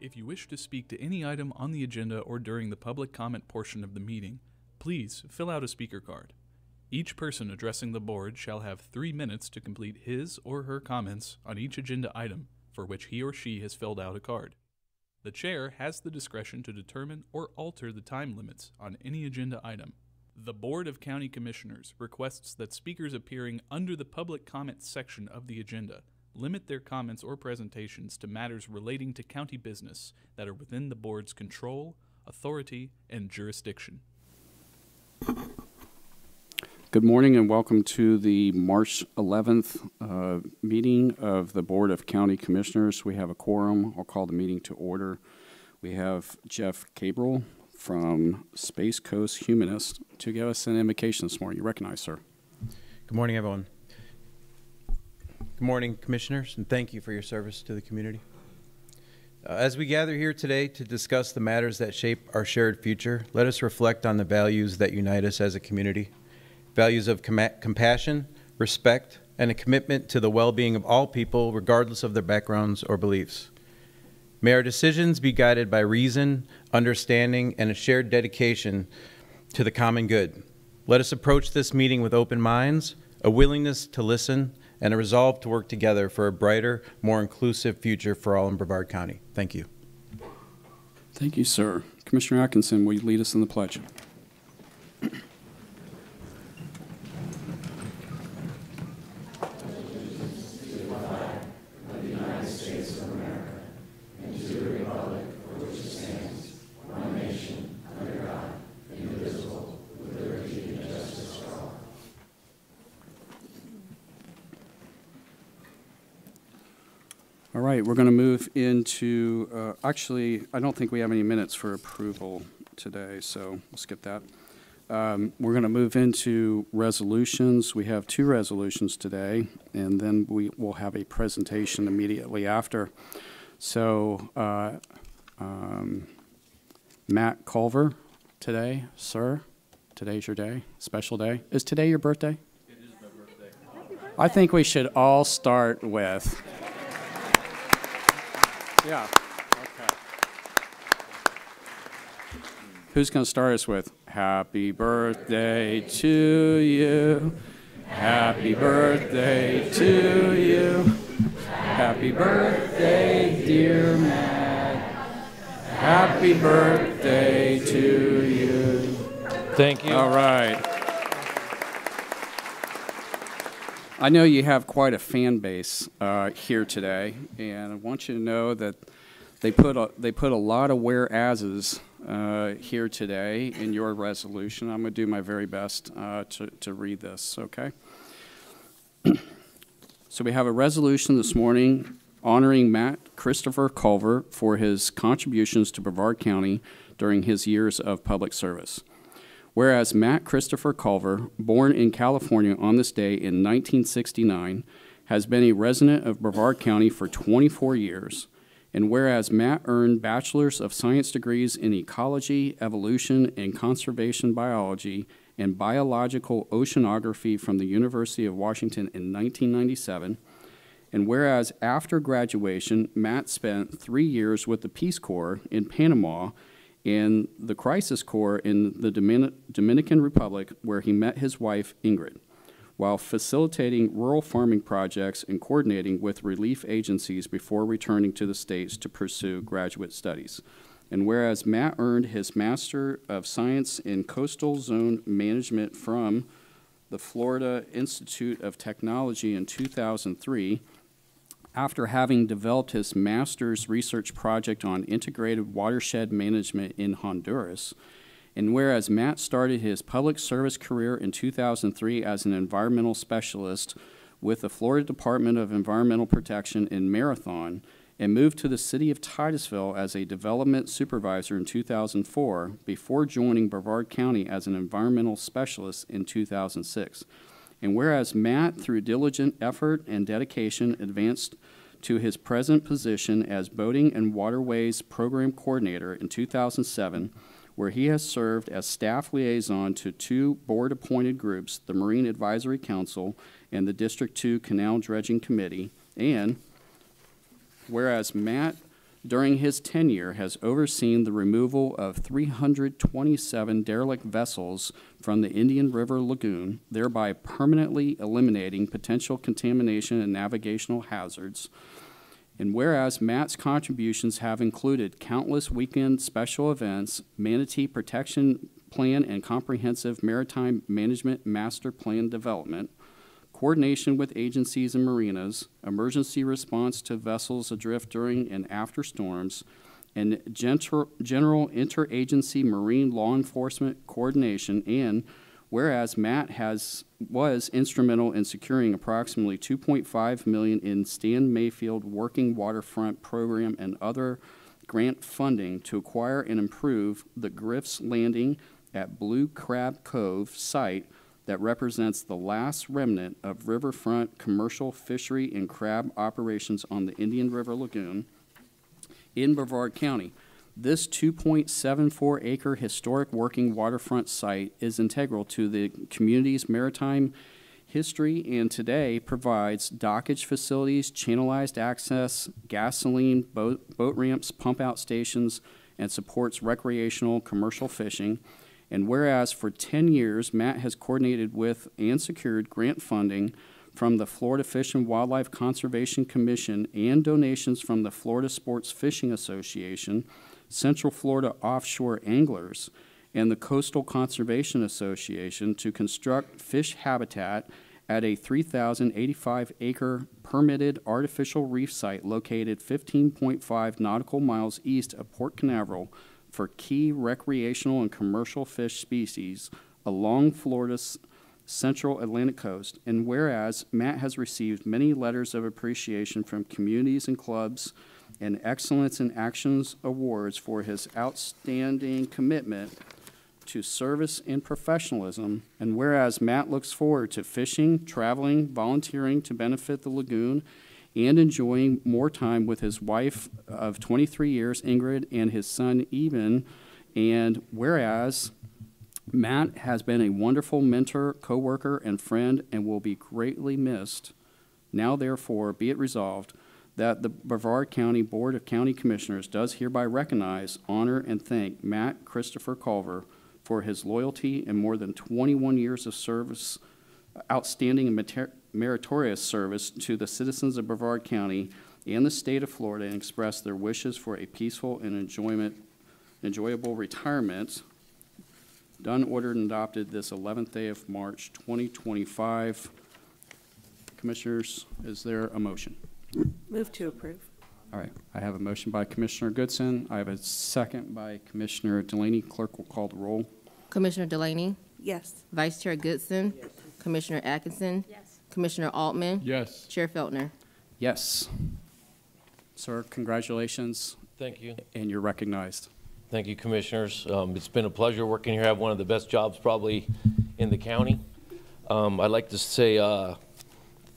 If you wish to speak to any item on the agenda or during the public comment portion of the meeting, please fill out a speaker card. Each person addressing the board shall have 3 minutes to complete his or her comments on each agenda item for which he or she has filled out a card. The chair has the discretion to determine or alter the time limits on any agenda item. The Board of County Commissioners requests that speakers appearing under the public comment section of the agenda limit their comments or presentations to matters relating to county business that are within the board's control, authority, and jurisdiction. Good morning and welcome to the March 11th meeting of the Board of County Commissioners. We have a quorum. I'll call the meeting to order. We have Jeff Gabriel from Space Coast Humanist to give us an invocation this morning. You recognize, sir. Good morning, everyone. Good morning, Commissioners, and thank you for your service to the community. As we gather here today to discuss the matters that shape our shared future, let us reflect on the values that unite us as a community. Values of compassion, respect, and a commitment to the well-being of all people, regardless of their backgrounds or beliefs. May our decisions be guided by reason, understanding, and a shared dedication to the common good. Let us approach this meeting with open minds, a willingness to listen, and a resolve to work together for a brighter, more inclusive future for all in Brevard County. Thank you. Thank you, sir. Commissioner Adkinson, will you lead us in the pledge? All right, we're going to move into, actually, I don't think we have any minutes for approval today, so we'll skip that. We're going to move into resolutions. We have 2 resolutions today, and then we will have a presentation immediately after. So, Matt Culver today, sir, today's your day, special day. Is today your birthday? It is my birthday. I think we should all start with... Yeah, okay. Who's going to start us with, happy birthday to you, happy birthday to you, happy birthday, dear Matt, happy birthday to you. Thank you. All right. I know you have quite a fan base here today, and I want you to know that they put a lot of whereases here today in your resolution. I'm going to do my very best to read this, okay? So we have a resolution this morning honoring Matt Christopher Culver for his contributions to Brevard County during his years of public service. Whereas Matt Christopher Culver, born in California on this day in 1969, has been a resident of Brevard County for 24 years, and whereas Matt earned Bachelor's of Science degrees in Ecology, Evolution, and Conservation Biology and Biological Oceanography from the University of Washington in 1997, and whereas after graduation, Matt spent 3 years with the Peace Corps in Panama and the Crisis Corps in the Dominican Republic, where he met his wife, Ingrid, while facilitating rural farming projects and coordinating with relief agencies before returning to the States to pursue graduate studies. And whereas Matt earned his Master of Science in Coastal Zone Management from the Florida Institute of Technology in 2003, after having developed his master's research project on integrated watershed management in Honduras, and whereas Matt started his public service career in 2003 as an environmental specialist with the Florida Department of Environmental Protection in Marathon, and moved to the city of Titusville as a development supervisor in 2004 before joining Brevard County as an environmental specialist in 2006. And whereas Matt, through diligent effort and dedication, advanced to his present position as Boating and Waterways Program Coordinator in 2007, where he has served as staff liaison to two board-appointed groups, the Marine Advisory Council and the District 2 Canal Dredging Committee, and whereas Matt, during his tenure, has overseen the removal of 327 derelict vessels from the Indian River Lagoon, thereby permanently eliminating potential contamination and navigational hazards. And whereas Matt's contributions have included countless weekend special events, manatee protection plan and comprehensive maritime management master plan development, coordination with agencies and marinas, emergency response to vessels adrift during and after storms, and general interagency marine law enforcement coordination. And whereas Matt was instrumental in securing approximately $2.5 million in Stan Mayfield Working Waterfront Program and other grant funding to acquire and improve the Griff's Landing at Blue Crab Cove site that represents the last remnant of riverfront commercial fishery and crab operations on the Indian River Lagoon in Brevard County. This 2.74-acre historic working waterfront site is integral to the community's maritime history and today provides dockage facilities, channelized access, gasoline, boat ramps, pump-out stations, and supports recreational commercial fishing. And whereas for 10 years, Matt has coordinated with and secured grant funding from the Florida Fish and Wildlife Conservation Commission and donations from the Florida Sports Fishing Association, Central Florida Offshore Anglers, and the Coastal Conservation Association to construct fish habitat at a 3,085-acre permitted artificial reef site located 15.5 nautical miles east of Port Canaveral for key recreational and commercial fish species along Florida's central Atlantic coast. And whereas Matt has received many letters of appreciation from communities and clubs and Excellence in Actions awards for his outstanding commitment to service and professionalism, and whereas Matt looks forward to fishing, traveling, volunteering to benefit the lagoon, and enjoying more time with his wife of 23 years, Ingrid, and his son, Eben. And whereas Matt has been a wonderful mentor, co-worker, and friend and will be greatly missed, now therefore be it resolved that the Brevard County Board of County Commissioners does hereby recognize, honor, and thank Matt Christopher Culver for his loyalty and more than 21 years of service, outstanding and meritorious service to the citizens of Brevard County and the state of Florida, and express their wishes for a peaceful and enjoyable retirement. Done, ordered, and adopted this 11th day of March, 2025. Commissioners, is there a motion? Move to approve. All right. I have a motion by Commissioner Goodson. I have a second by Commissioner Delaney. Clerk will call the roll. Commissioner Delaney? Yes. Vice Chair Goodson? Yes. Commissioner Atkinson? Yes. Commissioner Altman? Yes. Chair Feltner? Yes. Sir, congratulations. Thank you. And you're recognized. Thank you, Commissioners. It's been a pleasure working here. I have one of the best jobs probably in the county. I'd like to say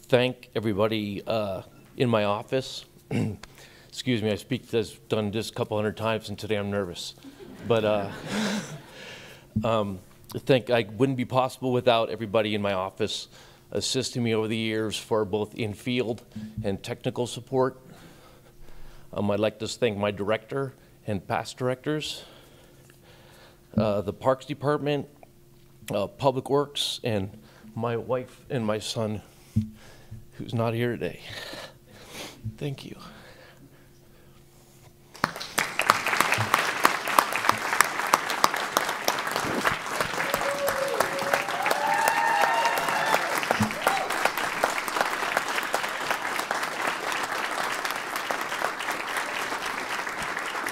thank everybody in my office. Excuse me, I speak this, done this a couple hundred times, and today I'm nervous. But I think I wouldn't be possible without everybody in my office assisting me over the years for both in-field and technical support. I'd like to thank my director and past directors, the Parks Department, Public Works, and my wife and my son, who's not here today. Thank you.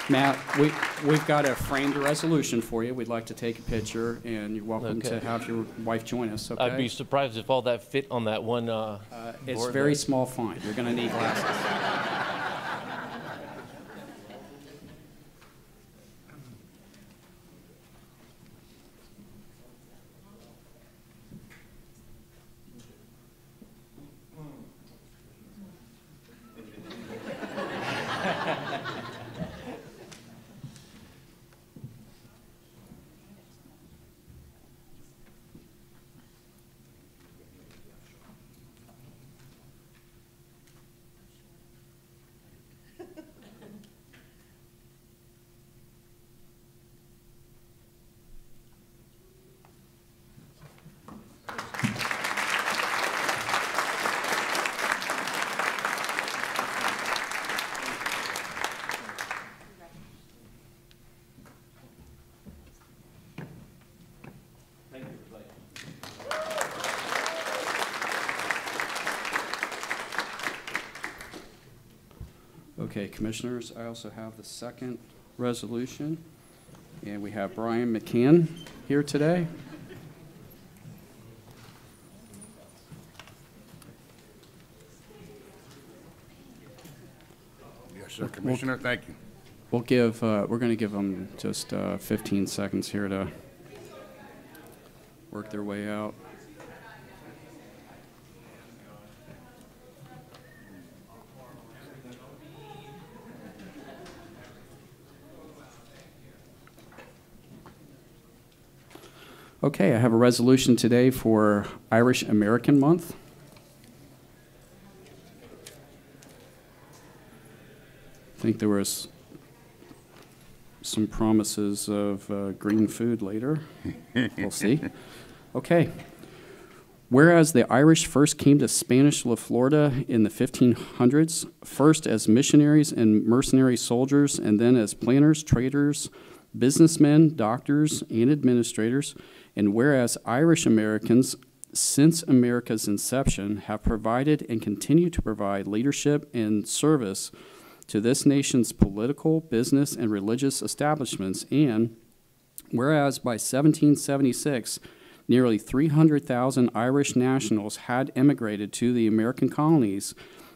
Matt, we've got a framed resolution for you. We'd like to take a picture, and you're welcome to have your wife join us, okay? I'd be surprised if all that fit on that one it's board very there. small font. You're going to need glasses. Okay, Commissioners, I also have the second resolution, and we have Brian McCann here today. Yes, sir, Commissioner, thank you. We'll give, we're going to give them just 15 seconds here to work their way out. Okay, I have a resolution today for Irish American Month. I think there was some promises of green food later. We'll see. Okay. Whereas the Irish first came to Spanish La Florida in the 1500s, first as missionaries and mercenary soldiers, and then as planters, traders, businessmen, doctors, and administrators, and whereas Irish Americans, since America's inception, have provided and continue to provide leadership and service to this nation's political, business, and religious establishments, and whereas by 1776, nearly 300,000 Irish nationals had emigrated to the American colonies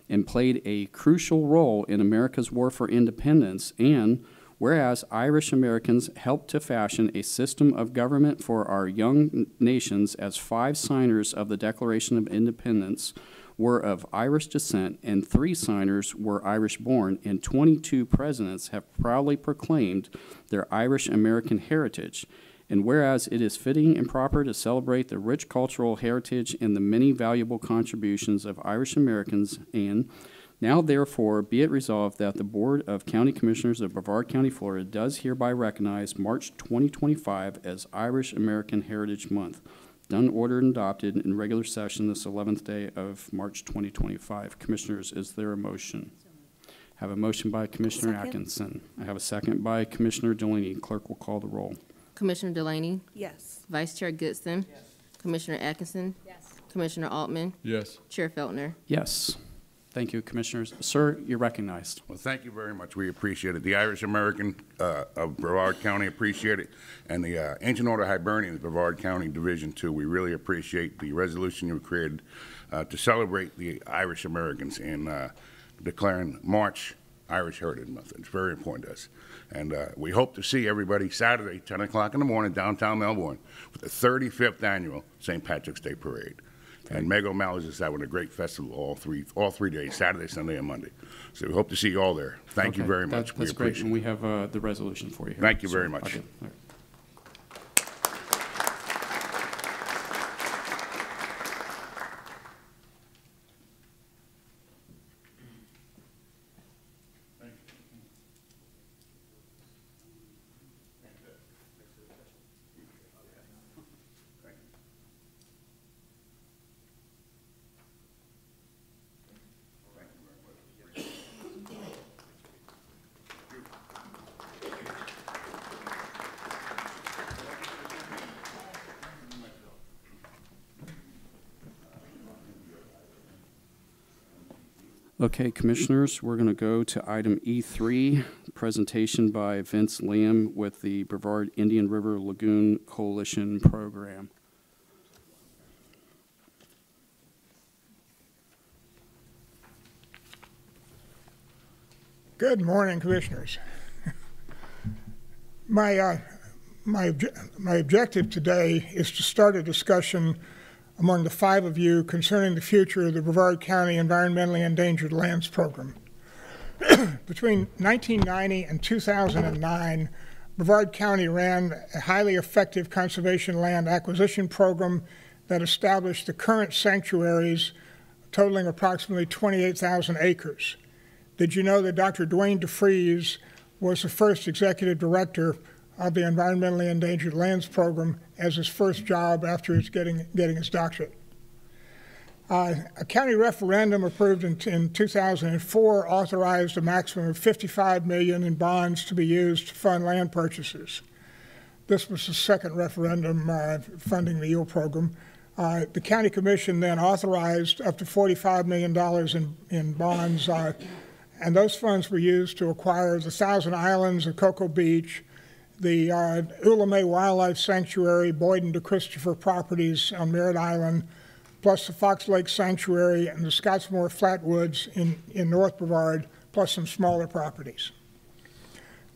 and played a crucial role in America's war for independence, and whereas Irish Americans helped to fashion a system of government for our young nations, as 5 signers of the Declaration of Independence were of Irish descent, and 3 signers were Irish-born, and 22 presidents have proudly proclaimed their Irish-American heritage. And whereas it is fitting and proper to celebrate the rich cultural heritage and the many valuable contributions of Irish Americans, and now therefore be it resolved that the Board of County Commissioners of Brevard County, Florida does hereby recognize March 2025 as Irish American Heritage Month. Done, ordered, and adopted in regular session this 11th day of March 2025. Commissioners, is there a motion? I have a motion by Commissioner Atkinson. I have a second by Commissioner Delaney. Clerk will call the roll. Commissioner Delaney, Yes. Vice Chair Goodson, Commissioner Atkinson, Commissioner Altman, Yes. Chair Feltner. Yes. Thank you, Commissioners. Sir, you're recognized. Well, thank you very much. We appreciate it. The Irish American of Brevard County appreciate it, and the Ancient Order Hibernians Brevard County Division 2, we really appreciate the resolution you created to celebrate the Irish Americans in declaring March Irish Heritage Month. It's very important to us. And we hope to see everybody Saturday, 10 o'clock in the morning, downtown Melbourne, for the 35th annual St. Patrick's Day Parade. And Meg O'Malley's is having a great festival all three days, Saturday, Sunday, and Monday. So we hope to see you all there. Thank you very much. That's great, and we have the resolution for you here. Thank you very much. Okay, Commissioners, we're going to go to item E3, presentation by Vince Lamb with the Brevard Indian River Lagoon Coalition Program. Good morning, Commissioners. My objective today is to start a discussion among the 5 of you concerning the future of the Brevard County Environmentally Endangered Lands Program. Between 1990 and 2009, Brevard County ran a highly effective conservation land acquisition program that established the current sanctuaries totaling approximately 28,000 acres. Did you know that Dr. Dwayne DeFries was the first executive director of the Environmentally Endangered Lands Program as his first job after his getting his doctorate? A county referendum approved in 2004 authorized a maximum of $55 million in bonds to be used to fund land purchases. This was the second referendum funding the yield program. The county commission then authorized up to $45 million in bonds and those funds were used to acquire the Thousand Islands of Cocoa Beach, the Ulame Wildlife Sanctuary, Boyd and DeChristopher properties on Merritt Island, plus the Fox Lake Sanctuary and the Scottsmore Flatwoods in North Brevard, plus some smaller properties.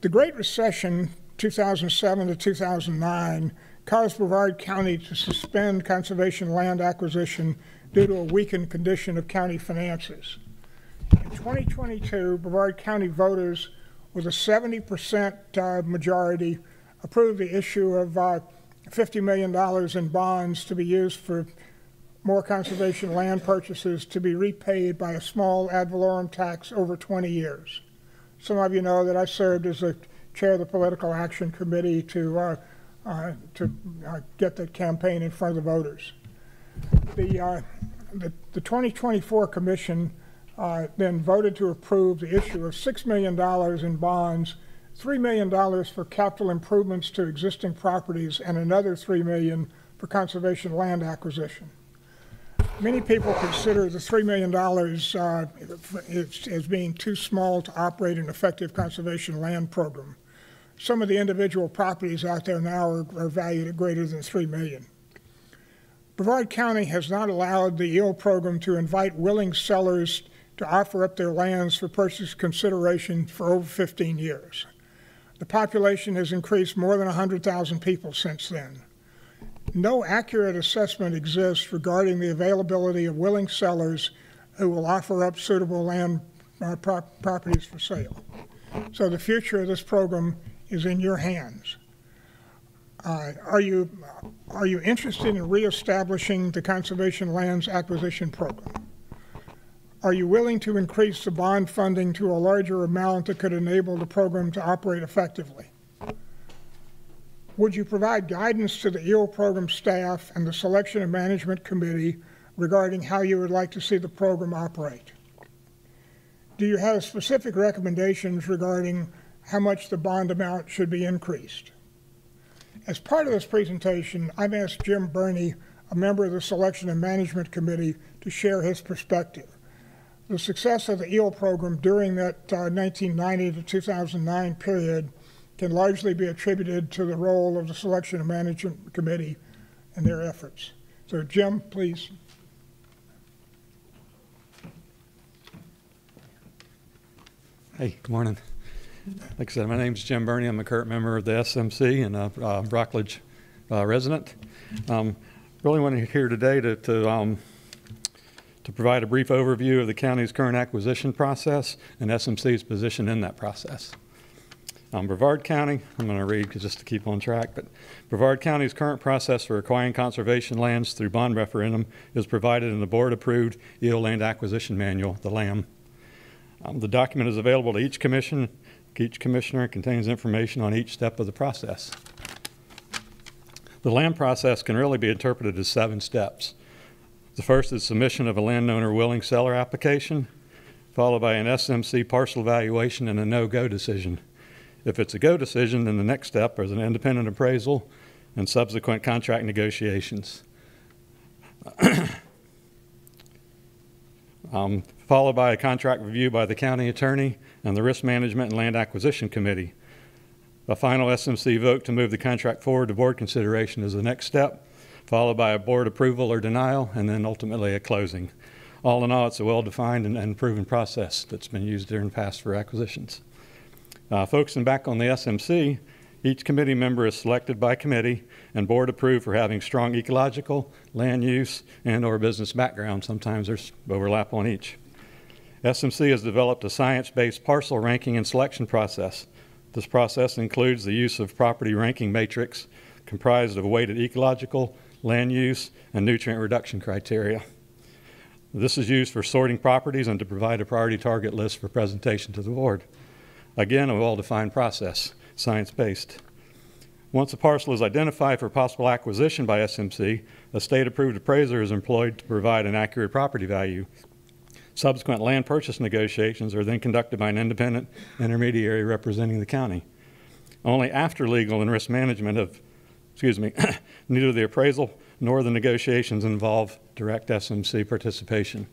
The Great Recession, 2007 to 2009, caused Brevard County to suspend conservation land acquisition due to a weakened condition of county finances. In 2022, Brevard County voters with a 70% majority approved the issue of $50 million in bonds to be used for more conservation land purchases to be repaid by a small ad valorem tax over 20 years. Some of you know that I served as the chair of the Political Action Committee to get that campaign in front of the voters. The 2024 Commission then voted to approve the issue of $6 million in bonds, $3 million for capital improvements to existing properties, and another $3 million for conservation land acquisition. Many people consider the $3 million as being too small to operate an effective conservation land program. Some of the individual properties out there now are valued at greater than $3 million. Brevard County has not allowed the EEL program to invite willing sellers to offer up their lands for purchase consideration for over 15 years. The population has increased more than 100,000 people since then. No accurate assessment exists regarding the availability of willing sellers who will offer up suitable land properties for sale. So the future of this program is in your hands. Are you interested in reestablishing the Conservation Lands Acquisition Program? Are you willing to increase the bond funding to a larger amount that could enable the program to operate effectively? Would you provide guidance to the EEL program staff and the Selection and Management Committee regarding how you would like to see the program operate? Do you have specific recommendations regarding how much the bond amount should be increased? As part of this presentation, I've asked Jim Burney, a member of the Selection and Management Committee, to share his perspective. The success of the EEL program during that 1990 to 2009 period can largely be attributed to the role of the Selection and Management Committee and their efforts. So Jim, please. Hey, good morning. Like I said, my name is Jim Burney. I'm a current member of the SMC and a Rockledge resident. Really wanted here today to provide a brief overview of the county's current acquisition process and SMC's position in that process. Brevard County, I'm going to read just to keep on track, but Brevard County's current process for acquiring conservation lands through bond referendum is provided in the board-approved EEL Land Acquisition Manual, the LAM. The document is available to each commissioner and contains information on each step of the process. The land process can really be interpreted as 7 steps. The first is submission of a landowner willing seller application, followed by an SMC parcel evaluation and a no-go decision. If it's a go decision, then the next step is an independent appraisal and subsequent contract negotiations. Followed by a contract review by the county attorney and the Risk Management and Land Acquisition Committee. A final SMC vote to move the contract forward to board consideration is the next step, followed by a board approval or denial, and then ultimately a closing. All in all, it's a well-defined and proven process that's been used during the past for acquisitions. Focusing back on the SMC, each committee member is selected by committee and board approved for having strong ecological, land use, and or business background. Sometimes there's overlap on each. SMC has developed a science-based parcel ranking and selection process. This process includes the use of property ranking matrix comprised of weighted ecological, land use, and nutrient reduction criteria. This is used for sorting properties and to provide a priority target list for presentation to the board. Again, a well-defined process, science-based. Once a parcel is identified for possible acquisition by SMC, a state-approved appraiser is employed to provide an accurate property value. Subsequent land purchase negotiations are then conducted by an independent intermediary representing the county. Only after legal and risk management of, neither the appraisal nor the negotiations involve direct SMC participation.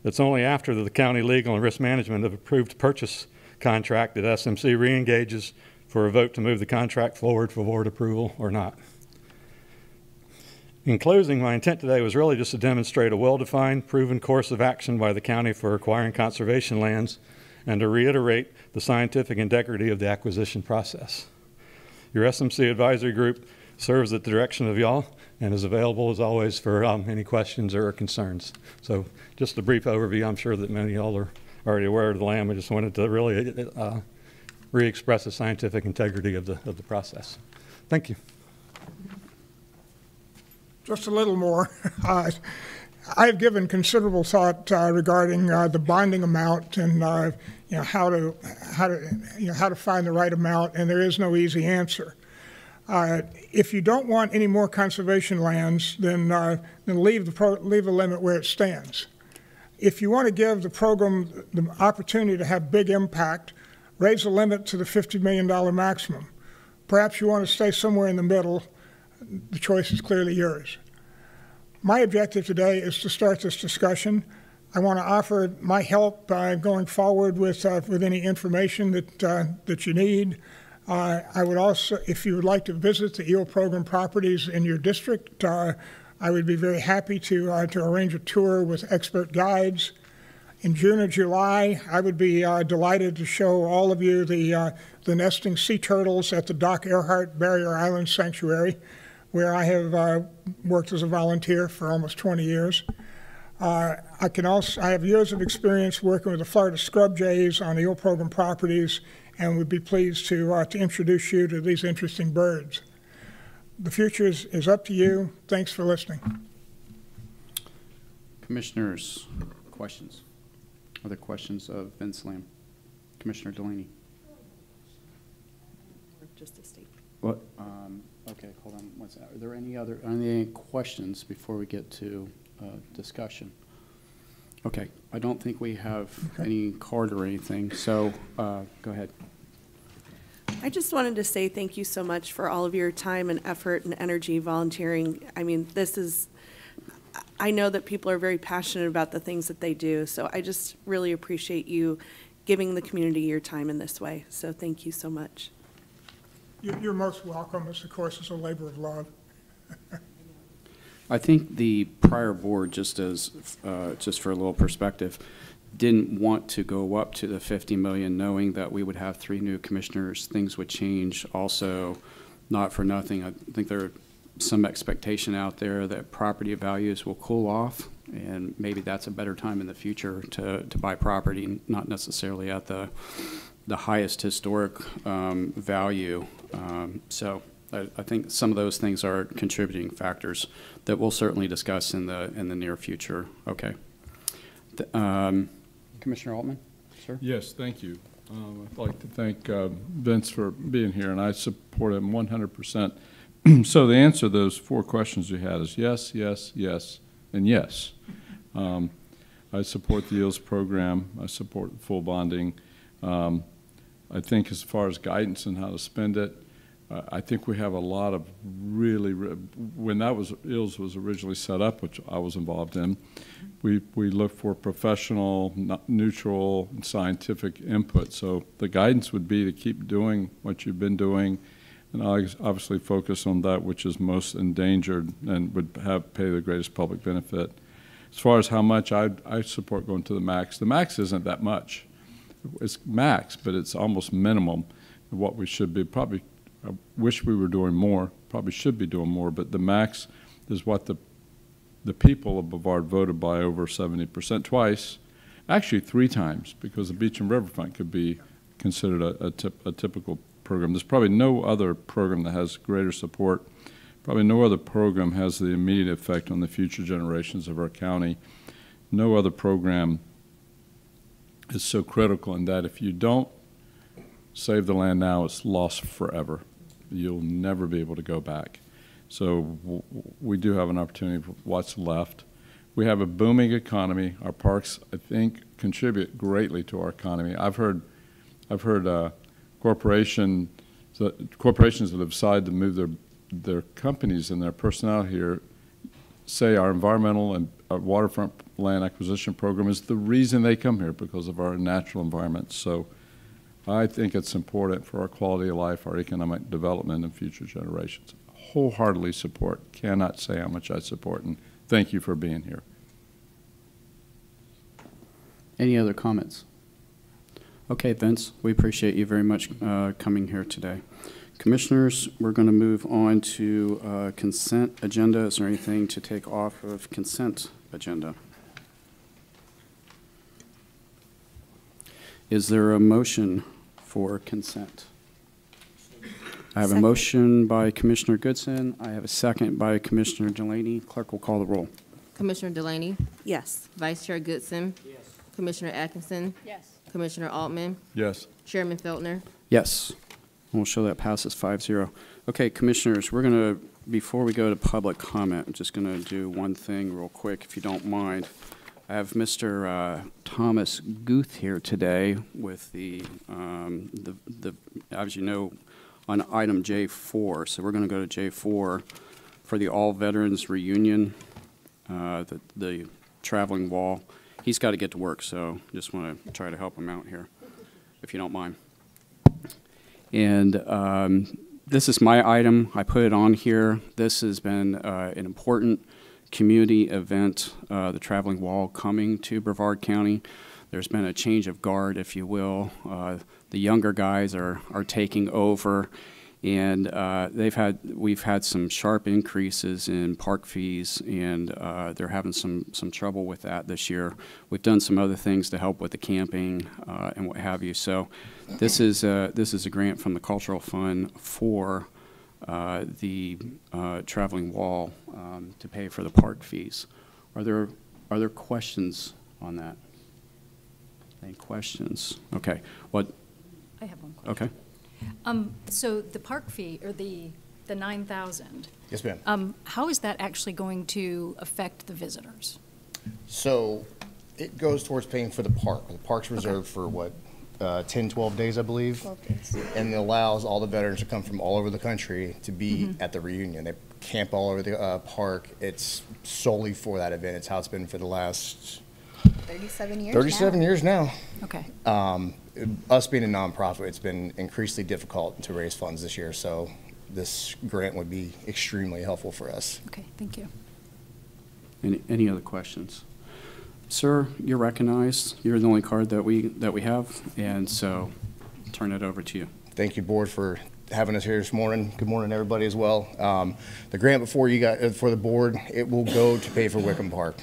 It's only after the county legal and risk management have approved purchase contract that SMC re-engages for a vote to move the contract forward for board approval or not. In closing, my intent today was really just to demonstrate a well-defined, proven course of action by the county for acquiring conservation lands and to reiterate the scientific integrity of the acquisition process. Your SMC advisory group serves at the direction of y'all and is available as always for any questions or concerns. So just a brief overview. I'm sure that many of y'all are already aware of the land. I just wanted to really re-express the scientific integrity of the process. Thank you. Just a little more. I have given considerable thought regarding the bonding amount and how to find the right amount, and there is no easy answer. If you don't want any more conservation lands, then leave the limit where it stands. If you want to give the program the opportunity to have big impact, raise the limit to the $50 million maximum. Perhaps you want to stay somewhere in the middle. The choice is clearly yours. My objective today is to start this discussion. I want to offer my help going forward with any information that you need. I would also, if you would like to visit the EO program properties in your district, I would be very happy to arrange a tour with expert guides. In June or July, I would be delighted to show all of you the nesting sea turtles at the Doc Earhart Barrier Island Sanctuary, where I have worked as a volunteer for almost 20 years. I have years of experience working with the Florida scrub jays on EO program properties, and would be pleased to introduce you to these interesting birds. The future is up to you. Thanks for listening. Commissioners, questions? Other questions of Vince Lamb? Commissioner Delaney. Just a statement. What? Okay, hold on one second. Are there any questions before we get to discussion? Okay, I don't think we have any card or anything, so go ahead. I just wanted to say thank you so much for all of your time and effort and energy volunteering. I mean, I know that people are very passionate about the things that they do, so I just really appreciate you giving the community your time in this way. So thank you so much. You're most welcome. This, of course, is a labor of love. I think the prior board, just for a little perspective, didn't want to go up to the 50 million, knowing that we would have 3 new commissioners. Things would change. Also, not for nothing, I think there are some expectation out there that property values will cool off, and maybe that's a better time in the future to buy property, not necessarily at the highest historic value. So I think some of those things are contributing factors that we'll certainly discuss in the near future. Okay. Commissioner Altman, sir? Yes, thank you. I'd like to thank Vince for being here, and I support him 100%. So the answer to those 4 questions you had is yes, yes, yes, and yes. I support the EELS program. I support full bonding. I think as far as guidance and how to spend it, I think we have a lot of when that was EELS was originally set up, which I was involved in, we looked for professional, neutral, and scientific input. So the guidance would be to keep doing what you've been doing, and obviously focus on that which is most endangered and would pay the greatest public benefit. As far as how much, I support going to the max. The max isn't that much. It's max, but it's almost minimum of what we should be. Probably, I wish we were doing more. Probably should be doing more, but the max is what the people of Brevard voted by over 70% twice, actually 3 times, because the beach and riverfront could be considered a typical program. There's probably no other program that has greater support. Probably no other program has the immediate effect on the future generations of our county. No other program is so critical in that if you don't save the land now, it's lost forever. You'll never be able to go back. So we do have an opportunity for what's left. We have a booming economy. Our parks, I think, contribute greatly to our economy. I've heard corporations that have decided to move their companies and their personnel here say our environmental waterfront land acquisition program is the reason they come here, because of our natural environment. So I think it's important for our quality of life, our economic development, and future generations. Wholeheartedly support. Cannot say how much I support, and thank you for being here. Any other comments? Okay, Vince, we appreciate you very much coming here today. Commissioners, we're going to move on to consent agenda. Is there anything to take off of consent agenda? Is there a motion for consent? I have a motion by Commissioner Goodson. I have a second by Commissioner Delaney. Clerk will call the roll. Commissioner Delaney, Yes. Vice Chair Goodson. Yes. Commissioner Atkinson. Yes. Commissioner Altman, Yes. Chairman Feltner. Yes. We'll show that passes 5-0. Okay, Commissioners, we're going to, before we go to public comment, I'm just going to do one thing real quick, if you don't mind. I have Mr. Thomas Guth here today with the, as you know, on item J4. So we're going to go to J4 for the All Veterans Reunion, the traveling wall. He's got to get to work, so just want to try to help him out here, if you don't mind. And this is my item. I put it on here. This has been an important community event, the traveling wall coming to Brevard County. There's been a change of guard, if you will. The younger guys are taking over, and we've had some sharp increases in park fees, and they're having some trouble with that this year. We've done some other things to help with the camping and what have you. So this is a grant from the Cultural Fund for the traveling wall to pay for the park fees. Are there questions on that? Any questions? Okay. What? I have one question. Okay. So the park fee, or the 9,000. Yes, ma'am. How is that actually going to affect the visitors? So it goes towards paying for the park. The park's reserved for what, 10, 12 days, I believe. 12 days. And it allows all the veterans to come from all over the country to be at the reunion. They camp all over the park. It's solely for that event. It's how it's been for the last 37 years 37 now. years now. Okay. Us being a nonprofit, it's been increasingly difficult to raise funds this year, so this grant would be extremely helpful for us. Okay, thank you. Any other questions? Sir, you're recognized. You're the only card that we have, and so turn it over to you. Thank you, board, for having us here this morning. Good morning, everybody, as well. The grant before you got for the board, it will go to pay for Wickham Park.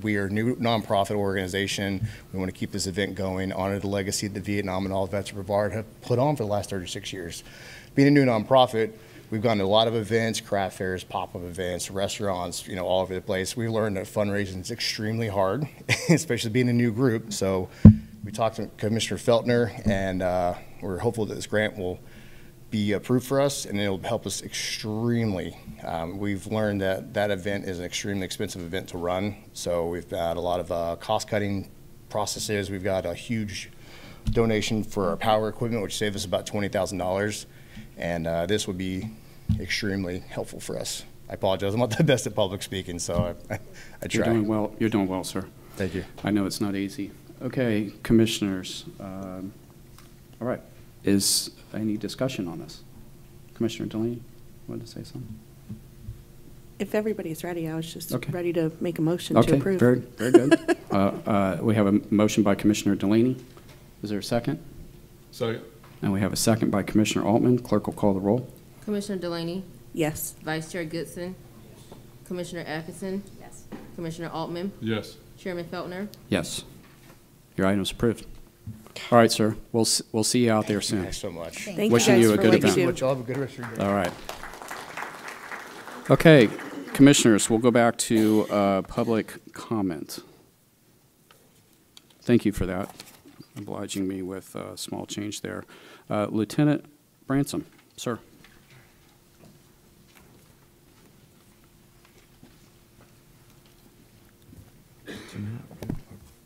We are a new nonprofit organization. We want to keep this event going, honor the legacy that the Vietnam and all vets of Brevard have put on for the last 36 years. Being a new nonprofit, we've gone to a lot of events, craft fairs, pop-up events, restaurants, all over the place. We learned that fundraising is extremely hard, especially being a new group. So we talked to Commissioner Feltner, and we're hopeful that this grant will be approved for us, and it'll help us extremely. We've learned that that event is an extremely expensive event to run, so we've got a lot of cost-cutting processes. We've got a huge donation for our power equipment, which saved us about $20,000, and this would be extremely helpful for us. I apologize, I'm not the best at public speaking, so I try. You're doing well. You're doing well, sir. Thank you. I know it's not easy. Okay, commissioners. All right. Is any discussion on this? Commissioner Delaney, wanted to say something? If everybody's ready, I was just Okay. ready to make a motion to approve. Okay, very good. We have a motion by Commissioner Delaney. Is there a second? Second. And we have a second by Commissioner Altman. Clerk will call the roll. Commissioner Delaney, Yes. Vice Chair Goodson. Commissioner Atkinson. Yes. Commissioner Altman, Yes. Chairman Feltner. Yes. Your item is approved. All right, sir. We'll see you out there Thank you soon. guys so much. Thank Wishing you you guys a for good what you event. do. Y'all have a good rest of your day. All right. Okay, commissioners, we'll go back to public comment. Thank you for that, obliging me with a small change there. Lieutenant Bransom, sir.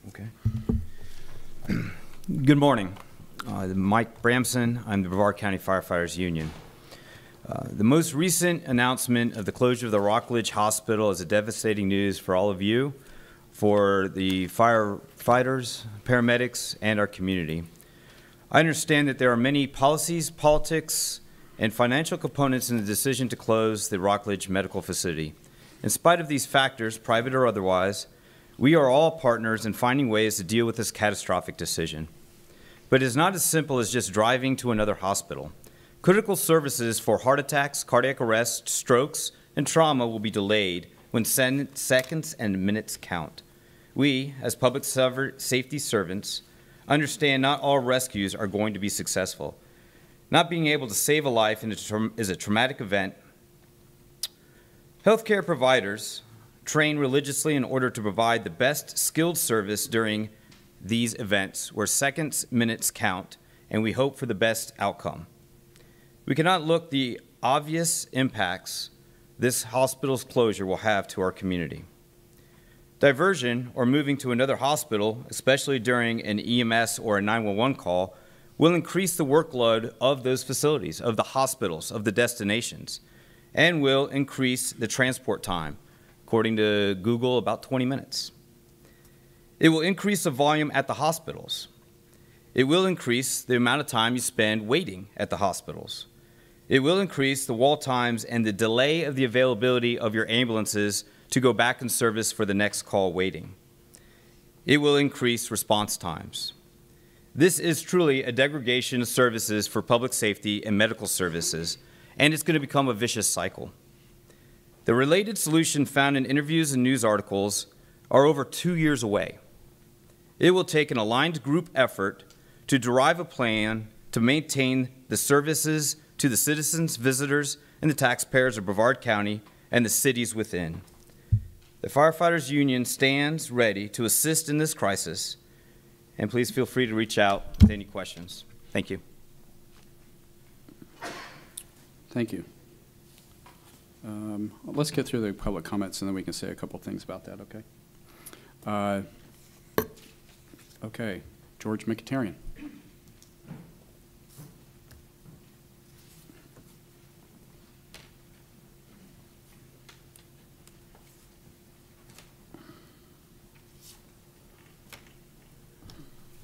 Okay. Good morning. Mike Bramson. I'm the Brevard County Firefighters Union. The most recent announcement of the closure of the Rockledge Hospital is a devastating news for all of you, for the firefighters, paramedics, and our community. I understand that there are many policies, politics, and financial components in the decision to close the Rockledge Medical Facility. In spite of these factors, private or otherwise, we are all partners in finding ways to deal with this catastrophic decision. But it is not as simple as just driving to another hospital. Critical services for heart attacks, cardiac arrest, strokes, and trauma will be delayed when seconds and minutes count. We, as public safety servants, understand not all rescues are going to be successful. Not being able to save a life is a traumatic event. Healthcare providers train religiously in order to provide the best skilled service during these events where seconds, minutes count, and we hope for the best outcome. We cannot look the obvious impacts this hospital's closure will have to our community. Diversion or moving to another hospital, especially during an EMS or a 911 call, will increase the workload of those facilities, of the hospitals, of the destinations, and will increase the transport time, according to Google, about 20 minutes. It will increase the volume at the hospitals. It will increase the amount of time you spend waiting at the hospitals. It will increase the wall times and the delay of the availability of your ambulances to go back in service for the next call waiting. It will increase response times. This is truly a degradation of services for public safety and medical services, and it's going to become a vicious cycle. The related solution found in interviews and news articles are over 2 years away. It will take an aligned group effort to derive a plan to maintain the services to the citizens, visitors, and the taxpayers of Brevard County and the cities within. The Firefighters Union stands ready to assist in this crisis, and please feel free to reach out with any questions. Thank you. Thank you. Let's get through the public comments, and then we can say a couple things about that, okay? Okay, George McIntyre.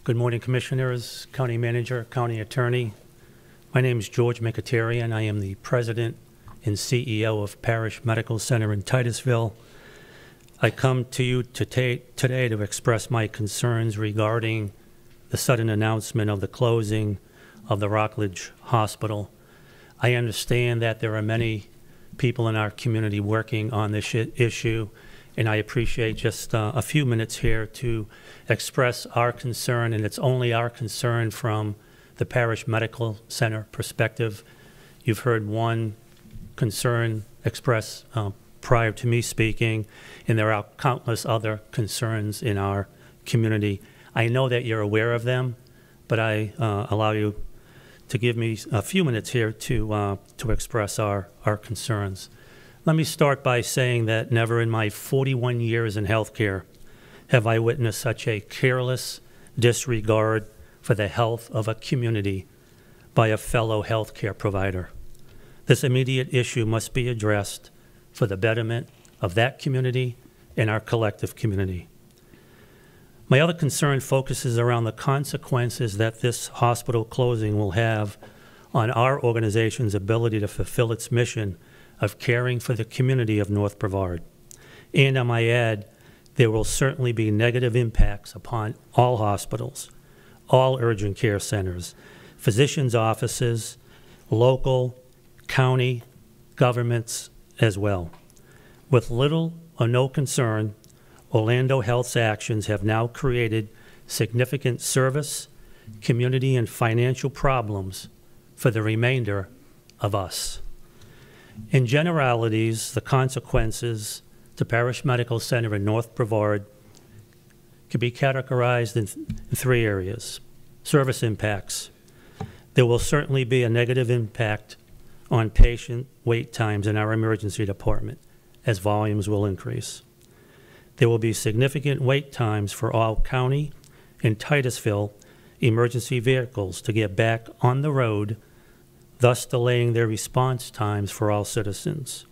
Good morning, Commissioners, County Manager, County Attorney. My name is George McIntyre, and I am the President and CEO of Parish Medical Center in Titusville. I come to you today to express my concerns regarding the sudden announcement of the closing of the Rockledge Hospital. I understand that there are many people in our community working on this issue, and I appreciate just a few minutes here to express our concern, and it's only our concern from the Parish Medical Center perspective. You've heard one concern expressed prior to me speaking, and there are countless other concerns in our community. I know that you're aware of them, but I allow you to give me a few minutes here to express our concerns. Let me start by saying that never in my 41 years in healthcare have I witnessed such a careless disregard for the health of a community by a fellow healthcare provider. This immediate issue must be addressed for the betterment of that community and our collective community. My other concern focuses around the consequences that this hospital closing will have on our organization's ability to fulfill its mission of caring for the community of North Brevard. And I might add, there will certainly be negative impacts upon all hospitals, all urgent care centers, physicians' offices, local, county, governments as well. With little or no concern, Orlando Health's actions have now created significant service, community, and financial problems for the remainder of us. In generalities, the consequences to Parish Medical Center in North Brevard can be categorized in three areas. Service impacts. There will certainly be a negative impact on patient wait times in our emergency department as volumes will increase. There will be significant wait times for all county and Titusville emergency vehicles to get back on the road thus delaying their response times for all citizens.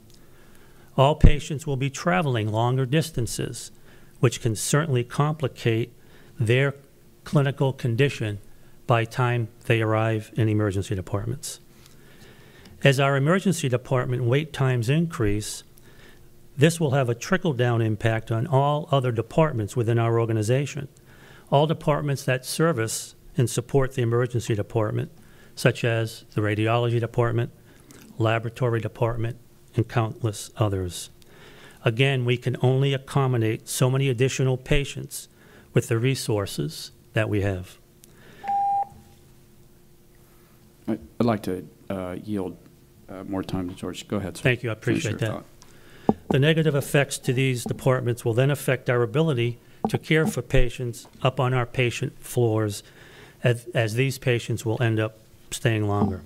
All patients will be traveling longer distances, which can certainly complicate their clinical condition by the time they arrive in emergency departments. As our emergency department wait times increase, this will have a trickle-down impact on all other departments within our organization. All departments that service and support the emergency department, such as the radiology department, laboratory department, and countless others. Again, we can only accommodate so many additional patients with the resources that we have. I'd like to yield more time to George. Go ahead, sir. Thank you. I appreciate that. The negative effects to these departments will then affect our ability to care for patients up on our patient floors, as these patients will end up staying longer.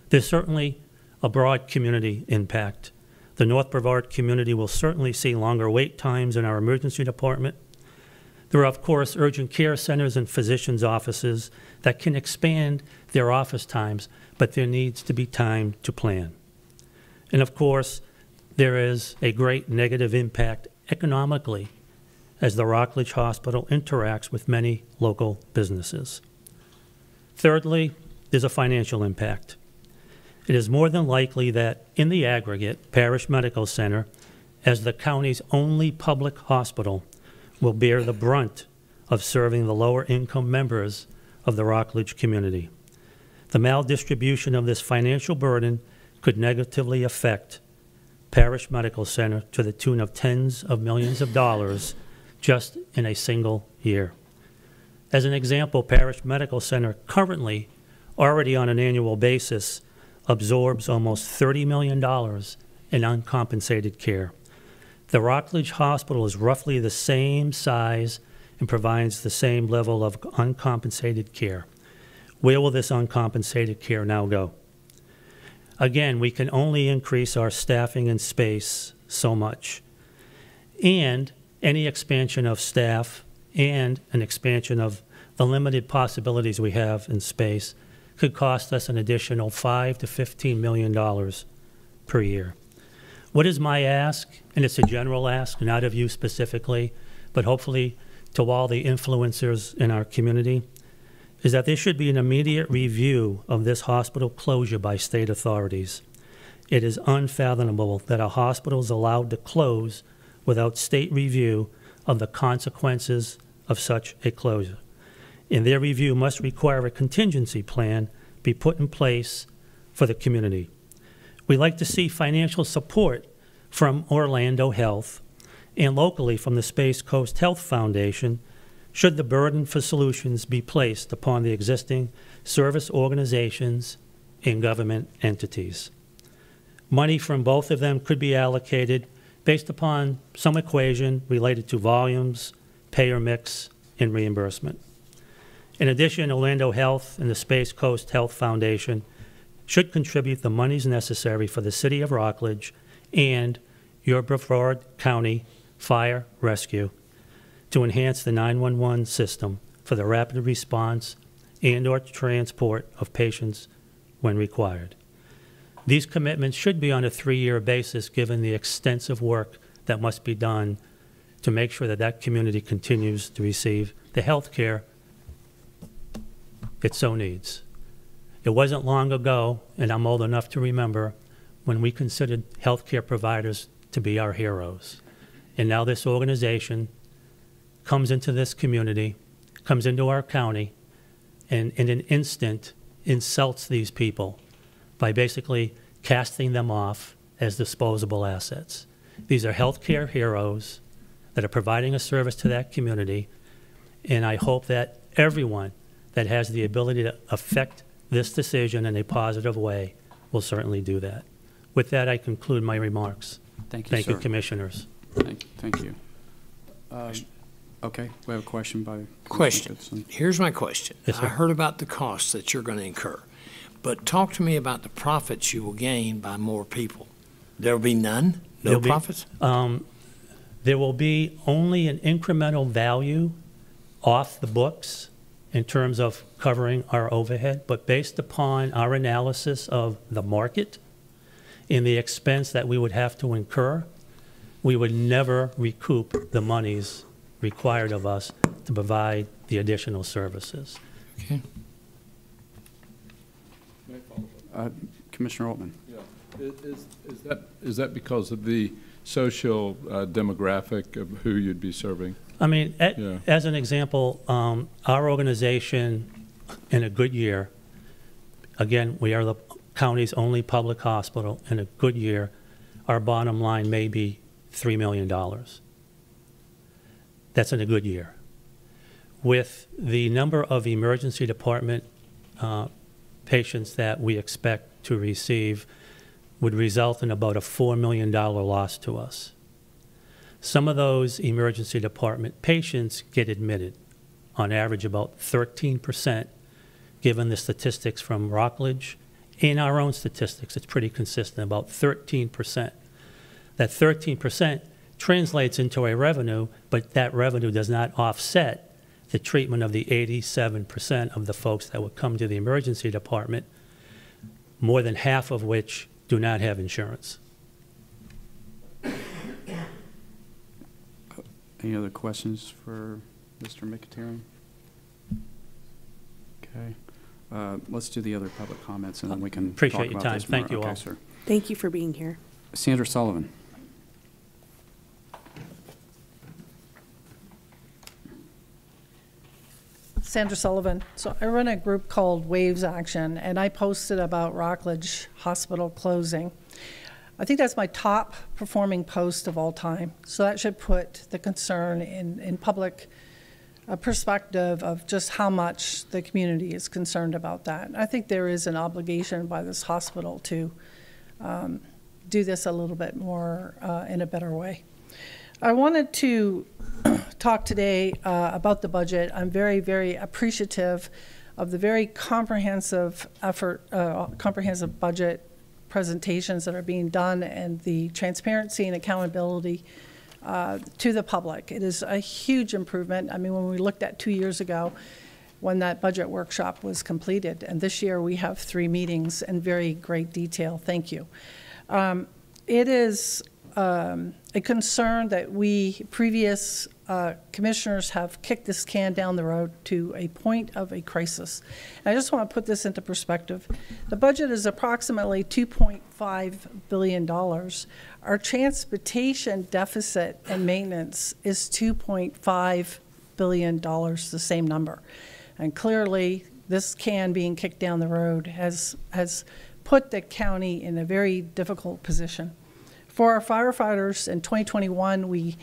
There's certainly a broad community impact. The North Brevard community will certainly see longer wait times in our emergency department. There are, of course, urgent care centers and physicians' offices that can expand their office times, but there needs to be time to plan. And of course, there is a great negative impact economically as the Rockledge Hospital interacts with many local businesses. Thirdly, there's a financial impact. It is more than likely that, in the aggregate, Parish Medical Center, as the county's only public hospital, will bear the brunt of serving the lower-income members of the Rockledge community. The maldistribution of this financial burden could negatively affect Parish Medical Center to the tune of tens of millions of dollars just in a single year. As an example, Parish Medical Center currently, already on an annual basis, absorbs almost $30 million in uncompensated care. The Rockledge Hospital is roughly the same size and provides the same level of uncompensated care. Where will this uncompensated care now go? Again, we can only increase our staffing and space so much. And any expansion of staff and an expansion of the limited possibilities we have in space could cost us an additional $5 to $15 million per year. What is my ask? And it's a general ask, not of you specifically, but hopefully to all the influencers in our community, is that there should be an immediate review of this hospital closure by state authorities. It is unfathomable that a hospital is allowed to close without state review of the consequences of such a closure. And their review must require a contingency plan be put in place for the community. We like to see financial support from Orlando Health and locally from the Space Coast Health Foundation should the burden for solutions be placed upon the existing service organizations and government entities. Money from both of them could be allocated based upon some equation related to volumes, payer mix, and reimbursement. In addition, Orlando Health and the Space Coast Health Foundation should contribute the monies necessary for the City of Rockledge and your Brevard County Fire Rescue to enhance the 911 system for the rapid response and/or transport of patients when required. These commitments should be on a 3-year basis given the extensive work that must be done to make sure that that community continues to receive the health care it so needs. It wasn't long ago, and I'm old enough to remember, when we considered healthcare providers to be our heroes. And now this organization comes into this community, comes into our county, and in an instant insults these people by basically casting them off as disposable assets. These are healthcare heroes that are providing a service to that community, and I hope that everyone that has the ability to affect this decision in a positive way will certainly do that. With that, I conclude my remarks. Thank you, Thank sir. you, Commissioners. Thank you. Okay, we have a question by Question. Adkinson. Here's my question. Yes, sir. I heard about the costs that you're going to incur, but talk to me about the profits you will gain by more people. There will be none? No There'll be- profits? There will be only an incremental value off the books in terms of covering our overhead, but based upon our analysis of the market and the expense that we would have to incur, we would never recoup the monies required of us to provide the additional services. Okay. Commissioner Altman. Yeah. Is that because of the social demographic of who you'd be serving? I mean, as an example, our organization in a good year, again, we are the county's only public hospital. In a good year, our bottom line may be $3 million. That's in a good year. With the number of emergency department patients that we expect to receive would result in about a $4 million loss to us. Some of those emergency department patients get admitted, on average about 13%, given the statistics from Rockledge. In our own statistics, it's pretty consistent, about 13%. That 13% translates into a revenue, but that revenue does not offset the treatment of the 87% of the folks that would come to the emergency department, more than half of which do not have insurance. Any other questions for Mr. McAtery? Okay. Let's do the other public comments, and then we can Appreciate talk your about time. this more. Thank you okay, all. Sir. Thank you for being here. Sandra Sullivan. Sandra Sullivan. So I run a group called Waves Action, and I posted about Rockledge Hospital closing. I think that's my top performing post of all time. So that should put the concern in public perspective of just how much the community is concerned about that. And I think there is an obligation by this hospital to do this a little bit more in a better way. I wanted to talk today about the budget. I'm very, very appreciative of the very comprehensive effort, comprehensive budget presentations that are being done and the transparency and accountability to the public. It is a huge improvement. I mean, when we looked at 2 years ago when that budget workshop was completed, and this year we have 3 meetings in very great detail. Thank you. It is a concern that we previous commissioners have kicked this can down the road to a point of a crisis. And I just want to put this into perspective. The budget is approximately $2.5 billion. Our transportation deficit and maintenance is $2.5 billion, the same number. And clearly, this can being kicked down the road has put the county in a very difficult position. For our firefighters in 2021, we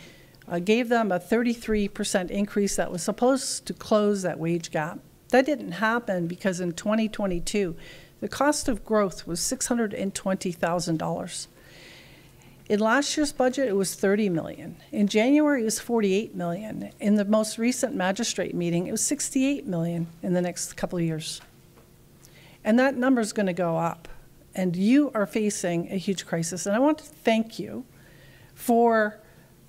gave them a 33% increase that was supposed to close that wage gap. That didn't happen because in 2022, the cost of growth was $620,000. In last year's budget, it was $30 million. In January, it was $48 million. In the most recent magistrate meeting, it was $68 million in the next couple of years. And that number is going to go up. And you are facing a huge crisis. And I want to thank you for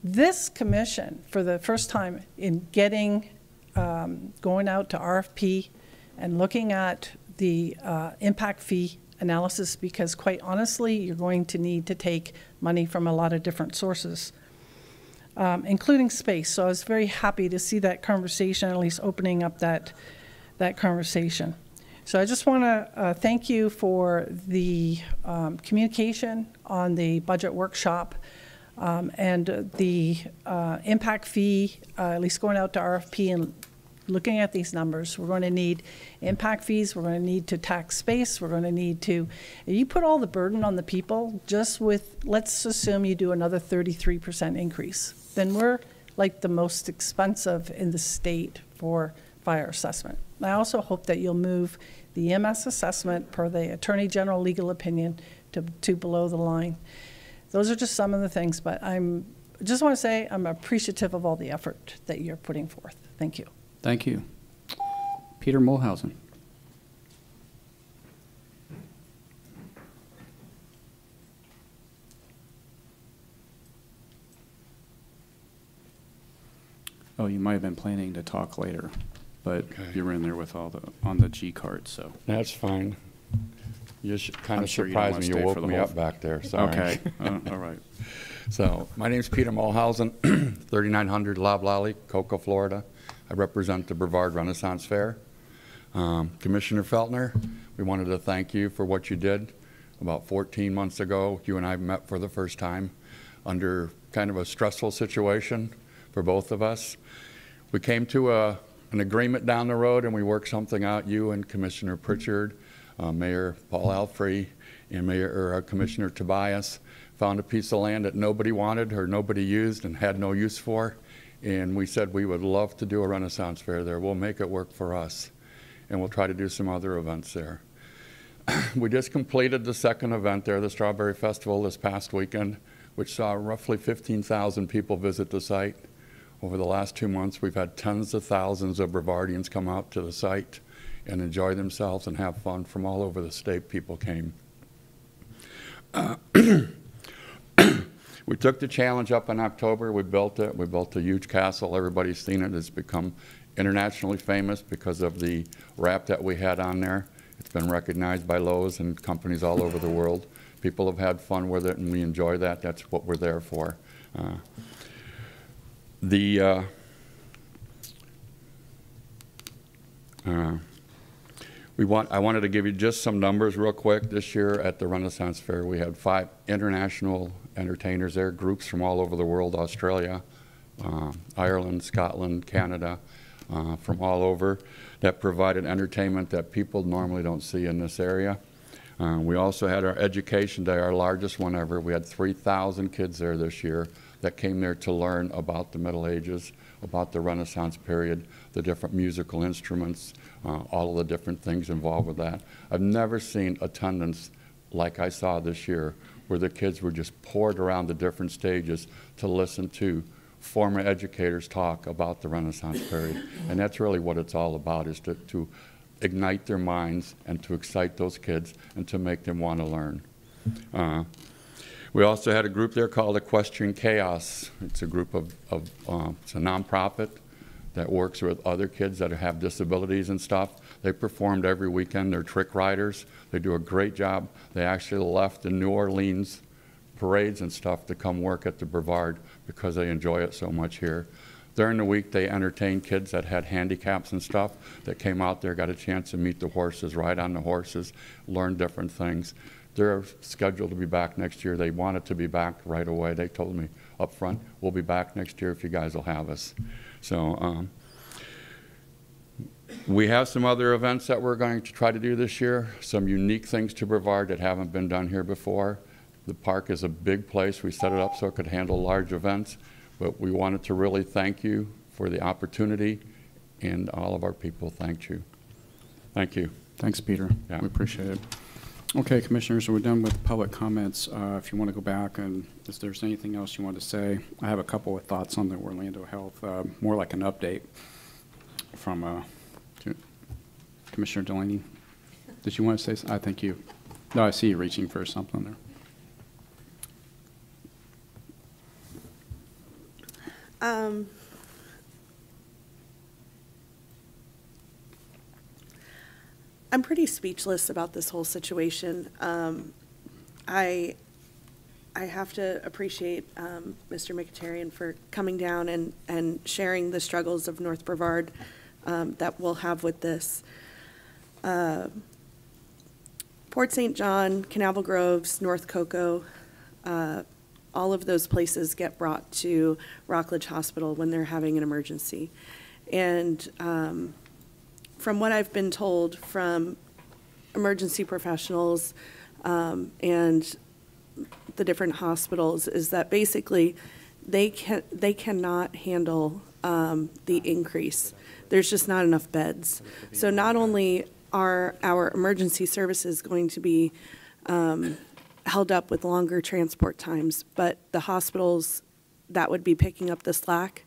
this commission for the first time in getting, going out to RFP and looking at the impact fee analysis, because quite honestly, you're going to need to take money from a lot of different sources, including space. So I was very happy to see that conversation, at least opening up that conversation. So I just want to thank you for the communication on the budget workshop and the impact fee, at least going out to RFP and looking at these numbers. We're going to need impact fees. We're going to need to tax space. We're going to need to, if you put all the burden on the people, just with, let's assume you do another 33% increase, then we're like the most expensive in the state for fire assessment. I also hope that you'll move the EMS assessment per the Attorney General legal opinion to below the line. Those are just some of the things, but I just want to say I'm appreciative of all the effort that you're putting forth. Thank you. Thank you. Peter Mulhausen. Oh, you might have been planning to talk later. but you were in there with on the G card, so. That's fine. You kind I'm of sure you don't surprised wanna me. stay You for woke the me whole up back there. Sorry. Okay, all right. So my name's Peter Mulhausen, 3900 Loblolly, Cocoa, Florida. I represent the Brevard Renaissance Fair. Commissioner Feltner, we wanted to thank you for what you did. About 14 months ago, you and I met for the first time under kind of a stressful situation for both of us. We came to an agreement down the road and we worked something out, you and Commissioner Pritchard, Mayor Paul Alfrey, and Commissioner Tobias found a piece of land that nobody wanted or nobody used and had no use for. And we said we would love to do a Renaissance Fair there. We'll make it work for us. And we'll try to do some other events there. We just completed the second event there, the Strawberry Festival, this past weekend, which saw roughly 15,000 people visit the site. Over the last 2 months, we've had tens of thousands of Brevardians come out to the site and enjoy themselves and have fun. From all over the state, people came. We took the challenge up in October. We built it. We built a huge castle. Everybody's seen it. It's become internationally famous because of the wrap that we had on there. It's been recognized by Lowe's and companies all over the world. People have had fun with it, and we enjoy that. That's what we're there for. I wanted to give you just some numbers real quick. This year at the Renaissance Fair, we had 5 international entertainers there, groups from all over the world, Australia, Ireland, Scotland, Canada, from all over, that provided entertainment that people normally don't see in this area. We also had our Education Day, our largest one ever. We had 3,000 kids there this year that came there to learn about the Middle Ages, about the Renaissance period, the different musical instruments, all of the different things involved with that. I've never seen attendance like I saw this year, where the kids were just poured around the different stages to listen to former educators talk about the Renaissance period. And that's really what it's all about, is to ignite their minds and to excite those kids and to make them want to learn. We also had a group there called Equestrian Chaos. It's a group it's a nonprofit that works with other kids that have disabilities and stuff. They performed every weekend. They're trick riders. They do a great job. They actually left the New Orleans parades and stuff to come work at the Brevard because they enjoy it so much here. During the week, they entertained kids that had handicaps and stuff that came out there, got a chance to meet the horses, ride on the horses, learn different things. They're scheduled to be back next year. They wanted to be back right away. They told me up front, we'll be back next year if you guys will have us. So we have some other events that we're going to try to do this year, some unique things to Brevard that haven't been done here before. The park is a big place. We set it up so it could handle large events, but we wanted to really thank you for the opportunity, and all of our people thanked you. Thank you. Thanks, Peter. Yeah. We appreciate it. Okay, Commissioners, so we're done with public comments. If you want to go back and if there's anything else you want to say, I have a couple of thoughts on the Orlando Health, more like an update from Commissioner Delaney. Did you want to say something? I think you. No, I see you reaching for something there. I'm pretty speechless about this whole situation. I have to appreciate Mr. McAterian for coming down and sharing the struggles of North Brevard that we'll have with this. Port St. John, Canaveral Groves, North Cocoa, all of those places get brought to Rockledge Hospital when they're having an emergency. And from what I've been told from emergency professionals and the different hospitals is that basically they cannot handle the increase. There's just not enough beds. So not only are our emergency services going to be held up with longer transport times, but the hospitals that would be picking up the slack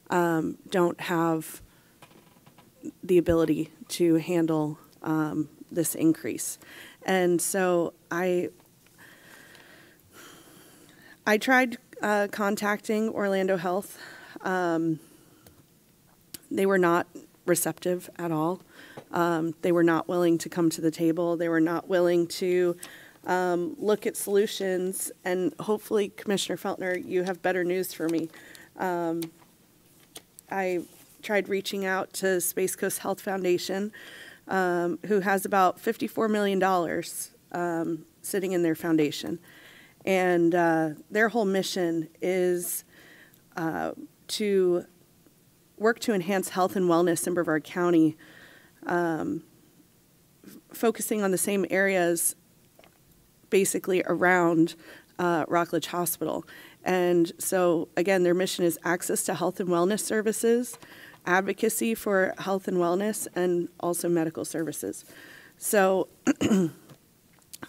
don't have the ability to handle this increase. And so I tried contacting Orlando Health. They were not receptive at all. They were not willing to come to the table. They were not willing to look at solutions. And hopefully, Commissioner Feltner, you have better news for me. I tried reaching out to Space Coast Health Foundation, who has about $54 million sitting in their foundation. And their whole mission is to work to enhance health and wellness in Brevard County, focusing on the same areas basically around Rockledge Hospital. And so, again, their mission is access to health and wellness services, advocacy for health and wellness, and also medical services. So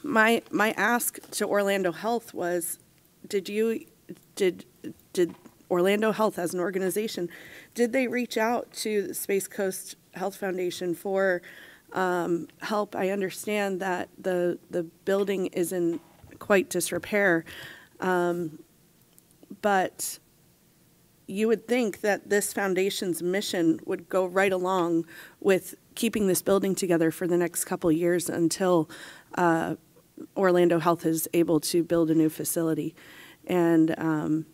my ask to Orlando Health was, did Orlando Health as an organization, did they reach out to the Space Coast Health Foundation for help? I understand that the building is in quite disrepair, but you would think that this foundation's mission would go right along with keeping this building together for the next couple of years until Orlando Health is able to build a new facility. And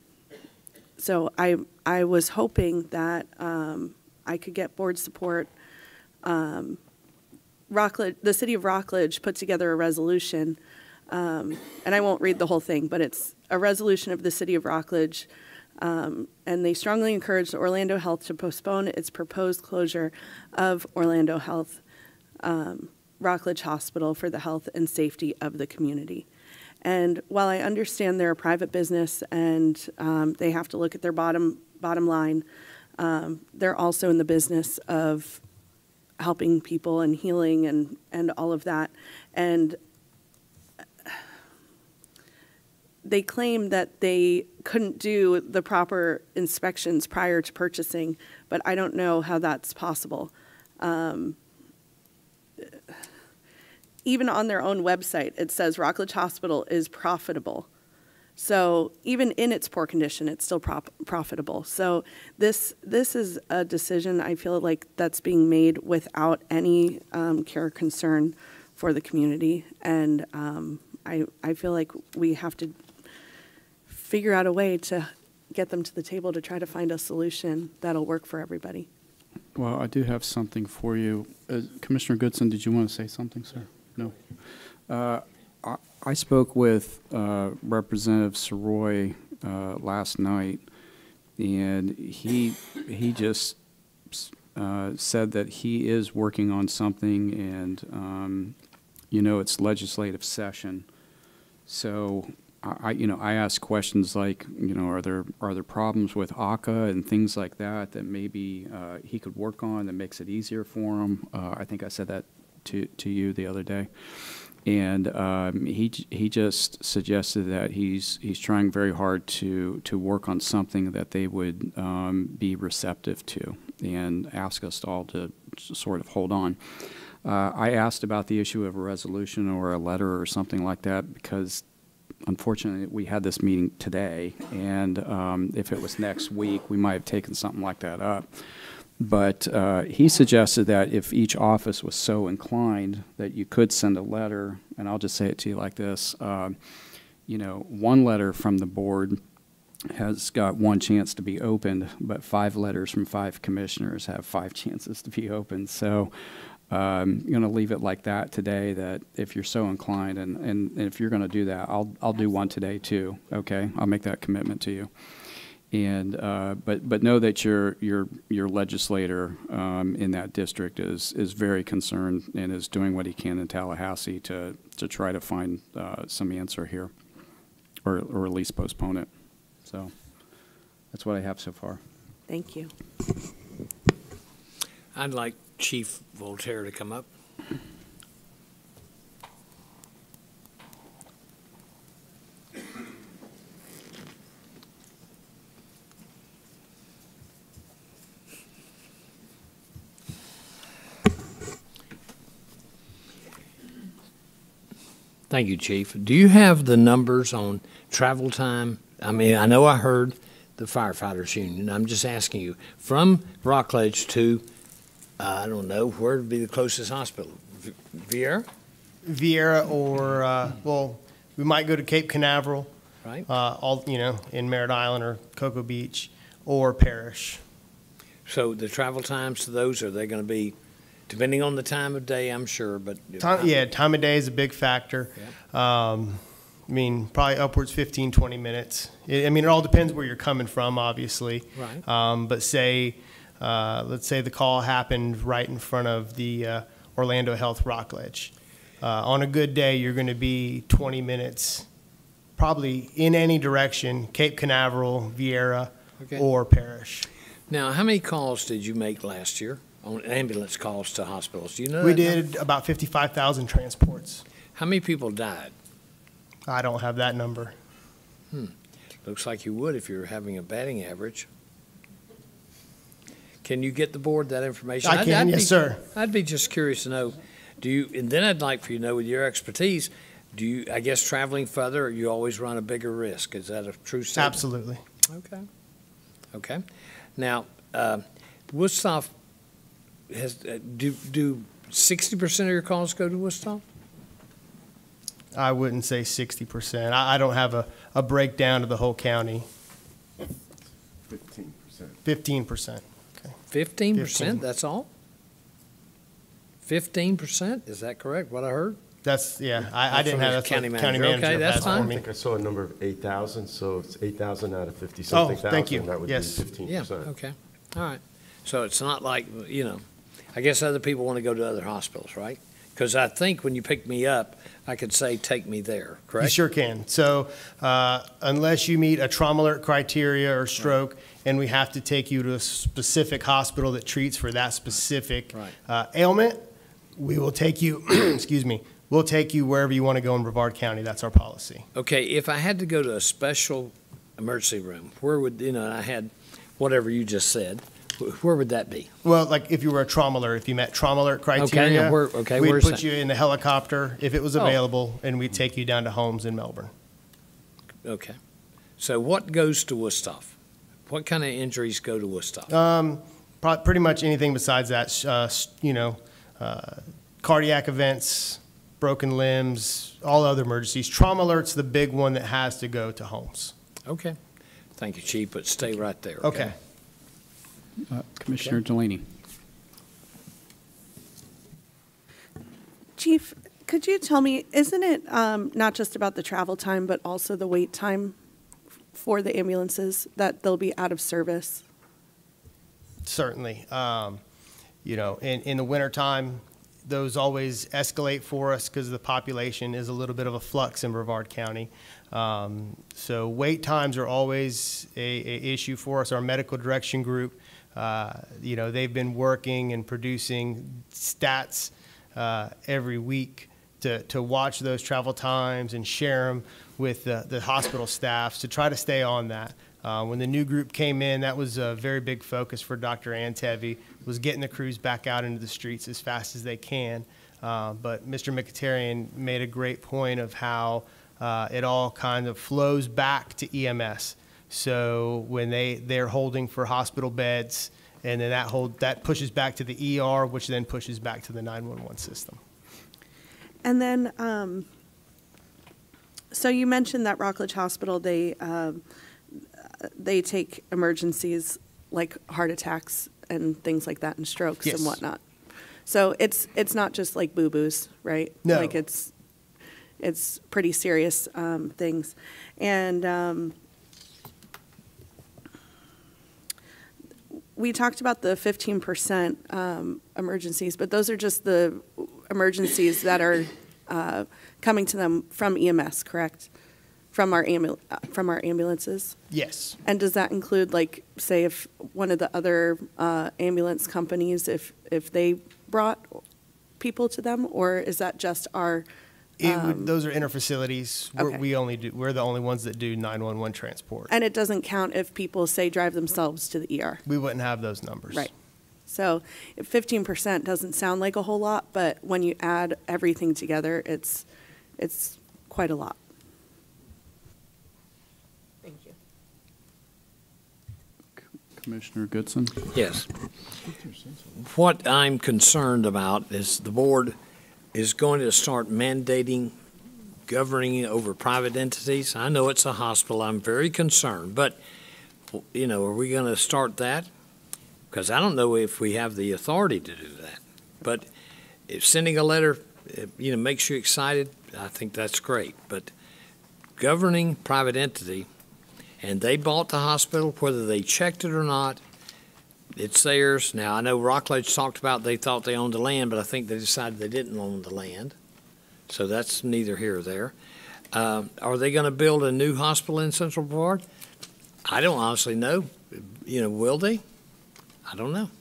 so I was hoping that I could get board support. Rockledge, the city of Rockledge put together a resolution, and I won't read the whole thing, but it's a resolution of the city of Rockledge, and they strongly encouraged Orlando Health to postpone its proposed closure of Orlando Health Rockledge Hospital for the health and safety of the community. And while I understand they're a private business and they have to look at their bottom line, they're also in the business of helping people and healing and all of that. And they claim that they couldn't do the proper inspections prior to purchasing, but I don't know how that's possible. Even on their own website, it says Rockledge Hospital is profitable. So even in its poor condition, it's still profitable. So this is a decision I feel like that's being made without any care or concern for the community. And I feel like we have to figure out a way to get them to the table to try to find a solution that'll work for everybody. Well, I do have something for you. Commissioner Goodson, did you want to say something, sir? No. I spoke with Representative Soroy last night, and he just said that he is working on something, and it's legislative session. So I asked questions like, are there problems with ACA and things like that maybe he could work on that makes it easier for him. I think I said that to you the other day. And he just suggested that he's trying very hard to work on something that they would be receptive to, and ask us all to sort of hold on. I asked about the issue of a resolution or a letter or something like that because, unfortunately, we had this meeting today, and if it was next week, we might have taken something like that up. But he suggested that if each office was so inclined that you could send a letter, and I'll just say it to you like this, one letter from the board has got one chance to be opened, but 5 letters from 5 commissioners have 5 chances to be opened. So I'm going to leave it like that today, that if you're so inclined, and if you're going to do that, I'll do one today too, okay? I'll make that commitment to you. And but know that your legislator in that district is very concerned and is doing what he can in Tallahassee to try to find some answer here, or at least postpone it. So that's what I have so far. Thank you. I'd like Chief Voltaire to come up. Thank you, Chief. Do you have the numbers on travel time? I mean, I know I heard the firefighters union. I'm just asking you, from Rockledge to I don't know, where would be the closest hospital? Vieira? Vieira or, well, we might go to Cape Canaveral. Right. In Merritt Island or Cocoa Beach, or Parrish. So the travel times to those, are they going to be, depending on the time of day, I'm sure, but. Time of day is a big factor. Probably upwards 15, 20 minutes. It all depends where you're coming from, obviously. Right. But let's say the call happened right in front of the Orlando Health Rockledge. On a good day, you're going to be 20 minutes, probably in any direction, Cape Canaveral, Vieira, or Parrish. Now, how many calls did you make last year on ambulance calls to hospitals? Do you know We that did number? about 55,000 transports. How many people died? I don't have that number. Looks like you would if you're having a batting average. Can you get the board that information? I can, yes, sir. I'd be just curious to know, and then I'd like for you to know, with your expertise, I guess traveling further, you always run a bigger risk. Is that a true statement? Absolutely. Okay. Now, Woodstock has, do 60% of your calls go to Woodstock? I wouldn't say 60%. I don't have a breakdown of the whole county. 15%. 15%. Okay. 15%, that's all? 15%, is that correct, what I heard? That's, I didn't have that. County manager. Okay, that's fine. I think I saw a number of 8,000, so it's 8,000 out of 50-something thousand. Thank you. That would Yes. be 15%. Yeah, okay, all right. So it's not like, I guess other people want to go to other hospitals, right? Because I think when you pick me up, I could say, take me there, correct? You sure can. So unless you meet a trauma alert criteria or stroke, and we have to take you to a specific hospital that treats for that specific ailment, we will take you, excuse me, we'll take you wherever you want to go in Brevard County. That's our policy. Okay, if I had to go to a special emergency room, where would, I had whatever you just said, where would that be? Well, like if you were a trauma alert, if you met trauma alert criteria, we'd where's put that? you in the helicopter if it was available, and we'd take you down to homes in Melbourne. Okay. So what goes to Woodstock? What kind of injuries go to Woodstock? Pretty much anything besides that, cardiac events, broken limbs, all other emergencies. Trauma alert's the big one that has to go to homes. Okay. Thank you, Chief, but stay right there. Okay. Commissioner Delaney. Chief, could you tell me, isn't it not just about the travel time, but also the wait time for the ambulances, that they'll be out of service? Certainly. In the wintertime, those always escalate for us because the population is a little bit of a flux in Brevard County. So wait times are always a issue for us. Our medical direction group, they've been working and producing stats every week to watch those travel times and share them with the hospital staffs to try to stay on that. When the new group came in, that was a very big focus for Dr. Antevi, was getting the crews back out into the streets as fast as they can. But Mr. Mkhitaryan made a great point of how it all kind of flows back to EMS. So when they're holding for hospital beds, and then that pushes back to the ER, which then pushes back to the 911 system. And then, so you mentioned that Rockledge Hospital, they take emergencies like heart attacks and things like that, and strokes and whatnot. So it's not just like boo-boos, right? No. Like it's pretty serious things. And we talked about the 15% emergencies, but those are just the emergencies that are coming to them from EMS, correct? From our ambulances? Yes. And does that include, like, say, if one of the other ambulance companies, if they brought people to them, or is that just our? Those are interfacilities. Okay. We're the only ones that do 911 transport. And it doesn't count if people, say, drive themselves to the ER? We wouldn't have those numbers. Right. So 15% doesn't sound like a whole lot, but when you add everything together, it's quite a lot. Commissioner Goodson? Yes. What I'm concerned about is the board is going to start mandating governing over private entities. I know it's a hospital. I'm very concerned, but, you know, are we going to start that? Because I don't know if we have the authority to do that. But if sending a letter, you know, makes you excited, I think that's great. But governing private entity, and they bought the hospital, whether they checked it or not, it's theirs. Now, I know Rockledge talked about they thought they owned the land, but I think they decided they didn't own the land. So that's neither here or there. Are they going to build a new hospital in Central Brevard? I don't honestly know. You know, will they? I don't know.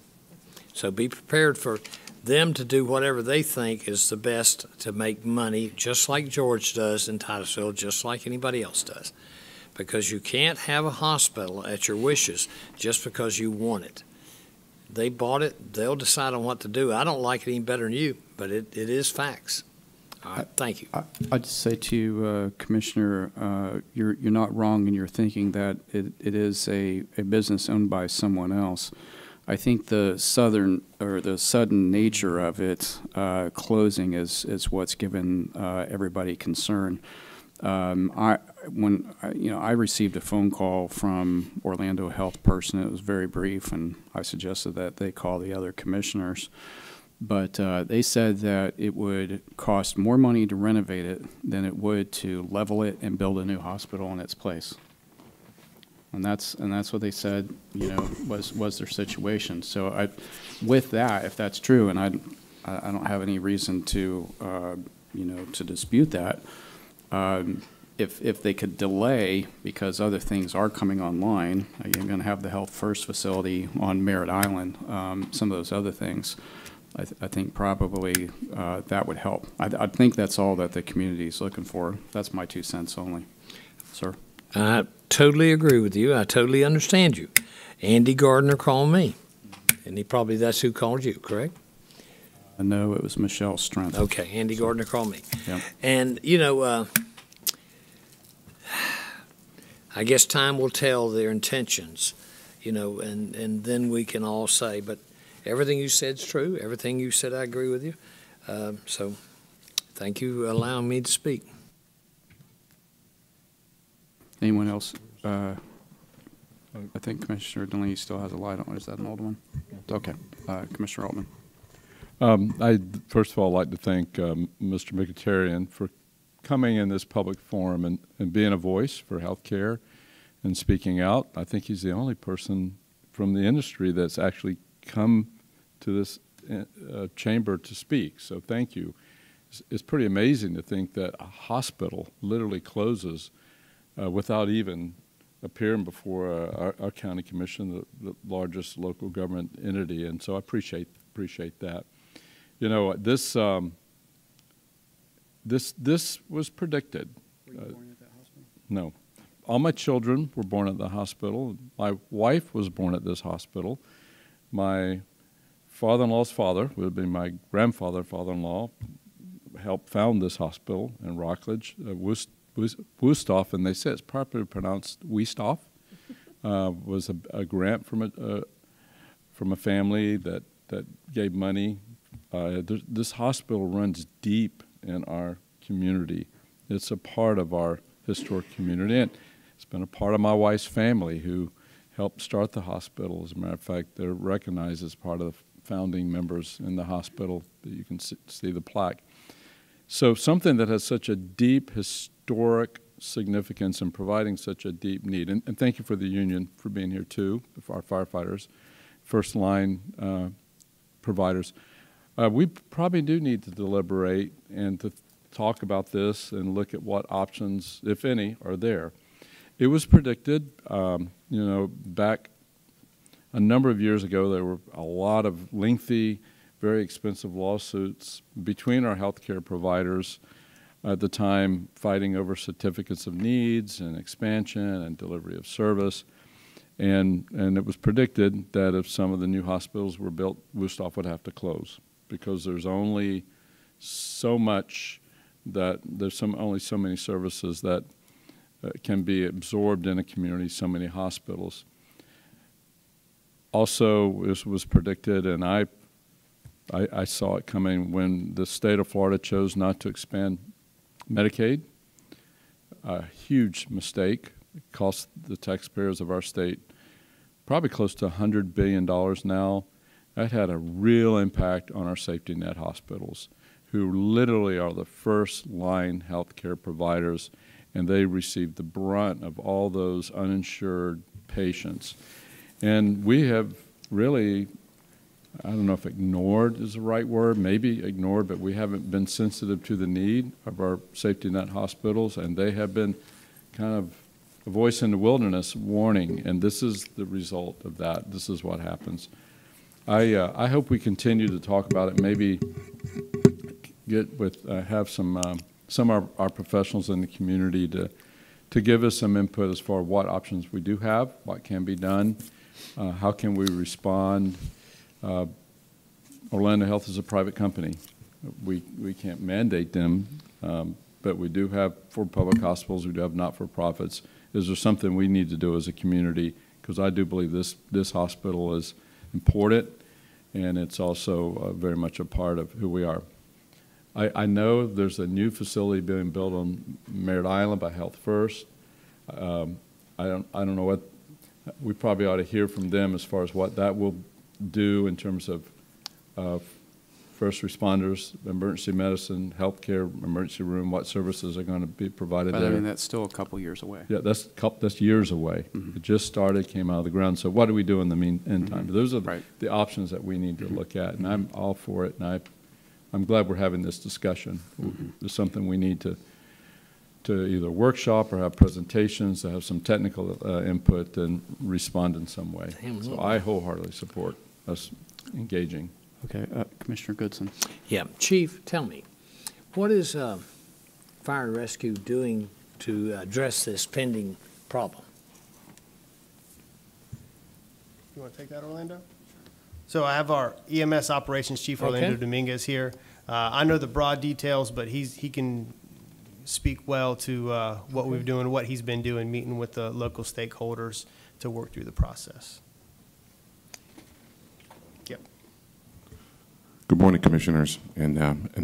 So be prepared for them to do whatever they think is the best to make money, just like George does in Titusville, just like anybody else does. Because you can't have a hospital at your wishes just because you want it. They bought it. They'll decide on what to do. I don't like it any better than you, but it is facts. All right, thank you. I'd just say to you, Commissioner, you're not wrong in your thinking that it is a business owned by someone else. I think the sudden nature of it closing is what's given everybody concern. I received a phone call from Orlando Health person. It was very brief, and I suggested that they call the other commissioners. But they said that it would cost more money to renovate it than it would to level it and build a new hospital in its place. And that's what they said, you know, was their situation. So with that, if that's true, and I don't have any reason to to dispute that. If they could delay because other things are coming online, you're going to have the Health First facility on Merritt Island, some of those other things. I think probably that would help. I think that's all that the community is looking for. That's my 2 cents only, sir. I totally agree with you. I totally understand you. Andy Gardner called me, and that's who called you, correct? No, it was Michelle Strength. Okay, Andy Gardner called me. Yep. And, you know, I guess time will tell their intentions, you know, and then we can all say, but everything you said is true. Everything you said, I agree with you. So thank you for allowing me to speak. Anyone else? I think Commissioner Delaney still has a light on. Is that an old one? Okay. Commissioner Altman. I'd first of all like to thank Mr. Mkhitaryan for coming in this public forum and being a voice for health care and speaking out. I think he's the only person from the industry that's actually come to this chamber to speak. So thank you. It's pretty amazing to think that a hospital literally closes without even appearing before our county commission, the largest local government entity, and so I appreciate that. You know, this was predicted. Were you born at that hospital? No. All my children were born at the hospital. My wife was born at this hospital. My father-in-law's father, would have been my father-in-law, helped found this hospital in Rockledge, Wusthof, and they say it's properly pronounced Wusthof. Was a grant from a family that gave money. This hospital runs deep in our community. It's a part of our historic community, and it's been a part of my wife's family who helped start the hospital. As a matter of fact, they're recognized as part of the founding members in the hospital. You can see the plaque. So something that has such a deep historic significance and providing such a deep need. And thank you for the union for being here too, for our firefighters, first line providers. We probably do need to deliberate and to talk about this and look at what options, if any, are there. It was predicted, back a number of years ago, there were a lot of lengthy, very expensive lawsuits between our healthcare providers at the time, fighting over certificates of needs and expansion and delivery of service. And it was predicted that if some of the new hospitals were built, Wusthof would have to close because there's only so much that there's only so many services that can be absorbed in a community, so many hospitals. Also, this was predicted, and I saw it coming when the state of Florida chose not to expand Medicaid. A huge mistake. It cost the taxpayers of our state probably close to $100 billion now. That had a real impact on our safety net hospitals, who literally are the first line healthcare providers, and they received the brunt of all those uninsured patients. And we have really, I don't know if ignored is the right word, maybe ignored, but we haven't been sensitive to the need of our safety net hospitals, and they have been kind of a voice in the wilderness warning, and this is the result of that. This is what happens. I hope we continue to talk about it, maybe get with, have some of our professionals in the community to give us some input as far as what options we do have, what can be done, how can we respond. Orlando Health is a private company. We can't mandate them, but we do have for public hospitals, we do have not-for-profits. Is there something we need to do as a community? Because I do believe this hospital is important, and it's also very much a part of who we are. I know there's a new facility being built on Merritt Island by Health First. I don't know what, we probably ought to hear from them as far as what that will do in terms of first responders, emergency medicine, healthcare, emergency room, what services are going to be provided But there. I mean, that's still a couple years away. Yeah, that's years away. It just started, came out of the ground. So what do we do in the meantime? Those are the options that we need to look at, and I'm all for it, and I'm glad we're having this discussion. It's something we need to either workshop or have presentations, to have some technical input and respond in some way. So I wholeheartedly support us engaging. Okay, Commissioner Goodson. Yeah, Chief, tell me, what is Fire and Rescue doing to address this pending problem? You want to take that, Orlando? So I have our EMS Operations Chief, Orlando Okay. Dominguez, here. I know the broad details, but he can speak well to what we've doing, what he's been doing, meeting with the local stakeholders to work through the process. Yep. Good morning, Commissioners, and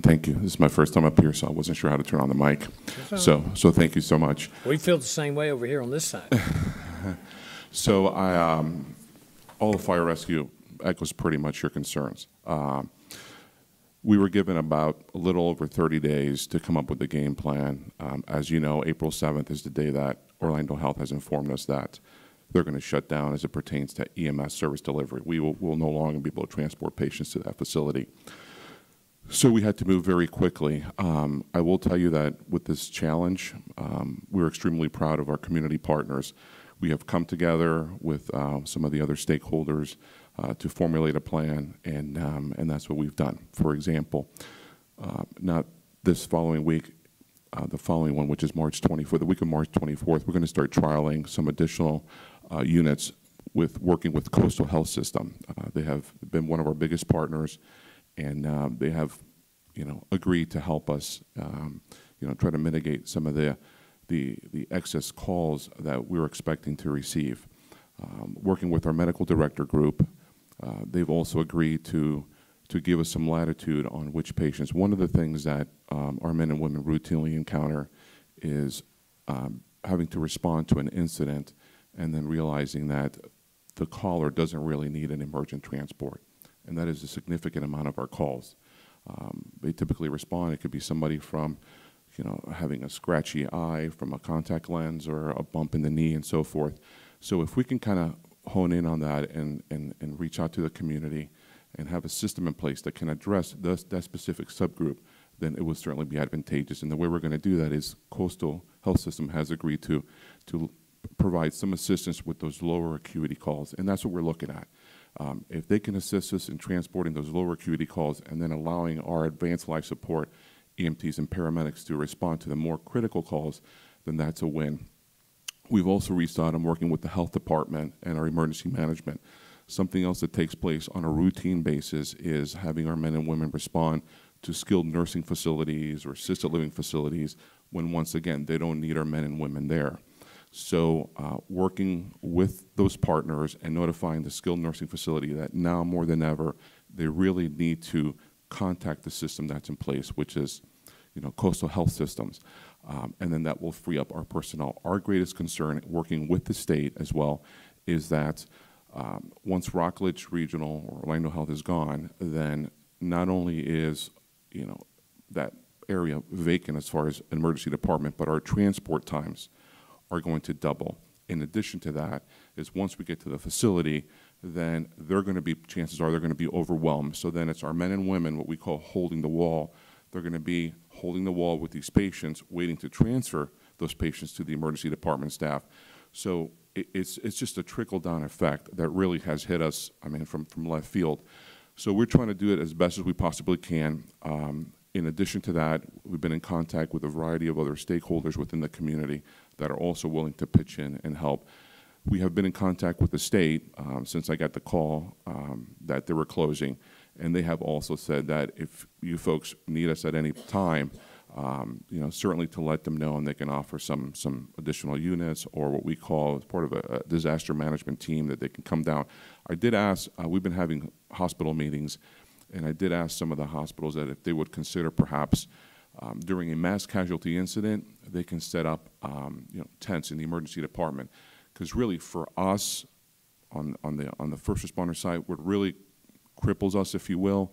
thank you. This is my first time up here, so I wasn't sure how to turn on the mic. So thank you so much. We feel the same way over here on this side. So all the fire rescue echoes pretty much your concerns. We were given about a little over 30 days to come up with a game plan. As you know, April 7th is the day that Orlando Health has informed us that they're going to shut down as it pertains to EMS service delivery. We will no longer be able to transport patients to that facility. So we had to move very quickly. I will tell you that with this challenge, we're extremely proud of our community partners. We have come together with some of the other stakeholders to formulate a plan, and that's what we've done. For example, not this following week, the following one, which is March 24th, the week of March 24th, we're going to start trialing some additional units working with Coastal Health System. They have been one of our biggest partners, and they have, agreed to help us, try to mitigate some of the excess calls that we're expecting to receive. Working with our medical director group, they've also agreed to give us some latitude on which patients. One of the things that our men and women routinely encounter is having to respond to an incident and then realizing that the caller doesn't really need an emergent transport. And that is a significant amount of our calls. They typically respond. It could be somebody from, having a scratchy eye from a contact lens or a bump in the knee and so forth. So if we can kind of hone in on that and reach out to the community and have a system in place that can address that specific subgroup, then it would certainly be advantageous. And the way we're going to do that is Coastal Health System has agreed to provide some assistance with those lower acuity calls, and that's what we're looking at. If they can assist us in transporting those lower acuity calls and then allowing our advanced life support EMTs and paramedics to respond to the more critical calls, then that's a win. We've also reached out and working with the health department and our emergency management. Something else that takes place on a routine basis is having our men and women respond to skilled nursing facilities or assisted living facilities when, once again, they don't need our men and women there. So working with those partners and notifying the skilled nursing facility that now more than ever, they really need to contact the system that's in place, which is, Coastal Health Systems. And then that will free up our personnel. Our greatest concern, working with the state as well, is that once Rockledge Regional or Orlando Health is gone, then not only is, that area vacant as far as an emergency department, but our transport times are going to double. In addition to that, is once we get to the facility, then chances are they're going to be overwhelmed. So then it's our men and women, what we call holding the wall. They're going to be holding the wall with these patients, waiting to transfer those patients to the emergency department staff. So it's just a trickle-down effect that really has hit us, from left field. So we're trying to do it as best as we possibly can. In addition to that, we've been in contact with a variety of other stakeholders within the community that are also willing to pitch in and help. We have been in contact with the state since I got the call that they were closing, and they have also said that if you folks need us at any time, certainly to let them know, and they can offer some additional units or what we call as part of a disaster management team that they can come down. I did ask, we've been having hospital meetings, and I did ask some of the hospitals that if they would consider perhaps during a mass casualty incident, they can set up tents in the emergency department. Because really for us on the first responder side, what really cripples us, if you will,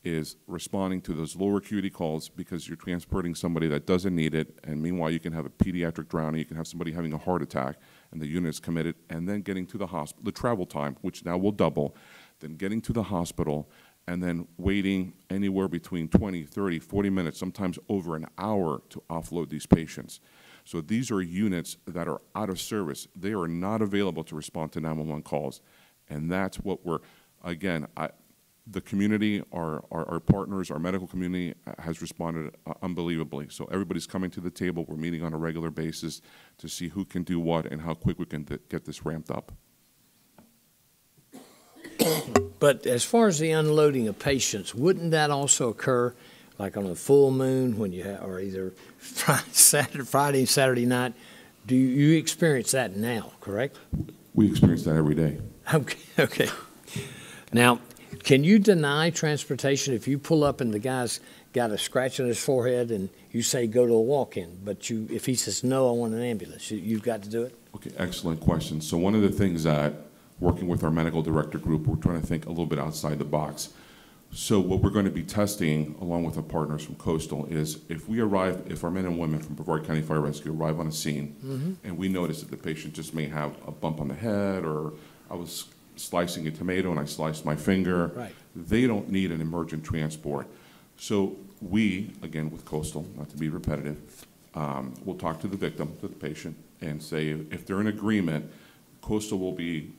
is responding to those lower acuity calls because you're transporting somebody that doesn't need it, and meanwhile you can have a pediatric drowning, you can have somebody having a heart attack, and the unit is committed, and then getting to the hospital, the travel time, which now will double, then getting to the hospital, and then waiting anywhere between 20, 30, 40 minutes, sometimes over an hour to offload these patients. So these are units that are out of service. They are not available to respond to 911 calls. And that's what we're, again, the community, our partners, our medical community has responded unbelievably. So everybody's coming to the table. We're meeting on a regular basis to see who can do what and how quick we can get this ramped up. But as far as the unloading of patients, wouldn't that also occur like on a full moon when you have, or either Friday and Saturday night? Do you experience that now, correct? We experience that every day. Okay. Now, can you deny transportation if you pull up and the guy's got a scratch on his forehead and you say go to a walk-in, but if he says no, I want an ambulance, you've got to do it? Okay, excellent question. So one of the things that, working with our medical director group, we're trying to think a little bit outside the box. So what we're going to be testing, along with our partners from Coastal, is if our men and women from Brevard County Fire Rescue arrive on a scene, and we notice that the patient just may have a bump on the head, or I was slicing a tomato and I sliced my finger, right. They don't need an emergent transport. So we, again with Coastal, not to be repetitive, will talk to the victim, to the patient, and say if they're in agreement, Coastal will be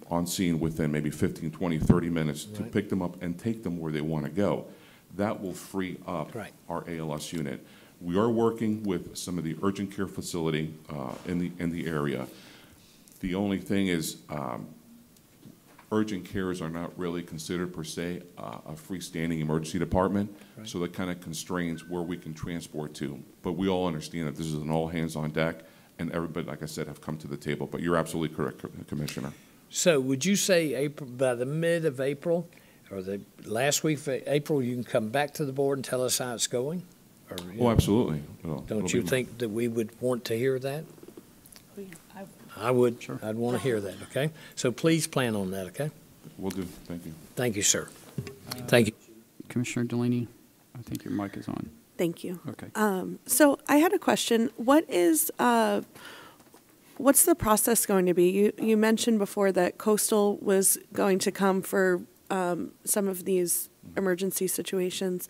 on scene within maybe 15, 20, 30 minutes to pick them up and take them where they want to go. That will free up our ALS unit. We are working with some of the urgent care facility in the area. The only thing is urgent cares are not really considered per se a freestanding emergency department, so that kind of constrains where we can transport to. But we all understand that this is an all hands on deck, and everybody, like I said, have come to the table. But you're absolutely correct, Commissioner. So would you say by the mid of April, or the last week of April, you can come back to the board and tell us how it's going? Or, absolutely. Don't you think that we would want to hear that? I would. Sure. I'd want to hear that, okay? So please plan on that, okay? Will do. Thank you. Thank you, sir. Thank you. Commissioner Delaney, I think your mic is on. Thank you. Okay. So I had a question. What's the process going to be? You mentioned before that Coastal was going to come for some of these emergency situations.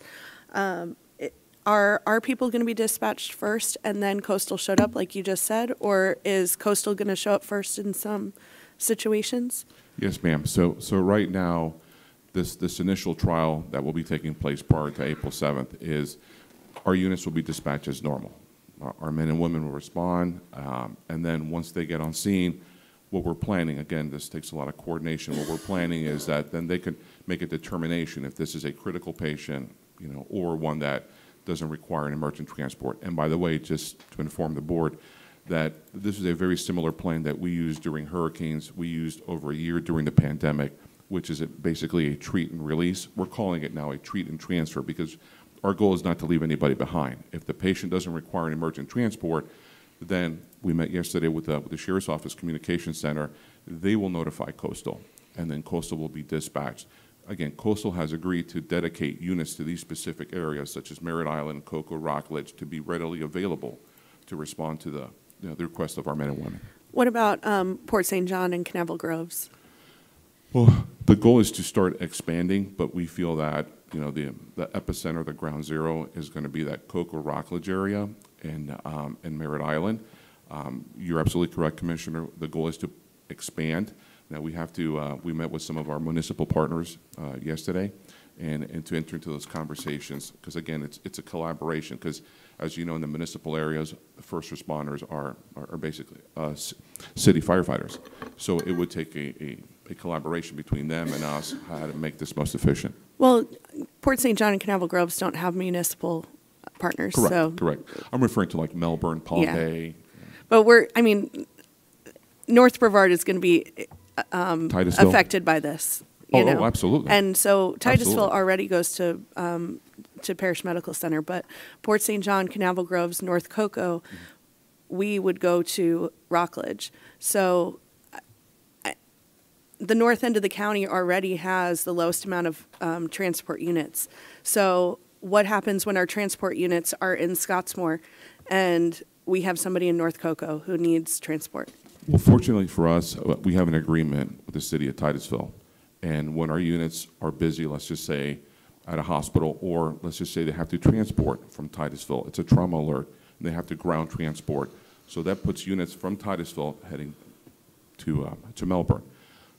Are people going to be dispatched first and then Coastal showed up like you just said, or is Coastal going to show up first in some situations? Yes, ma'am. So right now, this initial trial that will be taking place prior to April 7th is our units will be dispatched as normal. Our men and women will respond, and then once they get on scene, what we're planning, again, this takes a lot of coordination, what we're planning is that then they can make a determination if this is a critical patient, or one that doesn't require an emergent transport. And by the way, just to inform the board, that this is a very similar plan that we used during hurricanes. We used over a year during the pandemic, which is basically a treat and release. We're calling it now a treat and transfer because our goal is not to leave anybody behind. If the patient doesn't require an emergent transport, then we met yesterday with the Sheriff's Office Communication Center. They will notify Coastal, and then Coastal will be dispatched. Again, Coastal has agreed to dedicate units to these specific areas, such as Merritt Island, Cocoa, Rockledge, to be readily available to respond to the request of our men and women. What about Port St. John and Canaveral Groves? Well, the goal is to start expanding, but we feel that the epicenter, the ground zero, is going to be that Cocoa Rockledge area and Merritt Island. You're absolutely correct, Commissioner. The goal is to expand. Now we have to. We met with some of our municipal partners yesterday, and to enter into those conversations because again, it's a collaboration. Because as you know, in the municipal areas, the first responders are basically city firefighters. So it would take a collaboration between them and us how to make this most efficient. Well, Port St. John and Canaveral Groves don't have municipal partners. Correct, so. correct. I'm referring to like Melbourne, Palm Bay. But North Brevard is going to be affected by this. You know? Absolutely. And so Titusville Absolutely. already goes to Parish Medical Center, but Port St. John, Canaveral Groves, North Cocoa, we would go to Rockledge. So the north end of the county already has the lowest amount of transport units. So what happens when our transport units are in Scottsmore and we have somebody in North Cocoa who needs transport? Well, fortunately for us, we have an agreement with the city of Titusville. And when our units are busy, let's just say at a hospital, or let's just say they have to transport from Titusville, it's a trauma alert, and they have to ground transport. So that puts units from Titusville heading to Melbourne.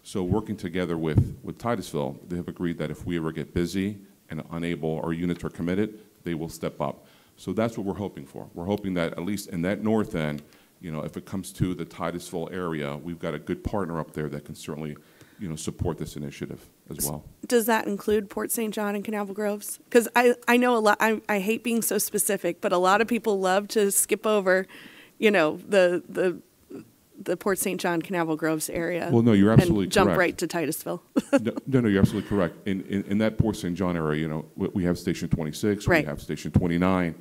So working together with Titusville, they have agreed that if we ever get busy and unable, our units are committed, they will step up. So that's what we're hoping for. We're hoping that at least in that north end, if it comes to the Titusville area, we've got a good partner up there that can certainly, support this initiative as well. Does that include Port St. John and Canaveral Groves? Because I know a lot, I hate being so specific, but a lot of people love to skip over, the Port St. John, Canaveral Groves area. Well, no, you're absolutely and jump correct. right to Titusville. No, you're absolutely correct. In that Port St. John area, we have Station 26, right. We have Station 29.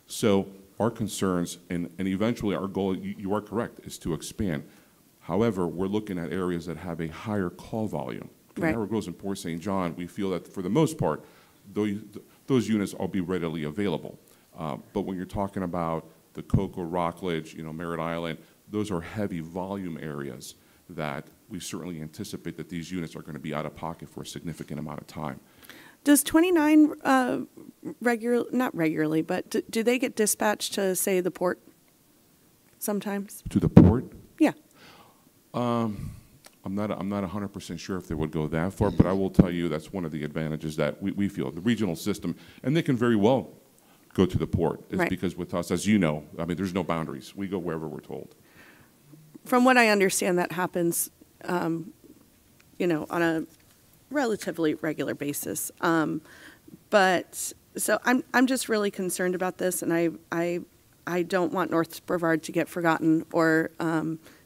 So our concerns, and eventually our goal, you are correct, is to expand. However, we're looking at areas that have a higher call volume. Canaveral Groves and Port St. John, we feel that for the most part, those units will be readily available. But when you're talking about the Cocoa, Rockledge, Merritt Island, those are heavy volume areas that we certainly anticipate that these units are going to be out of pocket for a significant amount of time. Does 29 not regularly, but do they get dispatched to, say, the port sometimes? To the port? Yeah. I'm not 100% sure if they would go that far, but I will tell you that's one of the advantages that we feel. The regional system, and they can very well go to the port, is right. because with us, as you know, there's no boundaries. We go wherever we're told. From what I understand, that happens, on a relatively regular basis. But so I'm just really concerned about this, and I don't want North Brevard to get forgotten or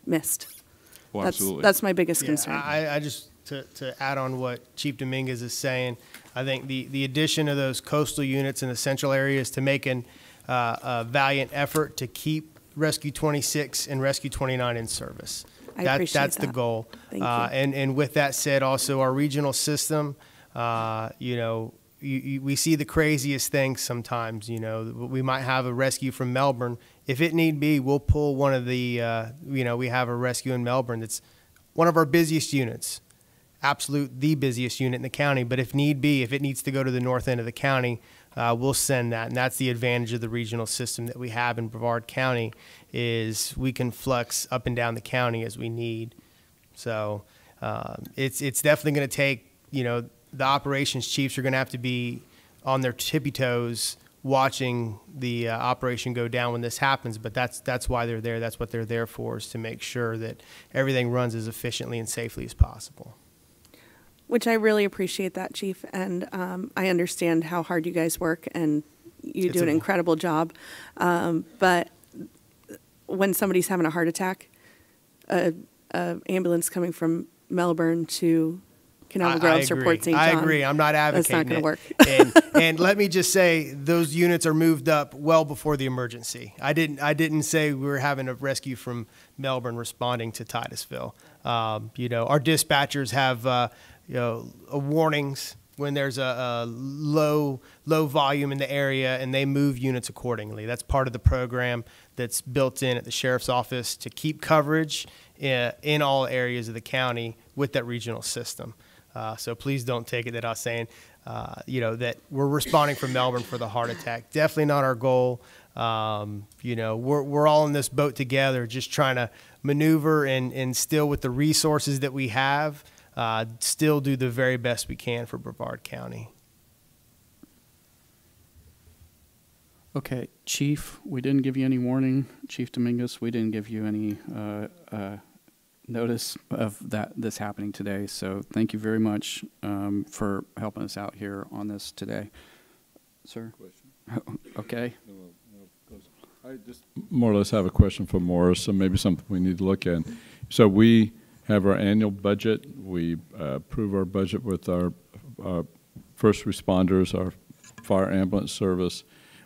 missed. Well, absolutely. That's my biggest concern. I just to add on what Chief Dominguez is saying, I think the addition of those coastal units in the central areas to make a valiant effort to keep Rescue 26 and Rescue 29 in service. That's the goal. Thank you. And with that said, also our regional system, we see the craziest things sometimes. We might have a rescue from Melbourne. If it need be, we'll pull one of the, we have a rescue in Melbourne that's one of our busiest units, the busiest unit in the county. But if need be, if it needs to go to the north end of the county, we'll send that. And that's the advantage of the regional system that we have in Brevard County, is we can flex up and down the county as we need. So it's definitely going to take, the operations chiefs are going to have to be on their tippy toes watching the operation go down when this happens. But that's why they're there. That's what they're there for, is to make sure that everything runs as efficiently and safely as possible. Which I really appreciate that, Chief, and I understand how hard you guys work, and you do an incredible job. But when somebody's having a heart attack, a ambulance coming from Melbourne to Canal Grove or Port St. John. I agree. I'm not advocating That's not going to work. and let me just say, those units are moved up well before the emergency. I didn't say we were having a rescue from Melbourne responding to Titusville. You know, our dispatchers have warnings when there's a low volume in the area, and they move units accordingly. That's part of the program that's built in at the sheriff's office to keep coverage in all areas of the county with that regional system. So please don't take it that I was saying, that we're responding from Melbourne for the heart attack. Definitely not our goal. We're all in this boat together, just trying to maneuver and still with the resources that we have, still do the very best we can for Brevard County. Okay, Chief, we didn't give you any warning. Chief Dominguez, we didn't give you any notice of this happening today. So thank you very much for helping us out here on this today. Sir? Okay. I just more or less have a question for Morris, so maybe something we need to look at. So we have our annual budget. We approve our budget with our first responders, our fire ambulance service.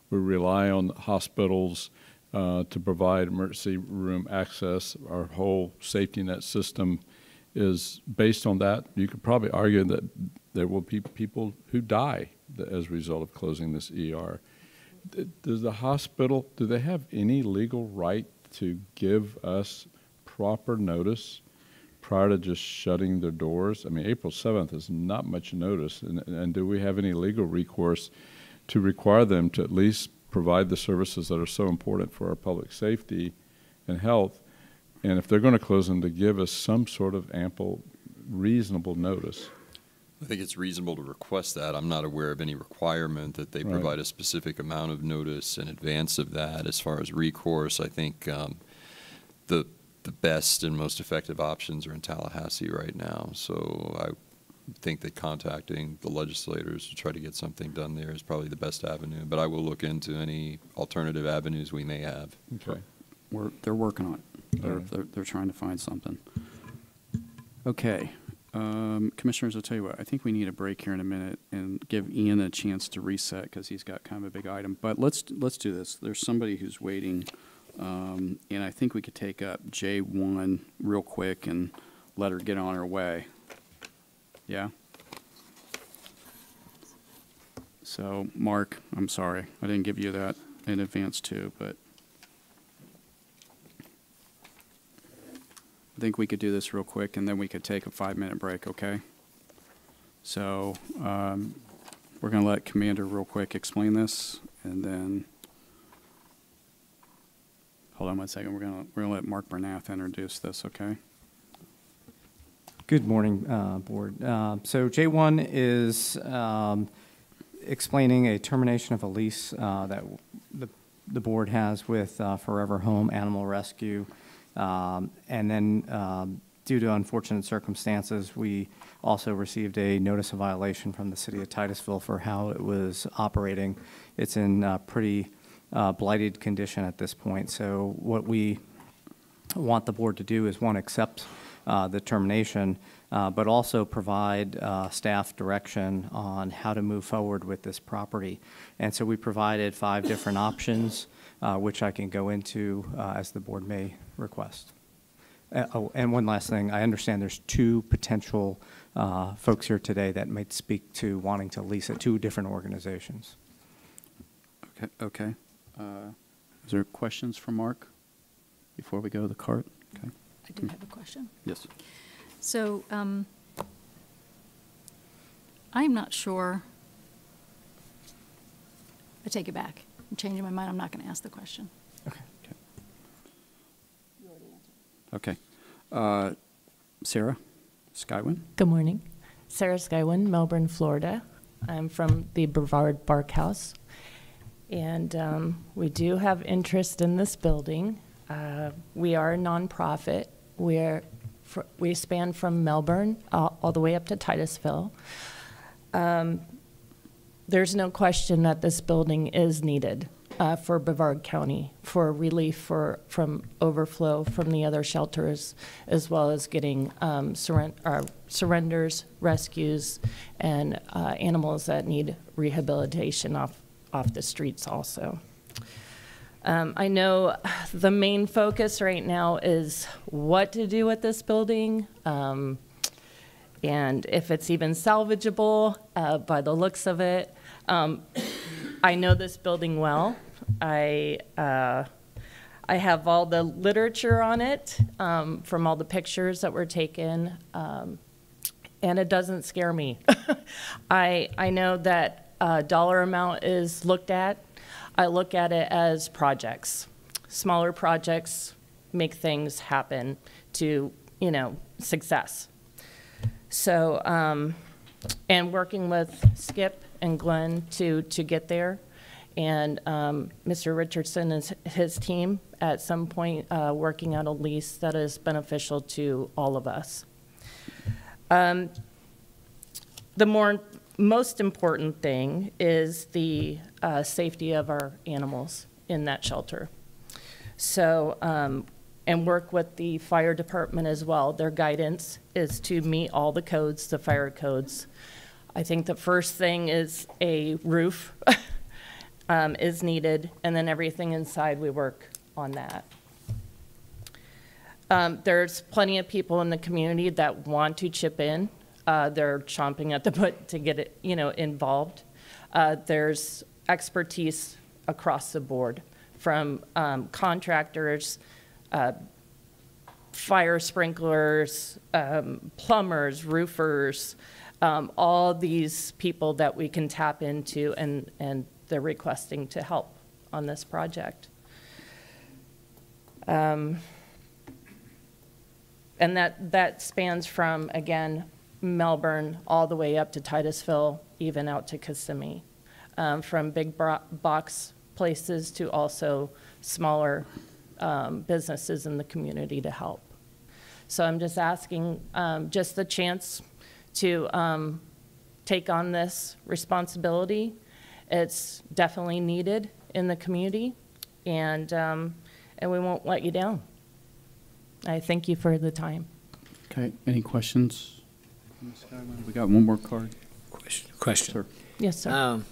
We rely on hospitals to provide emergency room access. Our whole safety net system is based on that. You could probably argue that there will be people who die as a result of closing this ER. Does the hospital, do they have any legal right to give us proper notice prior to just shutting their doors? I mean, April 7th is not much notice, and do we have any legal recourse to require them to at least provide the services that are so important for our public safety and health, and if they're going to close them, to give us some sort of ample, reasonable notice? I think it's reasonable to request that. I'm not aware of any requirement that they provide a specific amount of notice in advance of that. As far as recourse, I think the best and most effective options are in Tallahassee right now. So I think that contacting the legislators to try to get something done there is probably the best avenue. But I will look into any alternative avenues we may have. Okay. They're working on it. They're trying to find something. Okay. Commissioners, I'll tell you what, I think we need a break here in a minute and give Ian a chance to reset because he's got kind of a big item. But let's do this. There's somebody who's waiting, and I think we could take up J1 real quick and let her get on her way. Yeah? So, Mark, I'm sorry. I didn't give you that in advance too, but I think we could do this real quick, and then we could take a 5-minute break, okay? So we're going to let Commander real quick explain this, and then hold on 1 second. We're going to let Mark Bernath introduce this, okay? Good morning, Board. So J1 is explaining a termination of a lease that the Board has with Furever Home Animal Rescue. And then due to unfortunate circumstances, we also received a notice of violation from the city of Titusville for how it was operating. It's in pretty blighted condition at this point. So what we want the board to do is, one, accept the termination, but also provide staff direction on how to move forward with this property. And so we provided 5 different options, which I can go into as the board may request. And one last thing, I understand there's 2 potential folks here today that might speak to wanting to lease at 2 different organizations. Okay. Is there questions for Mark before we go to the cart? Okay. I do have a question. Yes. So I'm not sure. I take it back. I'm changing my mind. I'm not going to ask the question. Okay. Sarah Skywin? Good morning. Sarah Skywin, Melbourne, Florida. I'm from the Brevard Barkhouse. And we do have interest in this building. We are a nonprofit. We span from Melbourne all the way up to Titusville. There's no question that this building is needed. for Brevard County for relief from overflow from the other shelters, as well as getting surrenders, rescues, and animals that need rehabilitation off the streets also. I know the main focus right now is what to do with this building, and if it's even salvageable by the looks of it. I know this building well. I have all the literature on it from all the pictures that were taken, and it doesn't scare me. I know that dollar amount is looked at. I look at it as projects. Smaller projects make things happen to, success. So, and working with Skip and Glenn to get there, and Mr. Richardson and his team at some point working out a lease that is beneficial to all of us. The most important thing is the safety of our animals in that shelter. So, and work with the fire department as well. Their guidance is to meet all the codes, the fire codes. I think the first thing is a roof is needed, and then everything inside, we work on that. There's plenty of people in the community that want to chip in. They're chomping at the bit to get it, involved. There's expertise across the board, from contractors, fire sprinklers, plumbers, roofers, all these people that we can tap into, and they're requesting to help on this project. And that spans from, again, Melbourne all the way up to Titusville, even out to Kissimmee, from big box places to also smaller businesses in the community to help. So I'm just asking just the chance to take on this responsibility. It's definitely needed in the community, and we won't let you down. I thank you for the time. Okay, any questions? We got one more card. Question. Sir. Yes, sir.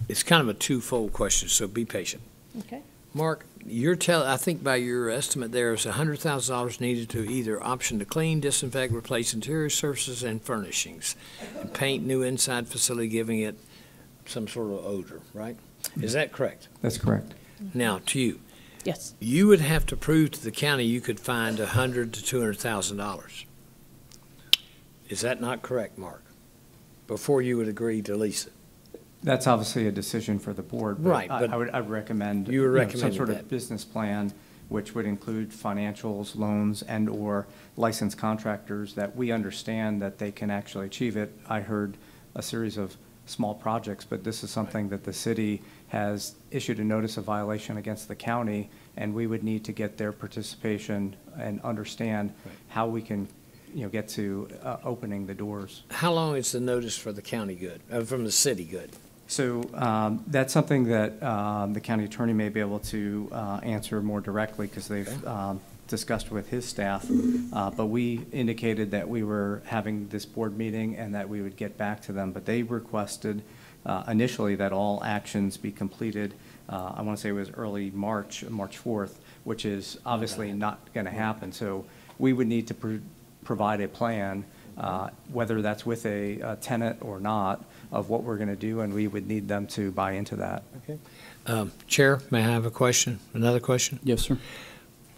It's kind of a twofold question, so be patient. Okay. Mark, I think by your estimate there is $100,000 needed to either option to clean, disinfect, replace interior surfaces and furnishings, and paint new inside facility, giving it some sort of odor, right? Is that correct? That's correct. Now, to you. Yes. You would have to prove to the county you could find $100,000 to $200,000. Is that not correct, Mark? Before you would agree to lease it? That's obviously a decision for the board. But Right, but I'd recommend you would recommend some sort that. of business plan, which would include financials, loans, and/or licensed contractors that we understand that they can actually achieve it. I heard a series of small projects, but this is something that the city has issued a notice of violation against the county, and we would need to get their participation and understand how we can get to opening the doors. How long is the notice for the county good, from the city good? So that's something that the county attorney may be able to answer more directly, because they've discussed with his staff. But we indicated that we were having this board meeting and that we would get back to them. But they requested initially that all actions be completed. I want to say it was early March 4th, which is obviously not going to happen. So we would need to provide a plan, whether that's with a tenant or not, of what we're going to do, and we would need them to buy into that. Okay. Chair, may I have a question? Another question? Yes, sir.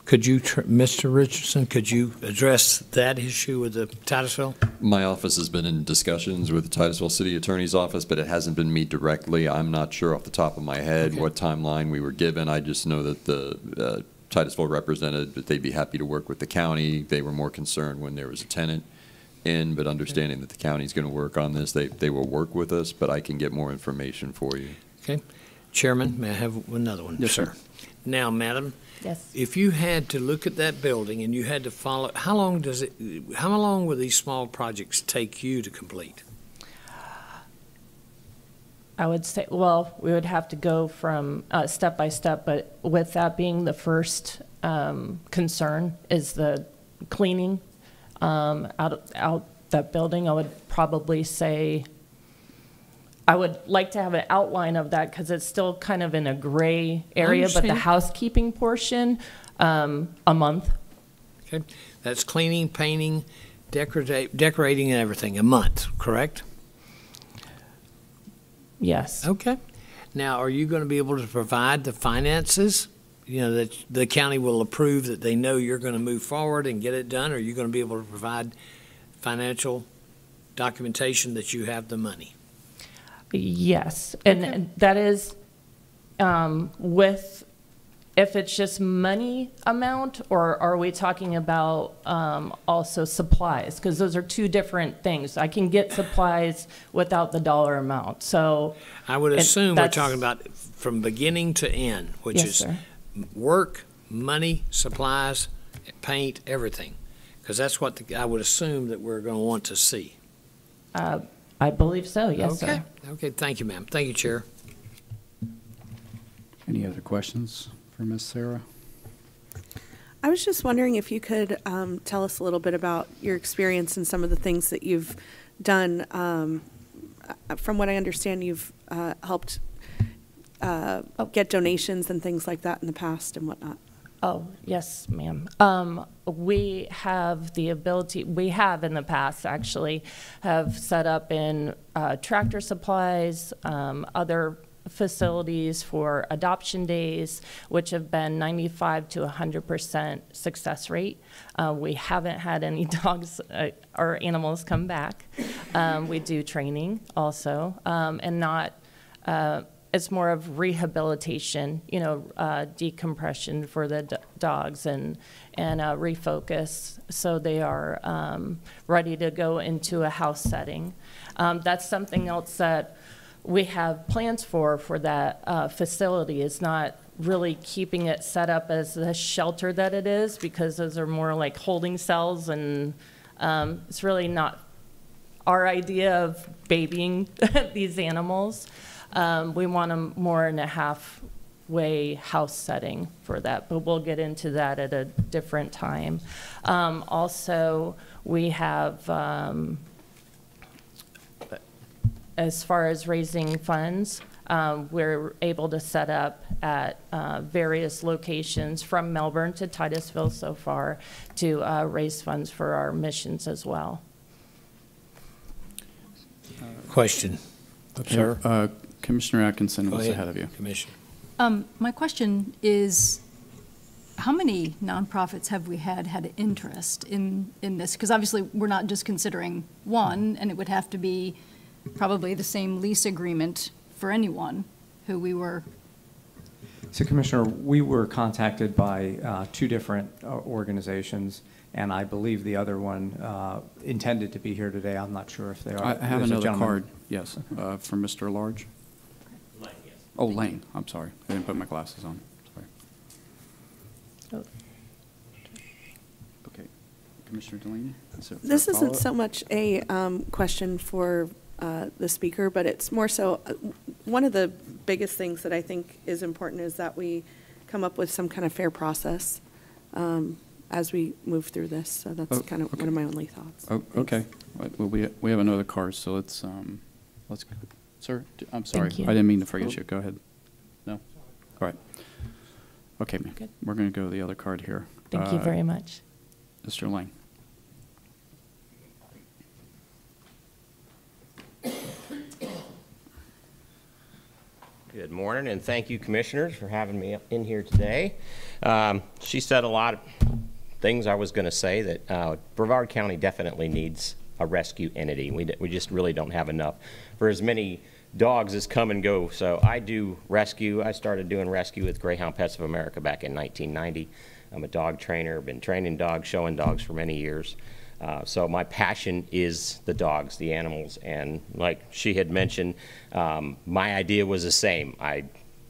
Could you, Mr. Richardson, could you address that issue with the Titusville? My office has been in discussions with the Titusville City Attorney's Office, but it hasn't been me directly. I'm not sure off the top of my head what timeline we were given. I just know that the Titusville represented that they'd be happy to work with the county. They were more concerned when there was a tenant in, but understanding that the county's going to work on this, they will work with us, but I can get more information for you. Okay. Chairman, may I have another one? Yes, sir. Now, madam, Yes. if you had to look at that building and you had to follow, how long will these small projects take you to complete? I would say, well, we would have to go from step by step, but with that being the first concern is the cleaning out that building. I would probably say I would like to have an outline of that because it's still kind of in a gray area, but the housekeeping portion, a month. Okay, that's cleaning, painting, decorating, and everything, a month, correct? Yes. Okay. Now, are you going to be able to provide the finances, you know, that the county will approve, that they know you're going to move forward and get it done? Or are you going to be able to provide financial documentation that you have the money? Yes, and that is with, if it's just money amount, or are we talking about also supplies? Because those are two different things. I can get supplies without the dollar amount. So I would assume we're talking about from beginning to end, which Yes, is sir. work, money, supplies, paint, everything. Because that's what I would assume that we're going to want to see. I believe so, yes, Okay. sir. Okay, thank you, ma'am. Thank you, Chair. Any other questions for Ms. Sarah? I was just wondering if you could tell us a little bit about your experience and some of the things that you've done. From what I understand, you've helped get donations and things like that in the past and whatnot. Oh, yes, ma'am. We have the ability, we have in the past actually, have set up in tractor supplies, other facilities for adoption days, which have been 95 to 100% success rate. We haven't had any dogs or animals come back. We do training also, and not, it's more of rehabilitation, you know, decompression for the dogs and refocus so they are ready to go into a house setting. That's something else that we have plans for that facility. Is not really keeping it set up as the shelter that it is, because those are more like holding cells, and it's really not our idea of babying these animals. We want them more in a halfway house setting for that, but we'll get into that at a different time. Also, we have, as far as raising funds, we're able to set up at various locations from Melbourne to Titusville so far to raise funds for our missions as well. Question. Sir? Commissioner Atkinson Go was ahead, ahead of you. Commissioner. My question is, how many nonprofits have we had interest in this? Because obviously, we're not just considering one, and it would have to be probably the same lease agreement for anyone who we were. So, Commissioner, we were contacted by two different organizations, and I believe the other one intended to be here today. I'm not sure if they are. I have There's a another gentleman. card, yes, from Mr. Large. Oh, Lane, I'm sorry. I didn't put my glasses on. Sorry. Okay. Commissioner Delaney? This isn't so much a question for the speaker, but it's more so one of the biggest things that I think is important is that we come up with some kind of fair process as we move through this. So that's kind of one of my only thoughts. Oh, okay. Well, we have another card, so let's sir, I'm sorry. Thank you. I didn't mean to forget you. Go ahead. No? All right. Okay, ma'am. Good. We're going to go to the other card here. Thank you very much. Mr. Lang. Good morning, and thank you, commissioners, for having me in here today. She said a lot of things I was going to say, that Brevard County definitely needs a rescue entity. We just really don't have enough for as many dogs as come and go. So I do rescue. I started doing rescue with Greyhound Pets of America back in 1990. I'm a dog trainer, been training dogs, showing dogs for many years. So my passion is the dogs, the animals, and like she had mentioned, my idea was the same. I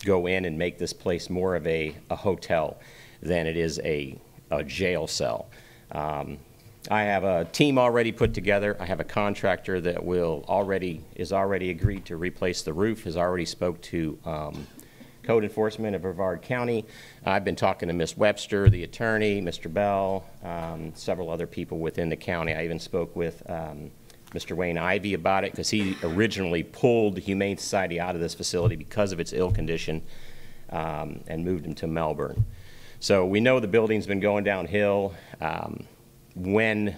go in and make this place more of a hotel than it is a jail cell. I have a team already put together. I have a contractor that is already agreed to replace the roof, has already spoke to code enforcement of Brevard County. I've been talking to Ms. Webster, the attorney, Mr. Bell, several other people within the county. I even spoke with Mr. Wayne Ivey about it because he originally pulled the Humane Society out of this facility because of its ill condition and moved him to Melbourne. So we know the building's been going downhill. When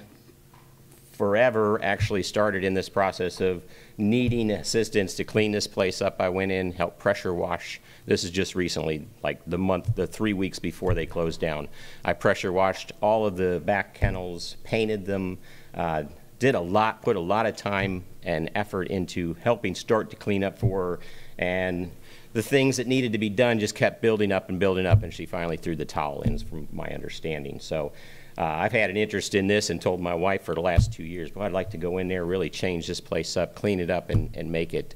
Furever actually started in this process of needing assistance to clean this place up, I went in, helped pressure wash. This is just recently, like the 3 weeks before they closed down. I pressure washed all of the back kennels, painted them, put a lot of time and effort into helping start to clean up for her. And the things that needed to be done just kept building up, and she finally threw the towel in, from my understanding. So I've had an interest in this and told my wife for the last 2 years, but I'd like to go in there, really change this place up, clean it up, and make it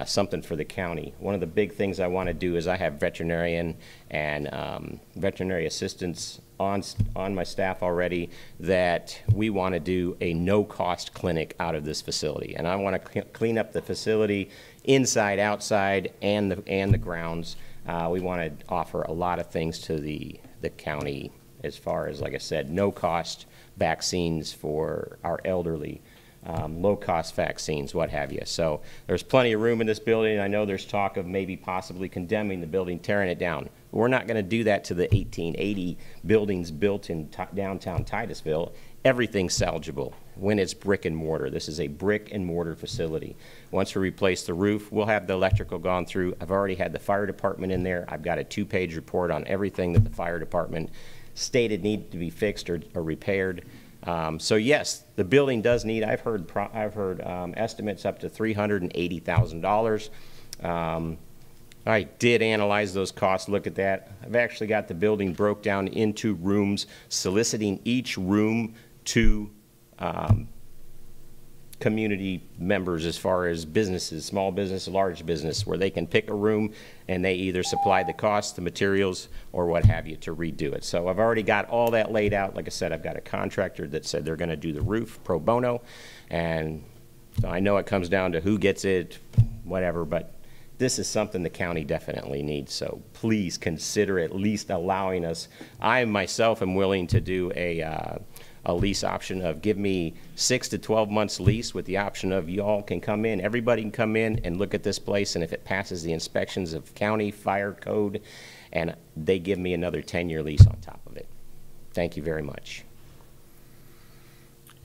something for the county. One of the big things I want to do is I have veterinarian and veterinary assistants on my staff already that we want to do a no-cost clinic out of this facility. And I want to clean up the facility inside, outside, and the grounds. We want to offer a lot of things to the county as far as, like I said, no-cost vaccines for our elderly, low-cost vaccines, what have you. So there's plenty of room in this building. I know there's talk of maybe possibly condemning the building, tearing it down. We're not going to do that to the 1880 buildings built in downtown Titusville. Everything's salvageable when it's brick and mortar. This is a brick and mortar facility. Once we replace the roof, we'll have the electrical gone through. I've already had the fire department in there. I've got a 2-page report on everything that the fire department stated need to be fixed or repaired. So yes, the building does need. I've heard estimates up to $380,000. I did analyze those costs. Look at that. I've actually got the building broke down into rooms, soliciting each room to community members as far as businesses, small business, large business, where they can pick a room and they either supply the costs, the materials, or what have you to redo it. So I've already got all that laid out. Like I said, I've got a contractor that said they're going to do the roof pro bono, and so I know it comes down to who gets it, whatever, but this is something the county definitely needs. So please consider at least allowing us. I myself am willing to do a lease option of give me 6 to 12 months lease with the option of y'all can come in, everybody can come in and look at this place, and if it passes the inspections of county fire code, and they give me another 10-year lease on top of it. Thank you very much.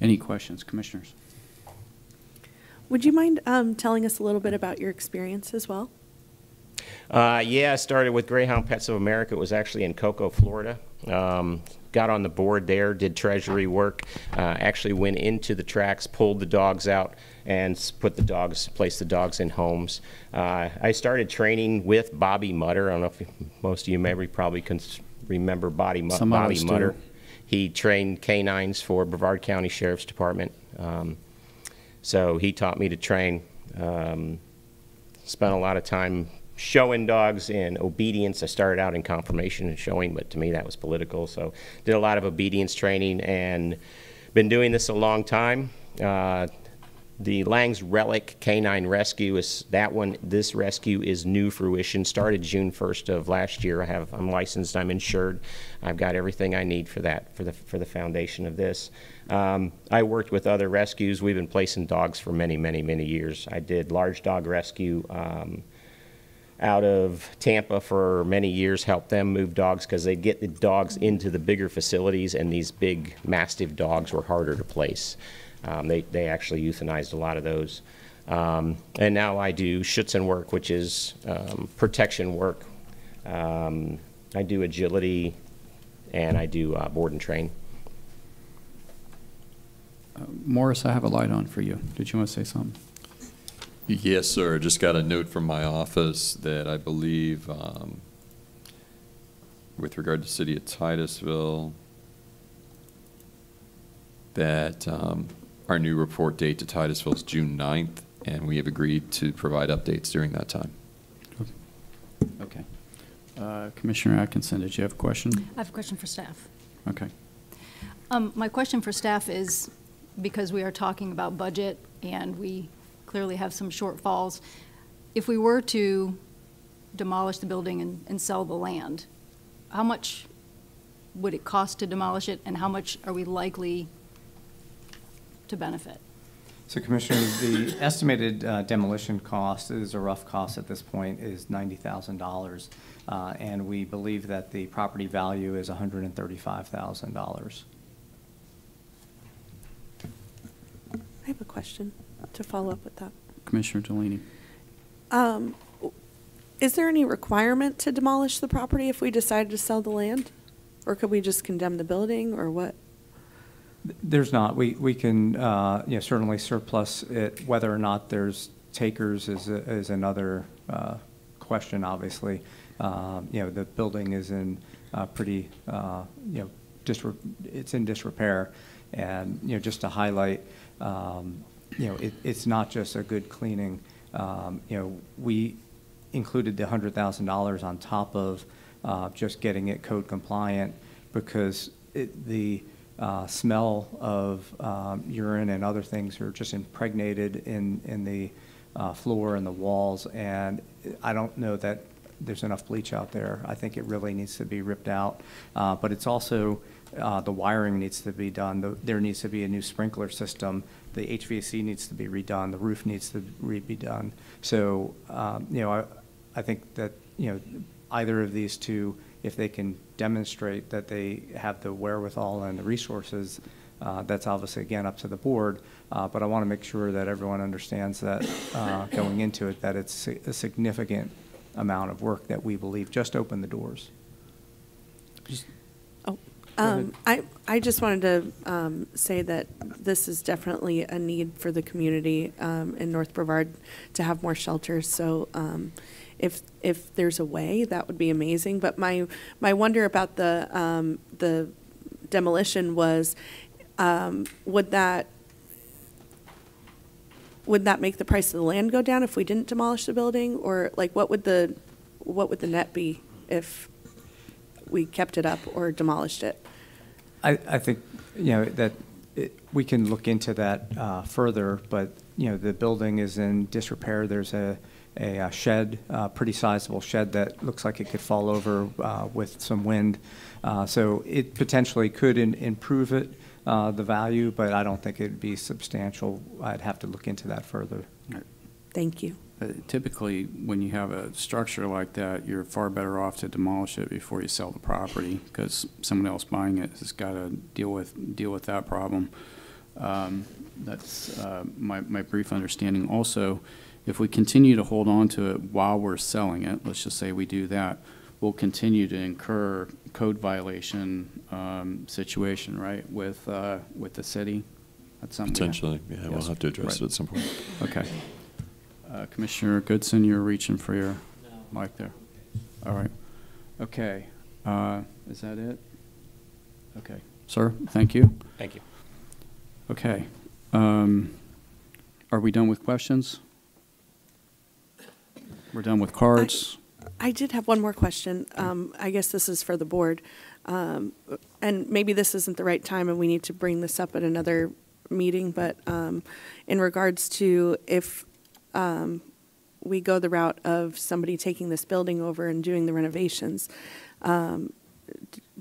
Any questions, commissioners? Would you mind telling us a little bit about your experience as well? Yeah, I started with Greyhound Pets of America. It was actually in Cocoa, Florida. Got on the board there, did treasury work, actually went into the tracks, pulled the dogs out, and placed the dogs in homes. I started training with Bobby Mutter. I don't know if most of you probably can remember Bobby Mutter. He trained canines for Brevard County Sheriff's Department. So he taught me to train. Spent a lot of time showing dogs in obedience. I started out in confirmation and showing, but to me that was political. So did a lot of obedience training and been doing this a long time. The Lang's Relic Canine Rescue is that one. This rescue is new fruition. Started June 1st of last year. I'm licensed. I'm insured. I've got everything I need for that for the foundation of this. I worked with other rescues. We've been placing dogs for many, many, many years. I did large dog rescue out of Tampa for many years, helped them move dogs because they'd get the dogs into the bigger facilities, and these big mastiff dogs were harder to place. They actually euthanized a lot of those. And now I do Schutzen work, which is protection work. I do agility, and I do board and train. Morris, I have a light on for you. Did you want to say something? Yes, sir. Just got a note from my office that I believe, with regard to the city of Titusville, that our new report date to Titusville is June 9th, and we have agreed to provide updates during that time. Okay. Commissioner Atkinson, did you have a question? I have a question for staff. Okay. My question for staff is, because we are talking about budget and we clearly have some shortfalls, if we were to demolish the building and sell the land, how much would it cost to demolish it, and how much are we likely to benefit? So Commissioner, the estimated demolition cost is a rough cost at this point is $90,000. And we believe that the property value is $135,000. I have a question to follow up with that. Commissioner Delaney. Is there any requirement to demolish the property if we decided to sell the land? Or could we just condemn the building, or what? There's not. We can certainly surplus it. Whether or not there's takers is another question, obviously. The building is in pretty, it's in disrepair. And, just to highlight, it's not just a good cleaning. We included the $100,000 on top of just getting it code compliant, because the smell of urine and other things are just impregnated in the floor and the walls, and I don't know that there's enough bleach out there. I think it really needs to be ripped out, but it's also the wiring needs to be done. There needs to be a new sprinkler system. The HVAC needs to be redone. The roof needs to be done. So, I think that, either of these two, if they can demonstrate that they have the wherewithal and the resources, that's obviously, again, up to the board. But I want to make sure that everyone understands that going into it, that it's a significant amount of work that we believe just opened the doors. I just wanted to say that this is definitely a need for the community in North Brevard to have more shelters. So if there's a way, that would be amazing. But my wonder about the demolition was, would that make the price of the land go down if we didn't demolish the building, or like what would the net be if we kept it up or demolished it? I think that we can look into that further, but the building is in disrepair. There's a shed, pretty sizable shed that looks like it could fall over with some wind. So it potentially could improve it, the value, but I don't think it'd be substantial. I'd have to look into that further. Thank you. Typically, when you have a structure like that, you're far better off to demolish it before you sell the property, because someone else buying it has got to deal with that problem. That's my brief understanding. Also, if we continue to hold on to it while we're selling it, let's just say we do that, we'll continue to incur code violation situation, right, with the city? That's something potentially, yeah. Yes. We'll have to address it at some point. Okay. Commissioner Goodson, you're reaching for your mic there. All right. Okay. Is that it? Okay. Sir, thank you. Thank you. Okay. Are we done with questions? We're done with cards. I did have one more question. I guess this is for the board. And maybe this isn't the right time and we need to bring this up at another meeting, but in regards to if we go the route of somebody taking this building over and doing the renovations,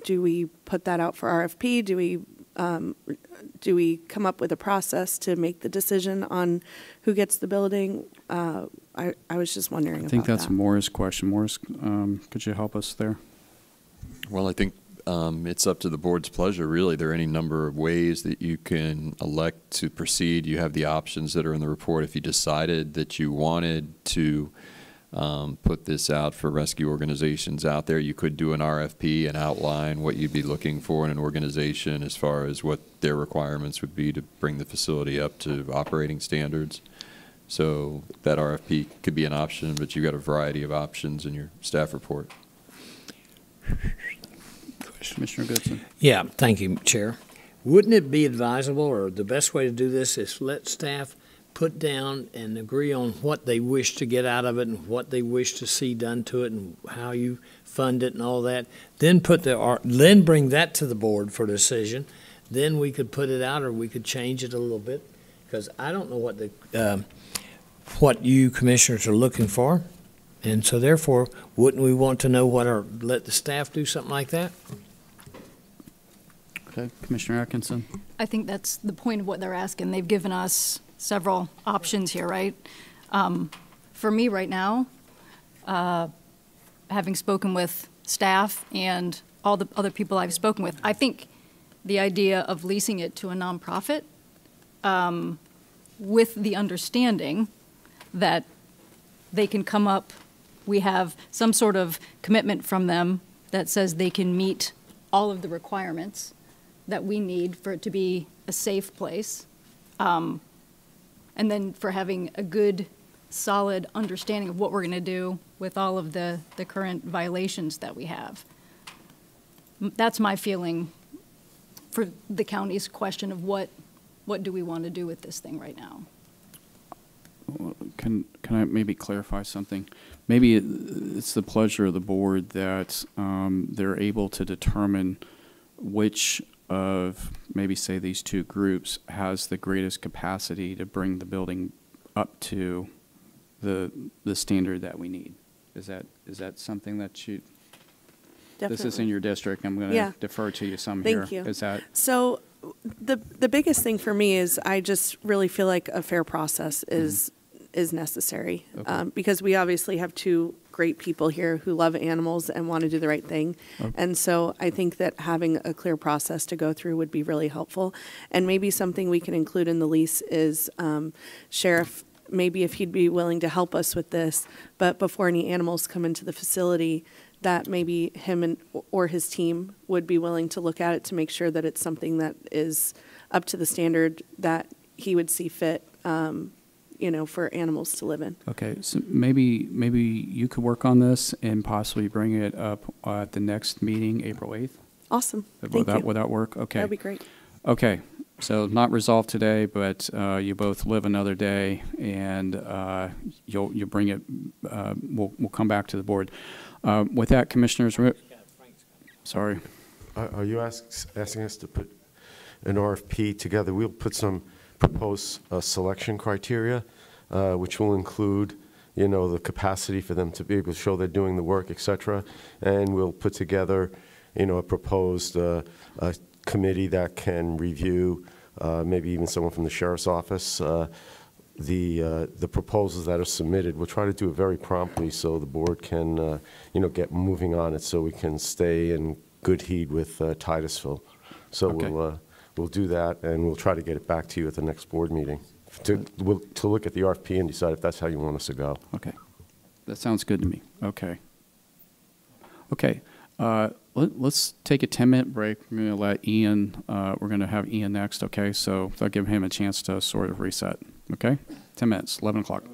do we put that out for RFP? Do we come up with a process to make the decision on who gets the building? I was just wondering about that. I think that's Maura's question. Maura, could you help us there? Well, I think it's up to the board's pleasure, really. There are any number of ways that you can elect to proceed. You have the options that are in the report. If you decided that you wanted to put this out for rescue organizations out there, you could do an RFP and outline what you'd be looking for in an organization as far as what their requirements would be to bring the facility up to operating standards. So that RFP could be an option, but you've got a variety of options in your staff report. Commissioner Goodson. Yeah, thank you, Chair. Wouldn't it be advisable, or the best way to do this is let staff put down and agree on what they wish to get out of it and what they wish to see done to it and how you fund it and all that, then then bring that to the board for decision, then we could put it out, or we could change it a little bit, because I don't know what you commissioners are looking for. And so therefore, wouldn't we want to know let the staff do something like that? Okay, Commissioner Atkinson. I think that's the point of what they're asking. They've given us several options here, right? For me right now, having spoken with staff and all the other people I've spoken with, I think the idea of leasing it to a nonprofit with the understanding that they can come up, we have some sort of commitment from them that says they can meet all of the requirements that we need for it to be a safe place. And then for having a good, solid understanding of what we're going to do with all of the current violations that we have. That's my feeling for the county's question of what do we want to do with this thing right now. Can I maybe clarify something? Maybe it's the pleasure of the board that they're able to determine which of, maybe say these two groups, has the greatest capacity to bring the building up to the standard that we need. Is that something that you? Definitely. This is in your district. I'm going to defer to you some here. Thank you. Is that? So the biggest thing for me is I just really feel like a fair process is necessary. Okay. Because we obviously have two great people here who love animals and want to do the right thing. Okay. And so I think that having a clear process to go through would be really helpful. And maybe something we can include in the lease is Sheriff, maybe if he'd be willing to help us with this, but before any animals come into the facility, that maybe him or his team would be willing to look at it to make sure that it's something that is up to the standard that he would see fit, for animals to live in. Okay, so maybe you could work on this and possibly bring it up at the next meeting, April 8th. Awesome. Would that work? Okay. That'd be great. Okay, so not resolved today, but you both live another day, and you'll bring it. We'll come back to the board. With that, Commissioners, sorry. Are you asking us to put an RFP together? We'll put some proposed selection criteria, which will include, the capacity for them to be able to show they're doing the work, et cetera. And we'll put together, a proposed committee that can review, maybe even someone from the sheriff's office, the proposals that are submitted. We'll try to do it very promptly so the board can, get moving on it so we can stay in good heed with Titusville. So okay. We'll do that, and we'll try to get it back to you at the next board meeting to look at the RFP and decide if that's how you want us to go. Okay. That sounds good to me. Okay. Okay. Let's take a 10-minute break. We're going to let Ian, we're going to have Ian next, okay? So that'll give him a chance to sort of reset, okay? 10 minutes, 11 o'clock.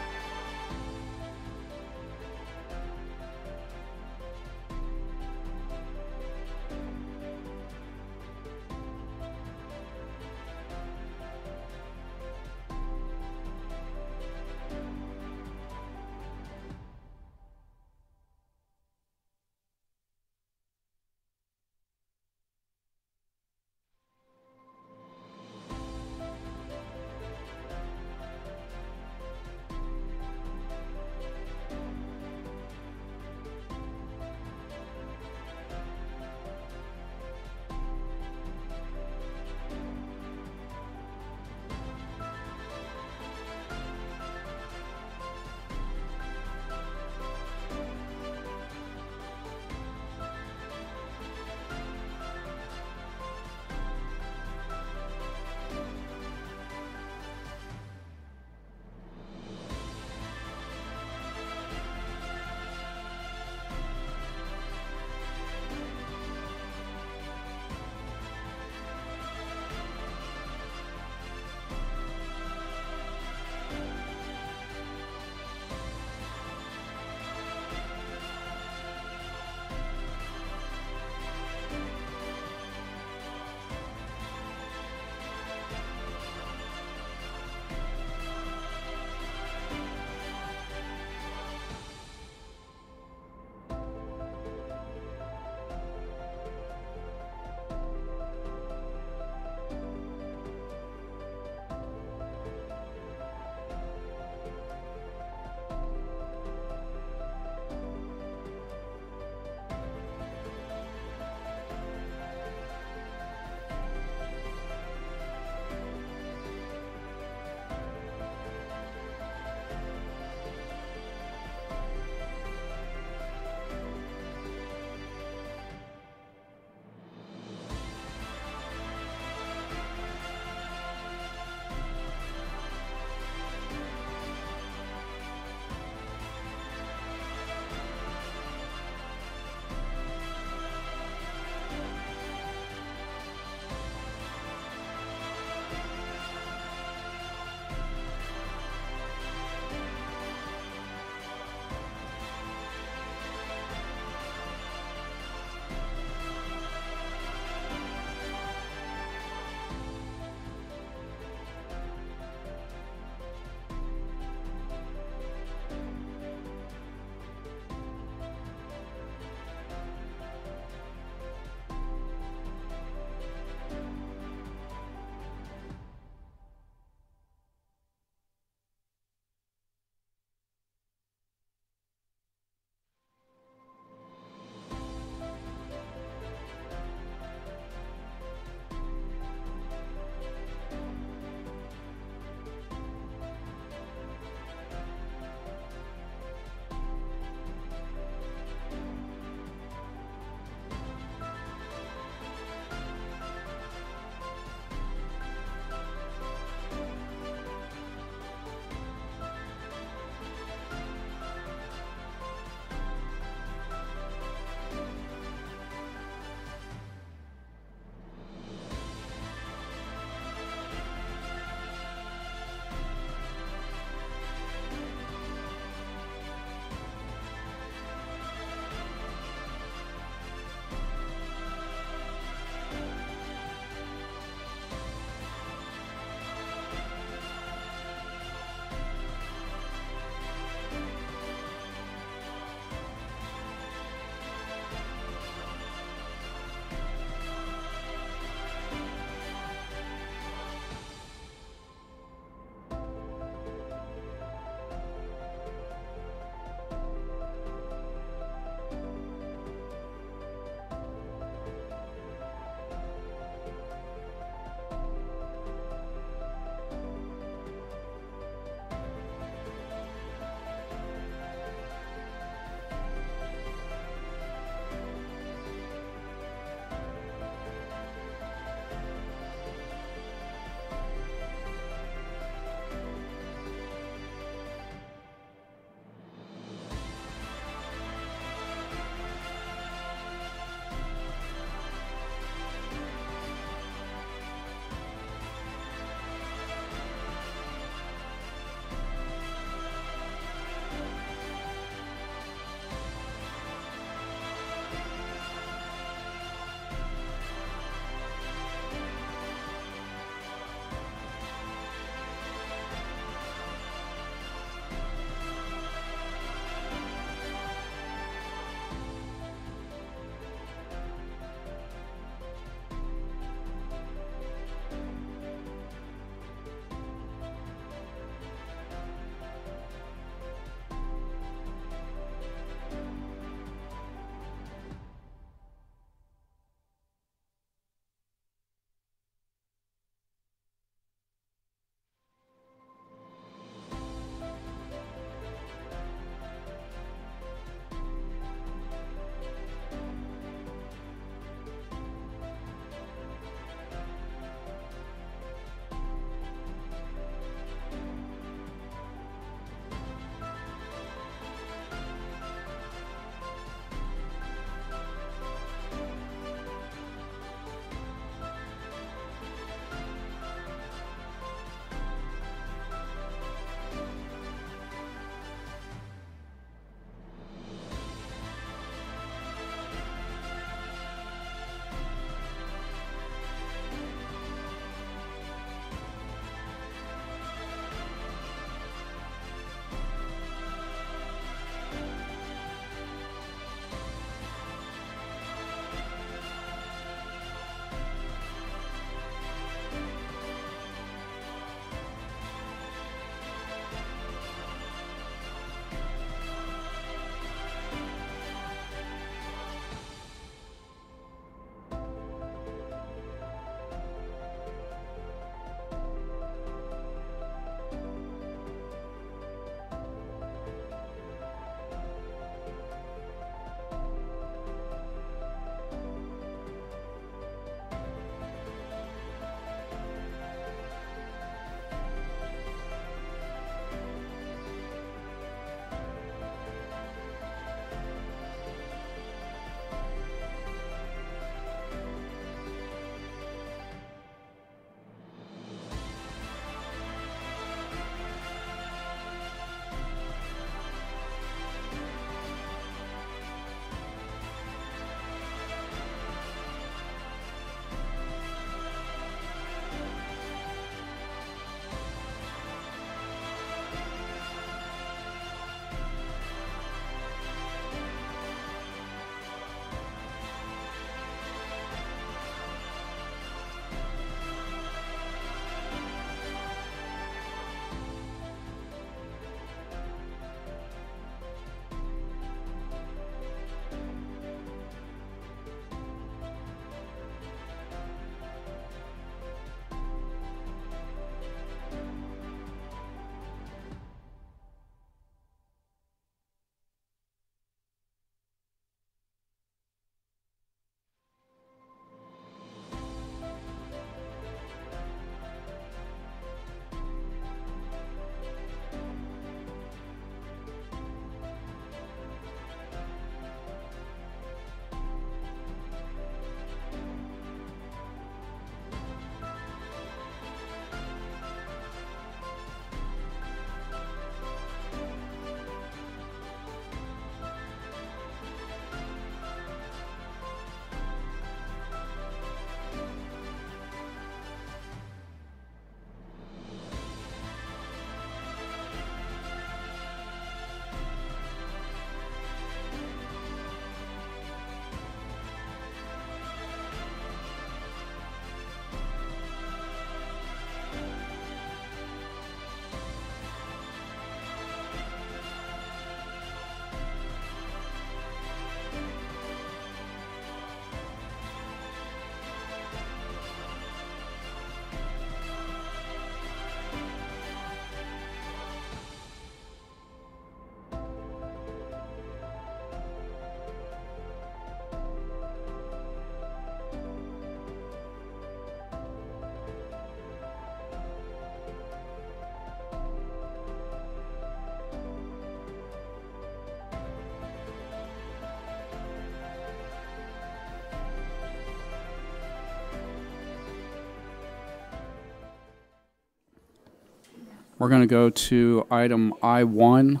We're going to go to item I1.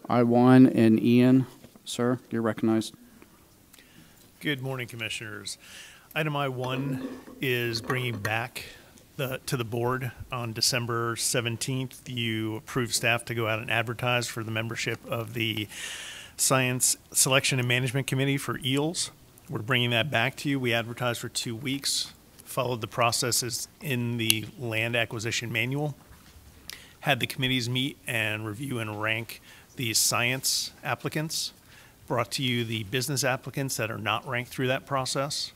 I1 and Ian, sir, you're recognized. Good morning, Commissioners. Item I1 is bringing back to the board on December 17th. You approved staff to go out and advertise for the membership of the Science Selection and Management Committee for EELS. We're bringing that back to you. We advertised for 2 weeks, followed the processes in the land acquisition manual, had the committees meet and review and rank the science applicants, brought to you the business applicants that are not ranked through that process.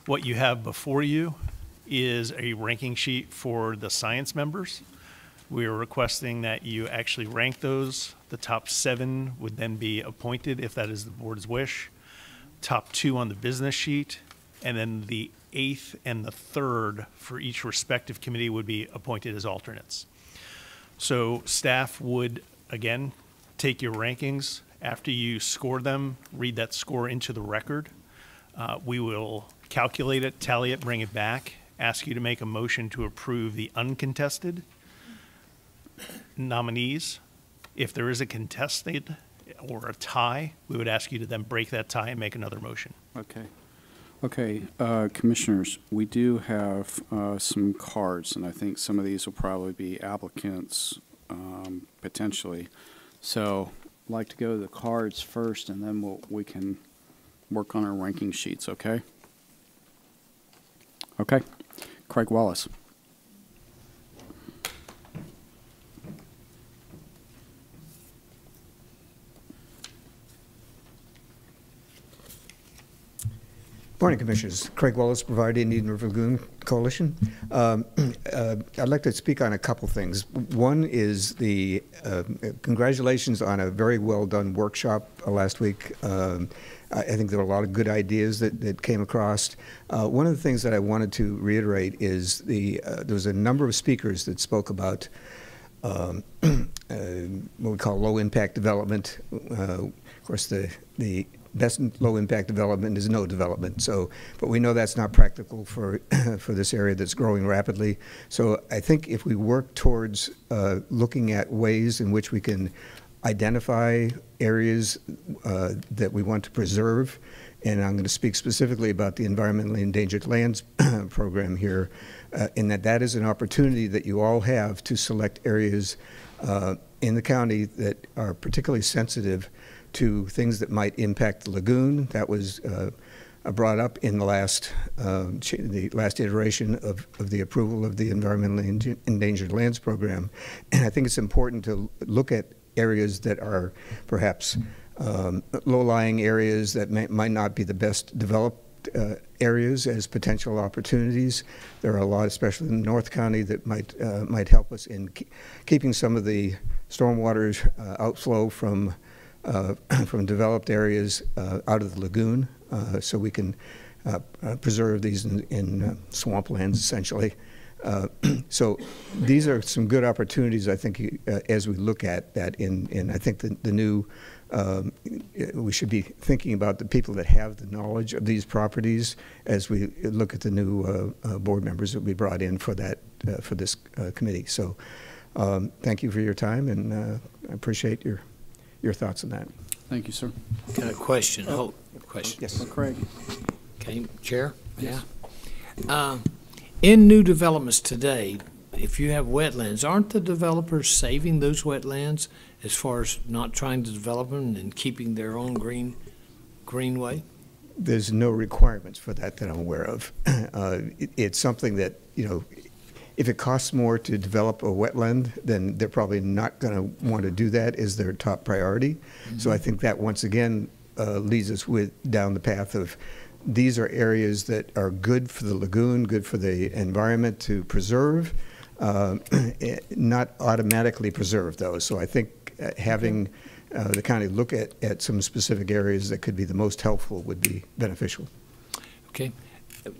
What you have before you is a ranking sheet for the science members. We are requesting that you actually rank those. The top 7 would then be appointed if that is the board's wish. Top 2 on the business sheet, and then the 8th and the 3rd for each respective committee would be appointed as alternates. So staff would, again, take your rankings. After you score them, read that score into the record. We will calculate it, tally it, bring it back, ask you to make a motion to approve the uncontested nominees. If there is a contested or a tie, we would ask you to then break that tie and make another motion. Okay. Okay, Commissioners, we do have some cards, and I think some of these will probably be applicants potentially. So I'd like to go to the cards first, and then we can work on our ranking sheets, okay? Okay. Craig Wallace. Morning, Commissioners. Craig Wallace, Brevard, Indian River Lagoon Coalition. I'd like to speak on a couple things. One is the congratulations on a very well done workshop last week. I think there were a lot of good ideas that came across. One of the things that I wanted to reiterate is there was a number of speakers that spoke about what we call low impact development. Of course, the best low impact development is no development. So, but we know that's not practical for for this area that's growing rapidly. So I think if we work towards looking at ways in which we can identify areas that we want to preserve, and I'm going to speak specifically about the environmentally endangered lands program here, in that is an opportunity that you all have to select areas in the county that are particularly sensitive to things that might impact the lagoon. That was brought up in the last iteration of the approval of the environmentally endangered lands program. And I think it's important to look at areas that are perhaps low-lying areas that might not be the best developed areas as potential opportunities. There are a lot, especially in North County, that might help us in keeping some of the stormwater outflow from developed areas out of the lagoon, so we can preserve these in swamplands, essentially. So these are some good opportunities, I think, as we look at that. And I think the new, we should be thinking about the people that have the knowledge of these properties as we look at the new board members that we brought in for that for this committee. So thank you for your time, and I appreciate your thoughts on that. Thank you, sir. Got a question. Question. Yes. Craig. Okay, Chair? Yes. Yeah. In new developments today, if you have wetlands, aren't the developers saving those wetlands as far as not trying to develop them and keeping their own greenway? There's no requirements for that I'm aware of. It's something that, if it costs more to develop a wetland, then they're probably not going to want to do that as their top priority. Mm-hmm. So I think that once again leads us down the path of these are areas that are good for the lagoon, good for the environment to preserve, not automatically preserve those. So I think having the county look at some specific areas that could be the most helpful would be beneficial. Okay.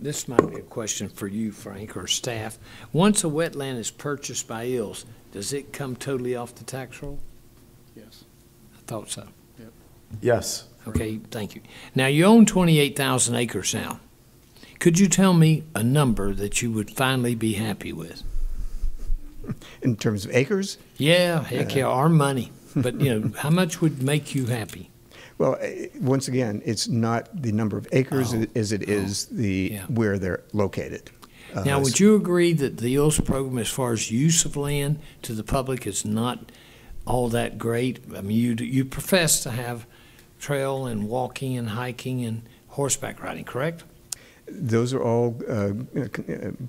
This might be a question for you, Frank, or staff. Once a wetland is purchased by EELS, does it come totally off the tax roll? Yes. I thought so. Yep. Yes. Okay, thank you. Now, you own 28,000 acres now. Could you tell me a number that you would finally be happy with? In terms of acres? Yeah, heck yeah, our money. But, you know, how much would make you happy? Well, once again, it's not the number of acres as it is where they're located. Now, would you agree that the EELS program, as far as use of land to the public, is not all that great? I mean, you profess to have trail and walking and hiking and horseback riding, correct? Those are all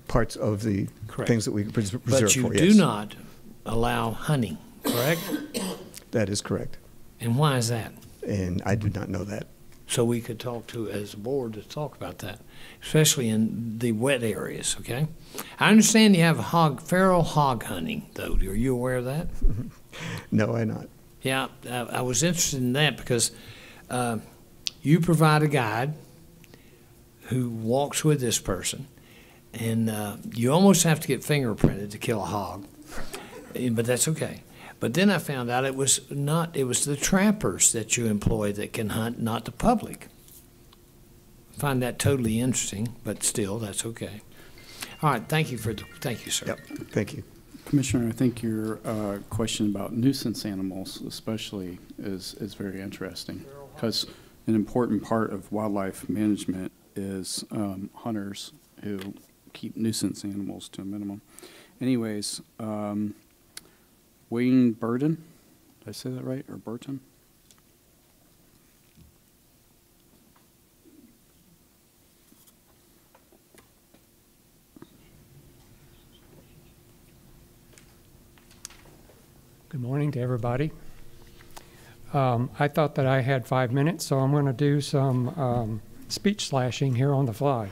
parts of the things that we preserve for, yes. But you do not allow hunting, correct? That is correct. And why is that? And I do not know that. So we could talk to, as a board, to talk about that, especially in the wet areas, okay? I understand you have feral hog hunting, though. Are you aware of that? No, I'm not. Yeah, I was interested in that because you provide a guide who walks with this person, and you almost have to get fingerprinted to kill a hog, but that's okay. But then I found out it was the trappers that you employ that can hunt, not the public. I find that totally interesting, but still, that's okay. All right, thank you, sir. Yep, thank you. Commissioner, I think your question about nuisance animals especially is very interesting, because an important part of wildlife management is hunters who keep nuisance animals to a minimum. Anyways, Wayne Burden, did I say that right, or Burton? Good morning to everybody. I thought that I had 5 minutes, so I'm going to do some speech slashing here on the fly.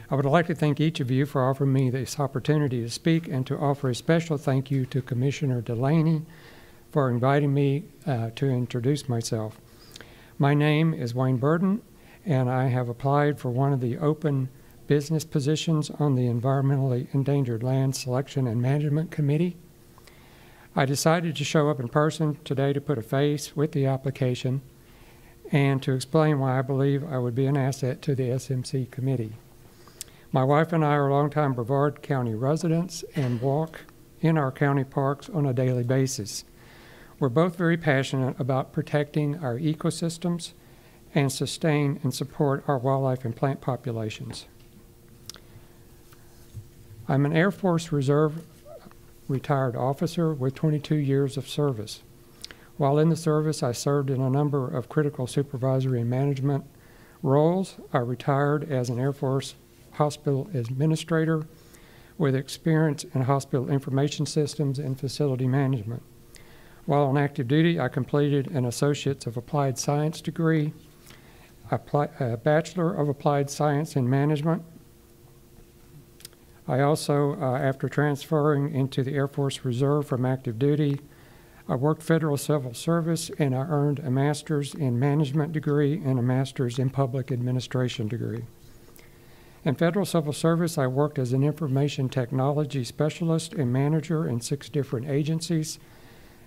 I would like to thank each of you for offering me this opportunity to speak, and to offer a special thank you to Commissioner Delaney for inviting me to introduce myself. My name is Wayne Burden, and I have applied for one of the open business positions on the Environmentally Endangered Land Selection and Management Committee. I decided to show up in person today to put a face with the application and to explain why I believe I would be an asset to the SMC committee. My wife and I are longtime Brevard County residents and walk in our county parks on a daily basis. We're both very passionate about protecting our ecosystems and sustain and support our wildlife and plant populations. I'm an Air Force Reserve retired officer with 22 years of service. While in the service, I served in a number of critical supervisory and management roles. I retired as an Air Force hospital administrator with experience in hospital information systems and facility management. While on active duty, I completed an Associates of Applied Science degree, a Bachelor of Applied Science in Management. I also, after transferring into the Air Force Reserve from active duty, I worked federal civil service, and I earned a master's in management degree and a master's in public administration degree. In federal civil service, I worked as an information technology specialist and manager in 6 different agencies,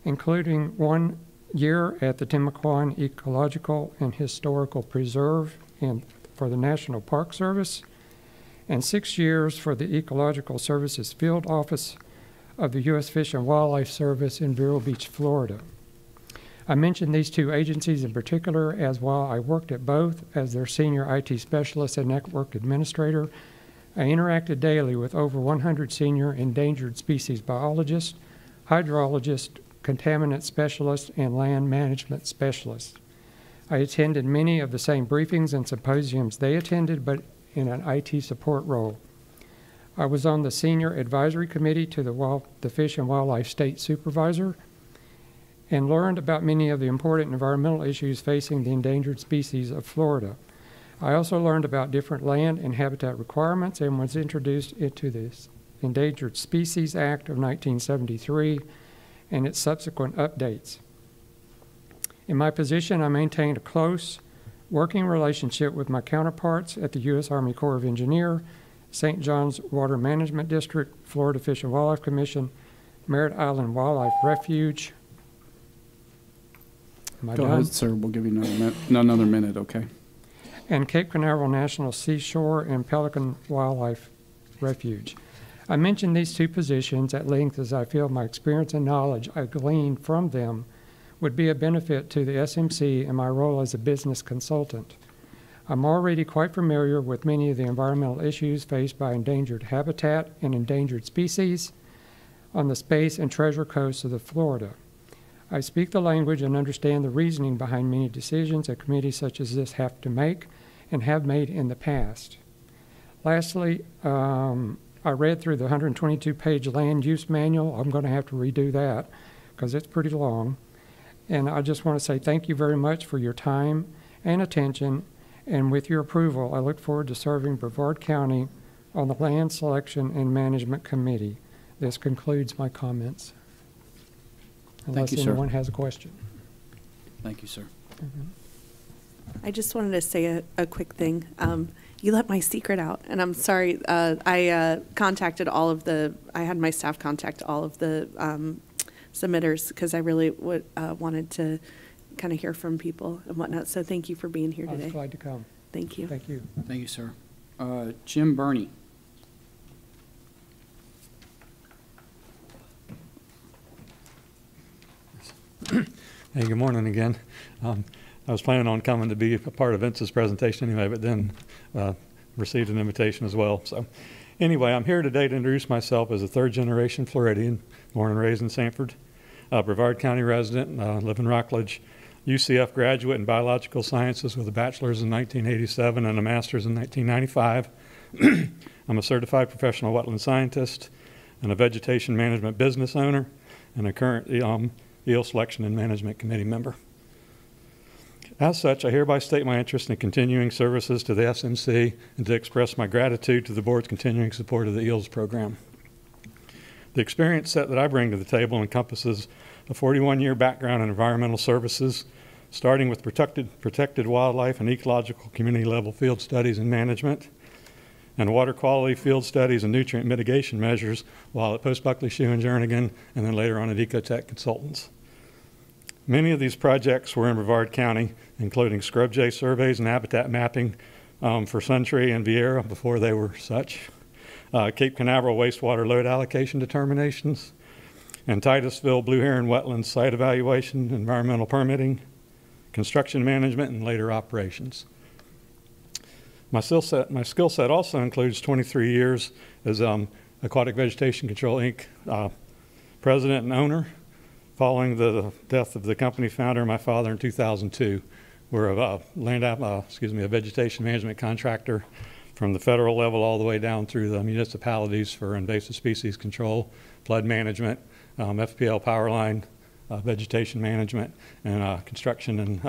including 1 year at the Timucuan Ecological and Historical Preserve for the National Park Service, and 6 years for the Ecological Services Field Office of the U.S. Fish and Wildlife Service in Vero Beach, Florida. I mention these 2 agencies in particular as while I worked at both as their senior IT specialist and network administrator, I interacted daily with over 100 senior endangered species biologists, hydrologists, contaminant specialists, and land management specialists. I attended many of the same briefings and symposiums they attended, but in an IT support role. I was on the Senior Advisory Committee to the Fish and Wildlife State Supervisor, and learned about many of the important environmental issues facing the endangered species of Florida. I also learned about different land and habitat requirements and was introduced into the Endangered Species Act of 1973 and its subsequent updates. In my position, I maintained a close working relationship with my counterparts at the U.S. Army Corps of Engineers, St. John's Water Management District, Florida Fish and Wildlife Commission, Merritt Island Wildlife Refuge. Go ahead, sir. We'll give you another minute, okay? And Cape Canaveral National Seashore and Pelican Wildlife Refuge. I mention these two positions at length as I feel my experience and knowledge I gleaned from them would be a benefit to the SMC in my role as a business consultant. I'm already quite familiar with many of the environmental issues faced by endangered habitat and endangered species on the Space and Treasure Coast of the Florida. I speak the language and understand the reasoning behind many decisions that committees such as this have to make and have made in the past. Lastly, I read through the 122-page land use manual. I'm going to have to redo that because it's pretty long. And I just want to say thank you very much for your time and attention. And with your approval, I look forward to serving Brevard County on the Land Selection and Management Committee. This concludes my comments. Unless anyone has a question. Thank you, sir. I just wanted to say a quick thing. You let my secret out, and I'm sorry. I contacted I had my staff contact all of the submitters because I really wanted to kind of hear from people and whatnot. So thank you for being here today. I was glad to come. Thank you. Thank you. Thank you, sir. Jim Burney. Hey, good morning again. I was planning on coming to be a part of Vince's presentation anyway, but then received an invitation as well. So anyway, I'm here today to introduce myself as a third-generation Floridian, born and raised in Sanford, Brevard County resident, live in Rockledge, UCF graduate in biological sciences with a bachelor's in 1987 and a master's in 1995. I'm a certified professional wetland scientist and a vegetation management business owner and a current eel selection and management committee member. As such, I hereby state my interest in continuing services to the SMC and to express my gratitude to the board's continuing support of the EELS program. The experience set that I bring to the table encompasses a 41-year background in environmental services, starting with protected wildlife and ecological community level field studies and management, and water quality field studies and nutrient mitigation measures while at Post Buckley, Shoe and Jernigan, and then later on at Ecotech Consultants. Many of these projects were in Brevard County, including scrub jay surveys and habitat mapping for Suntree and Vieira before they were such, Cape Canaveral wastewater load allocation determinations, and Titusville blue heron wetlands site evaluation, environmental permitting, construction management, and later operations. My skill set also includes 23 years as Aquatic Vegetation Control, Inc. President and owner. Following the death of the company founder, my father, in 2002, we're a vegetation management contractor from the federal level all the way down through the municipalities for invasive species control, flood management, FPL power line, vegetation management, and construction and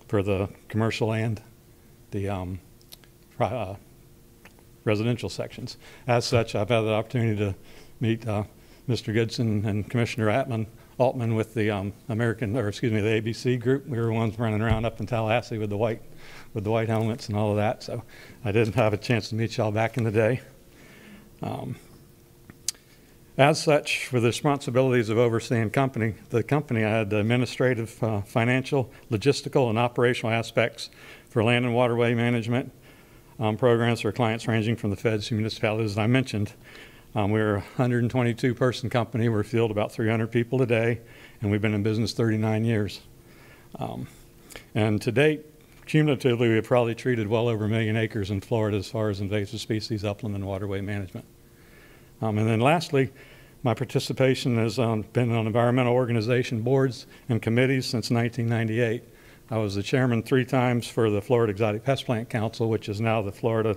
for the commercial land, the residential sections. As such, I've had the opportunity to meet Mr. Goodson and Commissioner Altman with the the ABC group. We were the ones running around up in Tallahassee with the white helmets and all of that. So I didn't have a chance to meet y'all back in the day. As such, for the responsibilities of overseeing the company, I had the administrative, financial, logistical, and operational aspects for land and waterway management programs for clients ranging from the feds to municipalities, as I mentioned. We're a 122-person company. We're field about 300 people today, and we've been in business 39 years. And to date, cumulatively, we've probably treated well over 1 million acres in Florida as far as invasive species, upland, and waterway management. And then lastly, my participation has been on environmental organization boards and committees since 1998. I was the chairman 3 times for the Florida Exotic Pest Plant Council, which is now the Florida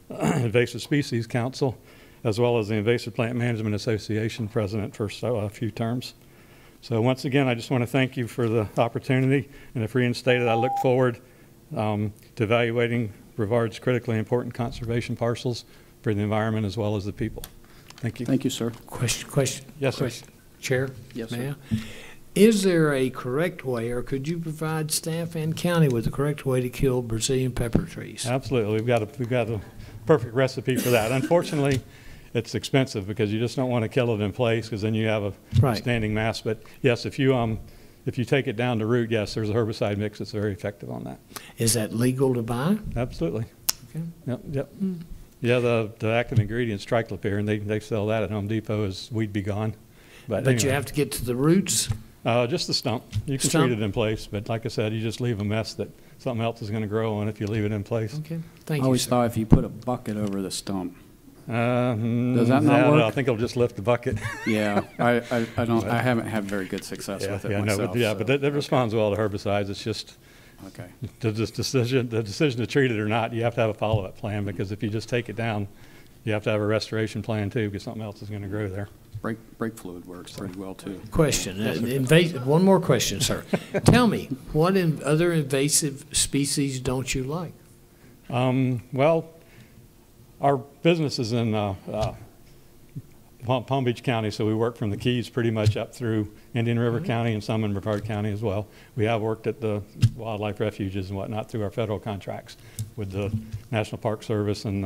Invasive Species Council, as well as the Invasive Plant Management Association president for a few terms. So once again, I just want to thank you for the opportunity, and if reinstated, I look forward to evaluating Brevard's critically important conservation parcels for the environment as well as the people. Thank you. Thank you, sir. Question. Yes, sir. Chair? Yes, sir. Sir. Is there a correct way, or could you provide staff and county with the correct way to kill Brazilian pepper trees? Absolutely. We've got a perfect recipe for that. Unfortunately, it's expensive because you just don't want to kill it in place because then you have a standing mass. But yes, if you take it down to root, yes, there's a herbicide mix that's very effective on that. Is that legal to buy? Absolutely. Okay. Yep. Yeah, the active ingredient is triclopyr, and they sell that at Home Depot as weed be gone. But anyway. you have to get to the roots? Just the stump. You can Stump? treat it in place, but like I said, you just leave a mess that something else is going to grow on if you leave it in place. Okay, thank I always thought if you put a bucket over the stump. Does that not work? I think it'll just lift the bucket. Yeah, I haven't had very good success with it myself. But it responds well to herbicides. It's just okay. The decision to treat it or not, you have to have a follow-up plan, because if you just take it down, you have to have a restoration plan too, because something else is going to grow there. Brake fluid works pretty well too. Question. One more question, sir. Tell me, what other invasive species don't you like? Well, our business is in Palm Beach County, so we work from the Keys pretty much up through Indian River County and some in Brevard County as well. We have worked at the wildlife refuges and whatnot through our federal contracts with the National Park Service and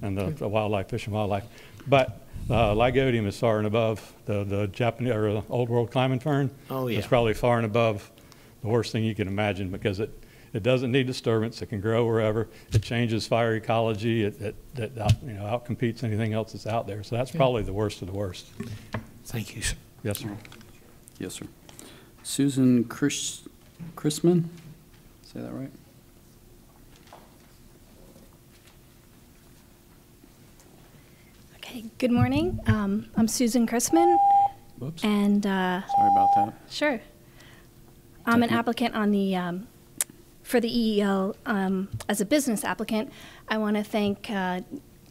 the wildlife, Fish and Wildlife. But Lagodium is far and above the Japanese or the old world climbing fern. Oh, yeah. It's probably far and above the worst thing you can imagine, because it doesn't need disturbance. It can grow wherever. It changes fire ecology. It outcompetes anything else that's out there. So that's probably the worst of the worst. Thank you, sir. Yes, sir. Yes, sir. Susan Chrisman, say that right? Okay, good morning. I'm Susan Chrisman. Whoops. And sorry about that. Sure. I'm an applicant on the for the EEL as a business applicant. I want to thank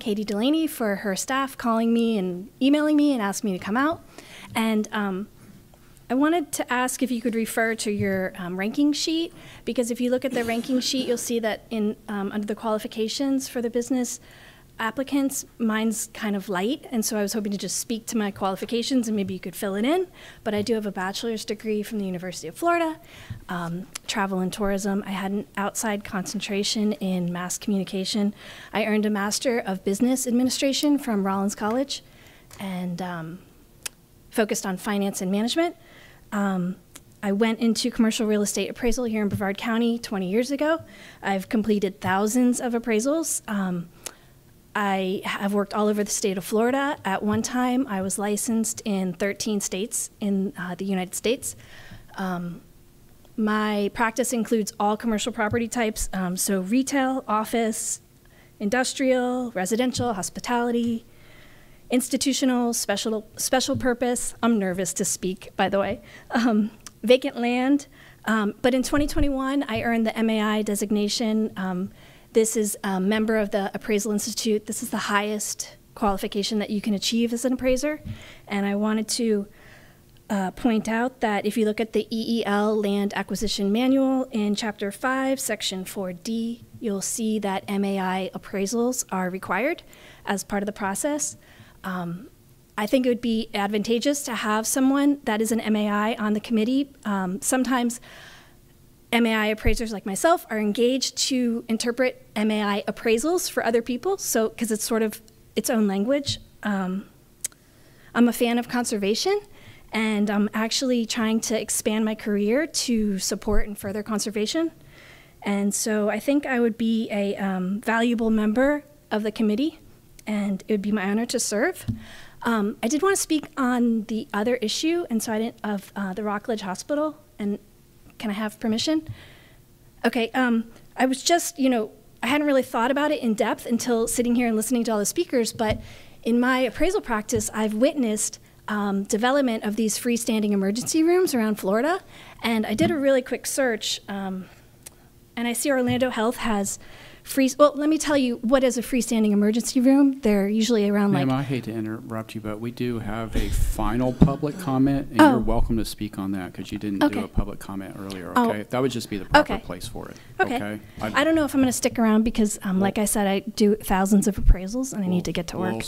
Katie Delaney for her staff calling me and emailing me and asking me to come out. And I wanted to ask if you could refer to your ranking sheet, because if you look at the ranking sheet, you'll see that in under the qualifications for the business applicants, mine's kind of light, and so I was hoping to just speak to my qualifications and maybe you could fill it in. But I do have a bachelor's degree from the University of Florida, travel and tourism. I had an outside concentration in mass communication. I earned a Master of Business Administration from Rollins College and focused on finance and management. I went into commercial real estate appraisal here in Brevard County 20 years ago. I've completed thousands of appraisals. I have worked all over the state of Florida. At one time, I was licensed in 13 states in the United States. My practice includes all commercial property types, so retail, office, industrial, residential, hospitality, institutional, special purpose. I'm nervous to speak, by the way. Vacant land. But in 2021, I earned the MAI designation. This is a member of the Appraisal Institute. This is the highest qualification that you can achieve as an appraiser. And I wanted to point out that if you look at the EEL Land Acquisition Manual in Chapter 5, Section 4D, you'll see that MAI appraisals are required as part of the process. I think it would be advantageous to have someone that is an MAI on the committee. Sometimes MAI appraisers like myself are engaged to interpret MAI appraisals for other people, so because it's sort of its own language. I'm a fan of conservation, and I'm actually trying to expand my career to support and further conservation. And so I think I would be a valuable member of the committee, and it would be my honor to serve. I did want to speak on the other issue, and so I didn't, of the Rockledge Hospital, and can I have permission? Okay, I was just, I hadn't really thought about it in depth until sitting here and listening to all the speakers, but in my appraisal practice, I've witnessed development of these freestanding emergency rooms around Florida, and I did a really quick search, and I see Orlando Health has well, let me tell you what is a freestanding emergency room. They're usually around Ma'am, I hate to interrupt you, but we do have a final public comment, and you're welcome to speak on that because you didn't do a public comment earlier, okay? That would just be the proper place for it, okay? I don't know if I'm going to stick around because, like I said, I do thousands of appraisals, and I need to get to work.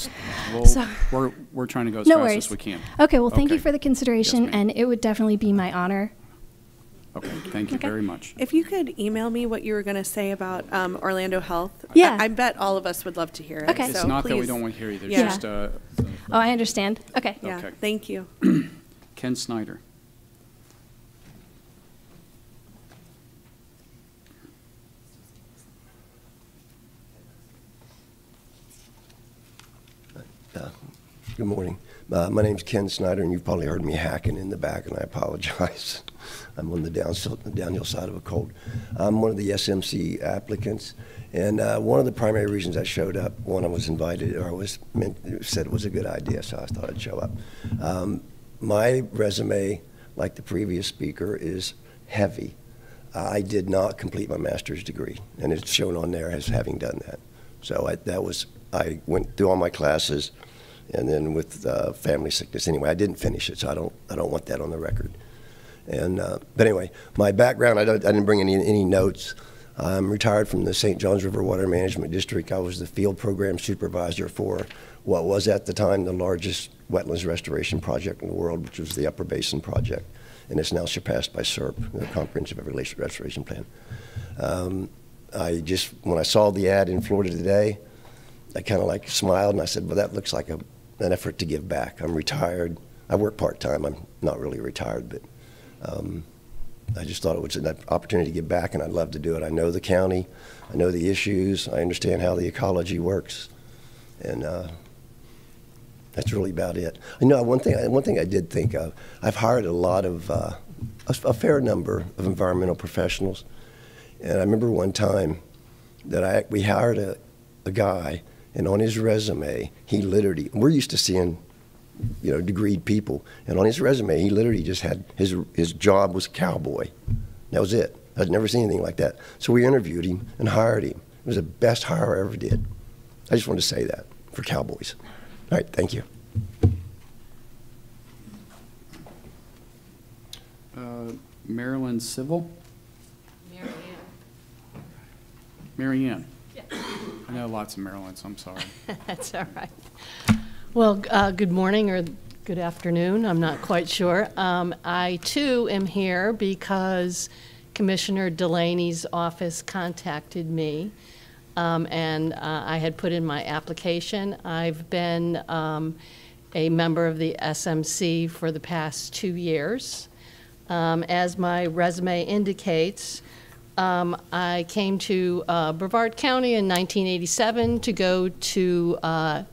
So we're trying to go as fast as we can. Okay, well, thank you for the consideration, and it would definitely be my honor. Okay, thank you very much. If you could email me what you were going to say about Orlando Health, yeah. I bet all of us would love to hear it. Okay. It's not that we don't want to hear you. There's just oh, I understand. Okay. Yeah, okay. Thank you. Ken Snyder. Good morning. My name's Ken Snyder, and you've probably heard me hacking in the back, and I apologize. I'm on the downhill side of a cold. I'm one of the SMC applicants, and one of the primary reasons I showed up, one, I was invited, or I was said it was a good idea, so I thought I'd show up. My resume, like the previous speaker, is heavy. I did not complete my master's degree, and it's shown on there as having done that. So I went through all my classes, and then with family sickness, anyway, I didn't finish it, so I don't want that on the record. And but anyway, my background, I didn't bring any notes. I'm retired from the St. Johns River Water Management District. I was the field program supervisor for what was at the time the largest wetlands restoration project in the world, which was the Upper Basin Project, and it's now surpassed by SERP, the Comprehensive Restoration Plan. When I saw the ad in Florida today, I kind of like smiled and I said, well, that looks like an effort to give back. I'm retired. I work part-time. I'm not really retired, but I just thought it was an opportunity to give back, and I'd love to do it. I know the county. I know the issues. I understand how the ecology works, and that's really about it. You know, one thing I did think of, I've hired a lot of, a fair number of environmental professionals, and I remember one time that we hired a guy, and on his resume, he literally, we're used to seeing, you know, degreed people, and on his resume, he literally just had, his job was cowboy. That was it. I'd never seen anything like that. So we interviewed him and hired him. It was the best hire I ever did. I just wanted to say that for cowboys. All right, thank you. Maryland Civil? Mary Ann. Yeah. I know lots of Marylands, I'm sorry. That's all right. Well, good morning or good afternoon, I'm not quite sure. I too am here because Commissioner Delaney's office contacted me, and I had put in my application. I've been a member of the SMC for the past 2 years. As my resume indicates, I came to Brevard County in 1987 to go to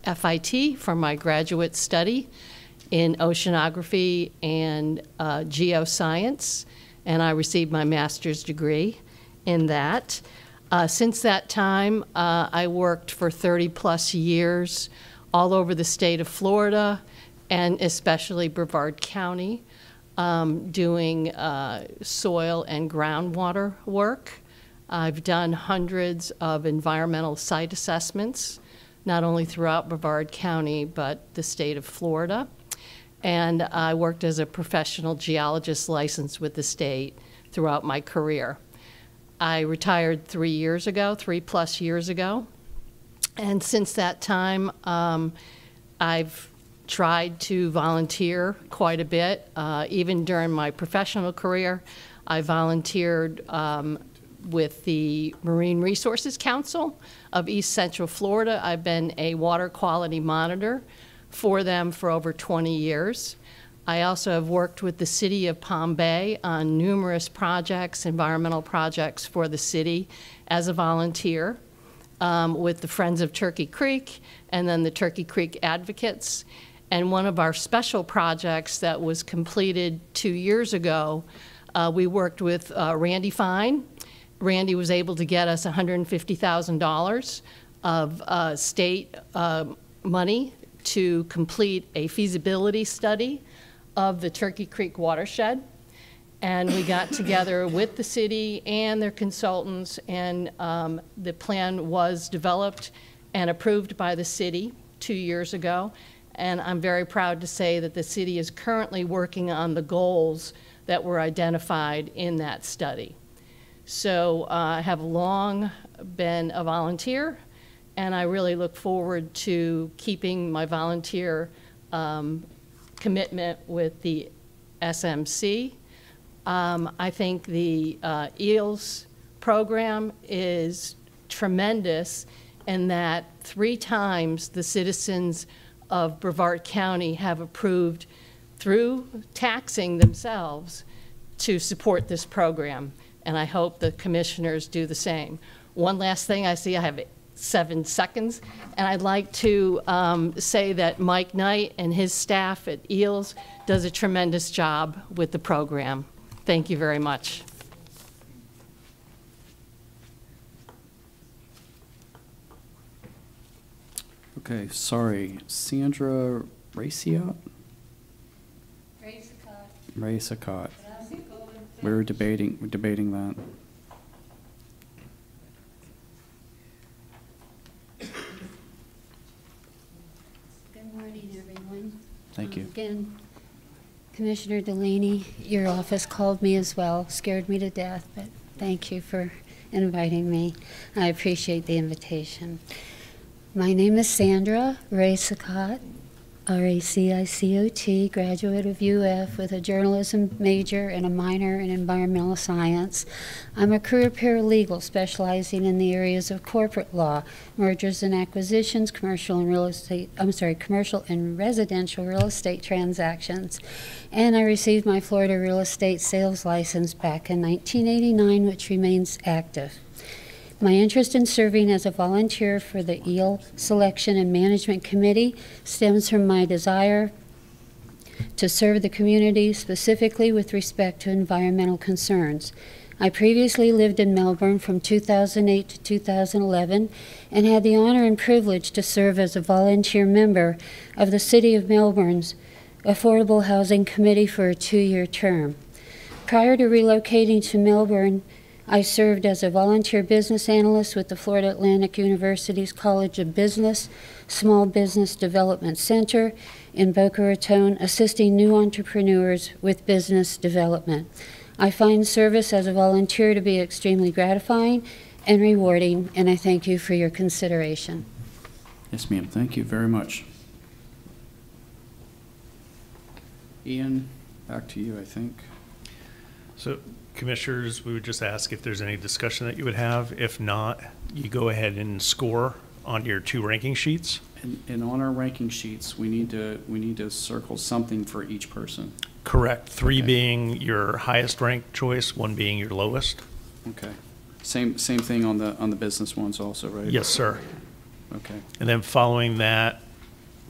FIT for my graduate study in oceanography and geoscience, and I received my master's degree in that. Since that time, I worked for 30-plus years all over the state of Florida, and especially Brevard County, doing soil and groundwater work. I've done hundreds of environmental site assessments, not only throughout Brevard County, but the state of Florida. And I worked as a professional geologist licensed with the state throughout my career. I retired 3+ years ago. And since that time, I've tried to volunteer quite a bit. Even during my professional career, I volunteered with the Marine Resources Council of East Central Florida. I've been a water quality monitor for them for over 20 years. I also have worked with the city of Palm Bay on numerous projects, environmental projects for the city as a volunteer with the Friends of Turkey Creek and then the Turkey Creek Advocates. And one of our special projects that was completed 2 years ago, we worked with Randy Fine. Randy was able to get us $150,000 of state money to complete a feasibility study of the Turkey Creek watershed. And we got together with the city and their consultants, and the plan was developed and approved by the city 2 years ago. And I'm very proud to say that the city is currently working on the goals that were identified in that study. So I have long been a volunteer, and I really look forward to keeping my volunteer commitment with the SMC. I think the EELS program is tremendous in that 3 times the citizens of Brevard County have approved through taxing themselves to support this program, and I hope the commissioners do the same. One last thing, I see I have 7 seconds. And I'd like to say that Mike Knight and his staff at EELS does a tremendous job with the program. Thank you very much. Okay, sorry, Sandra Raciot? Raciot. We're debating that. Good morning, everyone. Thank you. Again, Commissioner Delaney, your office called me as well, scared me to death, but thank you for inviting me. I appreciate the invitation. My name is Sandra Racicot, R-A-C-I-C-O-T, graduate of UF with a journalism major and a minor in environmental science. I'm a career paralegal specializing in the areas of corporate law, mergers and acquisitions, commercial and residential real estate transactions. And I received my Florida real estate sales license back in 1989, which remains active. My interest in serving as a volunteer for the EEL Selection and Management Committee stems from my desire to serve the community, specifically with respect to environmental concerns. I previously lived in Melbourne from 2008 to 2011 and had the honor and privilege to serve as a volunteer member of the City of Melbourne's Affordable Housing Committee for a 2-year term. Prior to relocating to Melbourne, I served as a volunteer business analyst with the Florida Atlantic University's College of Business Small Business Development Center in Boca Raton, assisting new entrepreneurs with business development. I find service as a volunteer to be extremely gratifying and rewarding, and I thank you for your consideration. Yes, ma'am. Thank you very much. Ian, back to you, I think. So, Commissioners, we would just ask if there's any discussion that you would have. If not, you go ahead and score on your 2 ranking sheets. And on our ranking sheets, we need to circle something for each person. Correct. 3 being your highest ranked choice, 1 being your lowest. Okay. Same thing on the business ones also, right? Yes, sir. Okay. And then following that,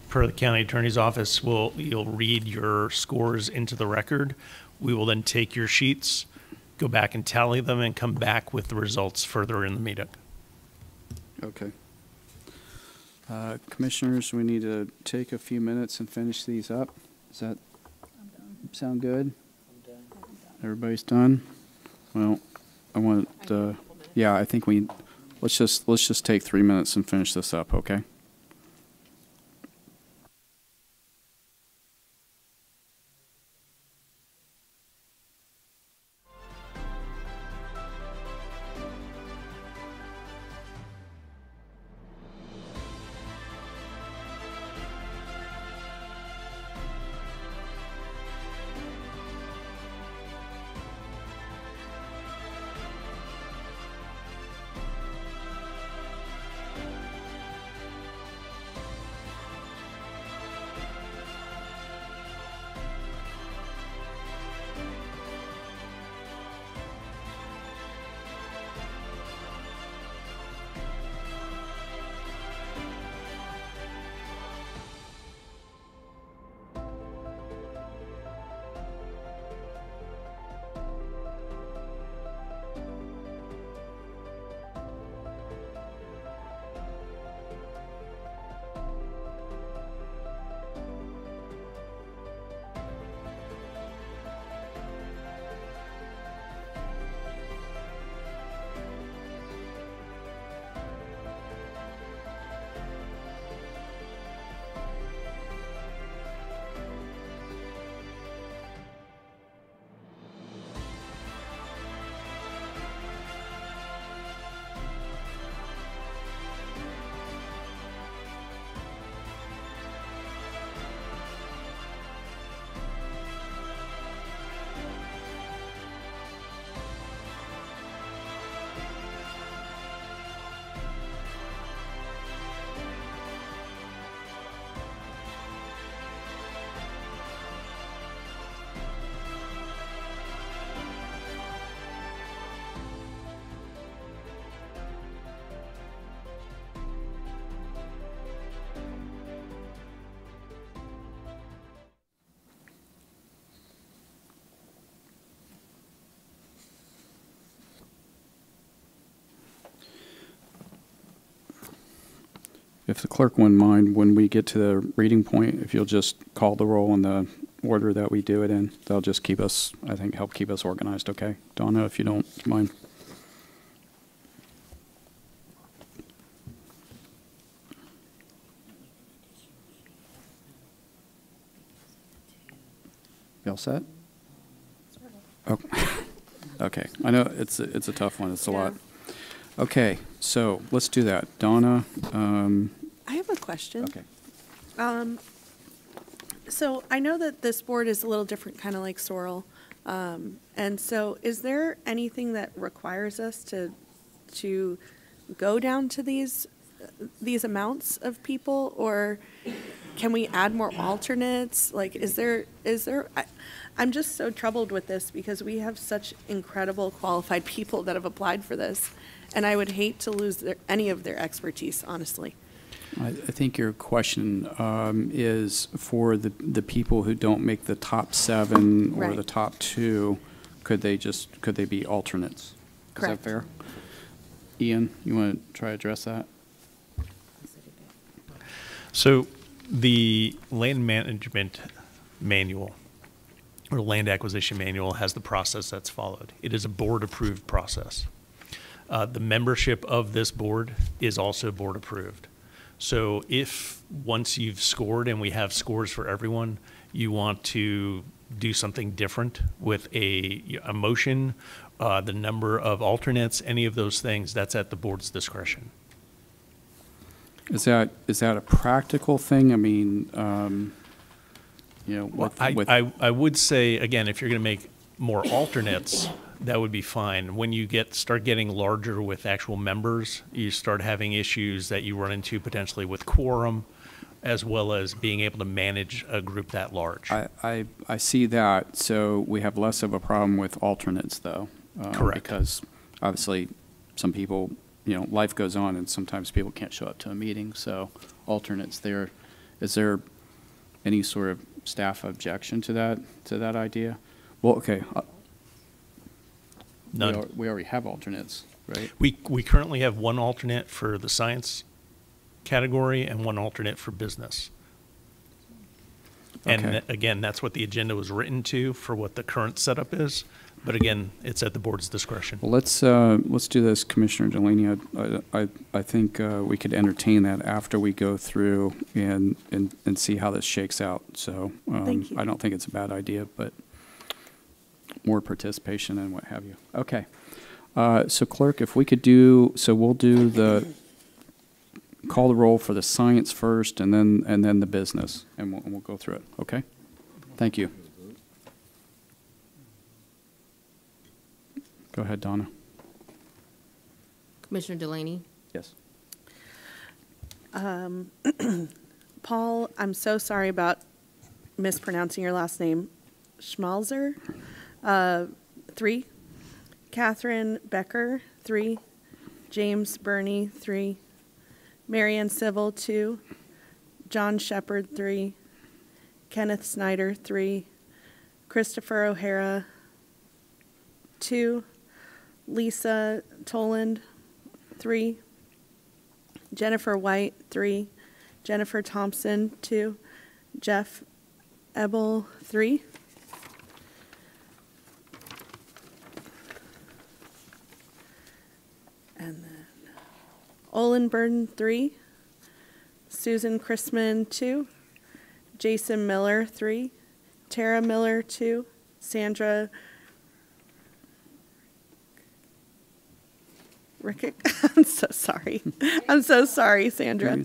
per the county attorney's office, you'll read your scores into the record. We will then take your sheets, go back and tally them, and come back with the results further in the meeting. Okay. Commissioners, we need to take a few minutes and finish these up. Does that sound good? Everybody's done? Well, I want, yeah, I think let's just take 3 minutes and finish this up, okay? If the clerk wouldn't mind, when we get to the reading point, if you'll just call the roll in the order that we do it in, they'll just keep us, I think, help keep us organized, okay? Donna, if you don't mind. You all set? Oh. Okay, I know it's a tough one, it's a lot. Okay, so let's do that. Donna? I have a question. Okay. So I know that this board is a little different, kind of like Sorrel. And so is there anything that requires us to go down to these amounts of people, or can we add more alternates? Like, I'm just so troubled with this because we have such incredible qualified people that have applied for this, and I would hate to lose any of their expertise, honestly. I think your question is for the people who don't make the top 7 or the top 2, could they be alternates? Correct. Is that fair? Ian, you want to try to address that? So the land management manual or land acquisition manual has the process that's followed. It is a board-approved process. The membership of this board is also board-approved. So if once you've scored, and we have scores for everyone, you want to do something different with a motion, the number of alternates, any of those things, that's at the board's discretion. Is that a practical thing? I mean, I would say, again, if you're going to make more alternates, that would be fine. When you start getting larger with actual members, you start having issues that you run into potentially with quorum, as well as being able to manage a group that large. I see that. So we have less of a problem with alternates, though. Correct. Because obviously some people, life goes on, and sometimes people can't show up to a meeting. So alternates there. Is there any sort of staff objection to that idea? Well, okay. None. We already have alternates, right? We currently have one alternate for the science category and one alternate for business. And Okay. again, that's what the agenda was written to for what the current setup is. But again, it's at the board's discretion. Well, let's do this, Commissioner Delaney. I think we could entertain that after we go through and see how this shakes out. So Thank you. I don't think it's a bad idea, but more participation and what have you. Okay. So clerk, if we could we'll do call the roll for the science first, and then the business, and we'll go through it. Okay. Thank you. Go ahead, Donna. Commissioner Delaney? Yes. Paul, I'm so sorry about mispronouncing your last name. Schmalzer, 3. Catherine Becker, 3. James Burney, 3. Marianne Civil, 2. John Shepard, 3. Kenneth Snyder, 3. Christopher O'Hara, 2. Lisa Toland, 3. Jennifer White, 3. Jennifer Thompson, 2. Jeff Ebel, 3. And then Olin Burden, 3. Susan Chrisman, 2. Jason Miller, 3. Tara Miller, 2. Sandra Rickick. I'm so sorry. I'm so sorry, Sandra.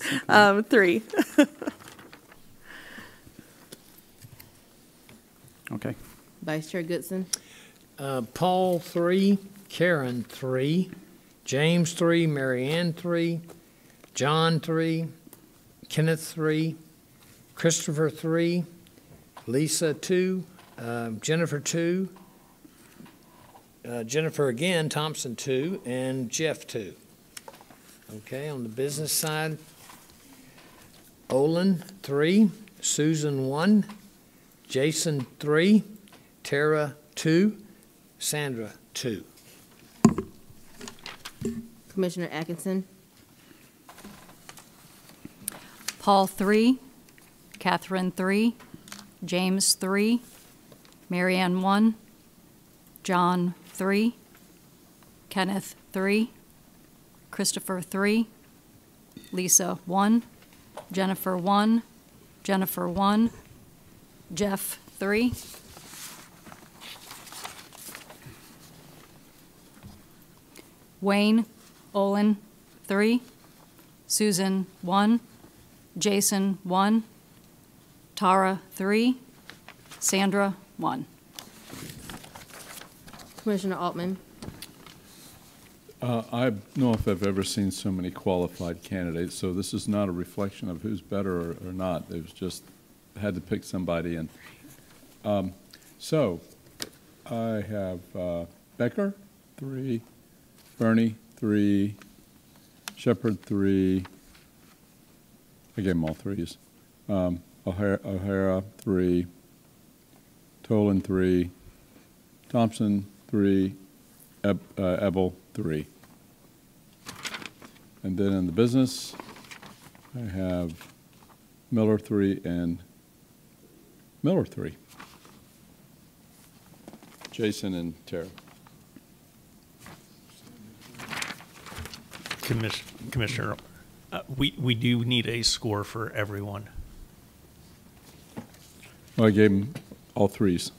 3. Okay. Vice Chair Goodson? Paul, 3. Karen, 3. James, 3. Marianne, 3. John, 3. Kenneth, 3. Christopher, 3. Lisa, 2. Jennifer, 2. Jennifer again, Thompson, 2. And Jeff, 2. Okay, on the business side, Olin, 3. Susan, 1. Jason, 3. Tara, 2. Sandra, 2. Commissioner Atkinson? Paul 3, Catherine 3, James 3, Marianne 1, John 3, Kenneth 3, Christopher 3, Lisa 1, Jennifer 1, Jennifer 1, Jeff 3, Wayne Olin 3, Susan 1, Jason 1, Tara 3, Sandra 1. Commissioner Altman. I don't know if I've ever seen so many qualified candidates, so this is not a reflection of who's better or not. It was just, had to pick somebody. And so I have Becker, 3, Bernie, 3, Shepard, 3. I gave them all 3s. O'Hara, 3, Tolan, 3, Thompson, 3, Ebel, 3. And then in the business, I have Miller 3 and Miller 3. Jason and Tara. Commissioner, we do need a score for everyone. Well, I gave them all 3s.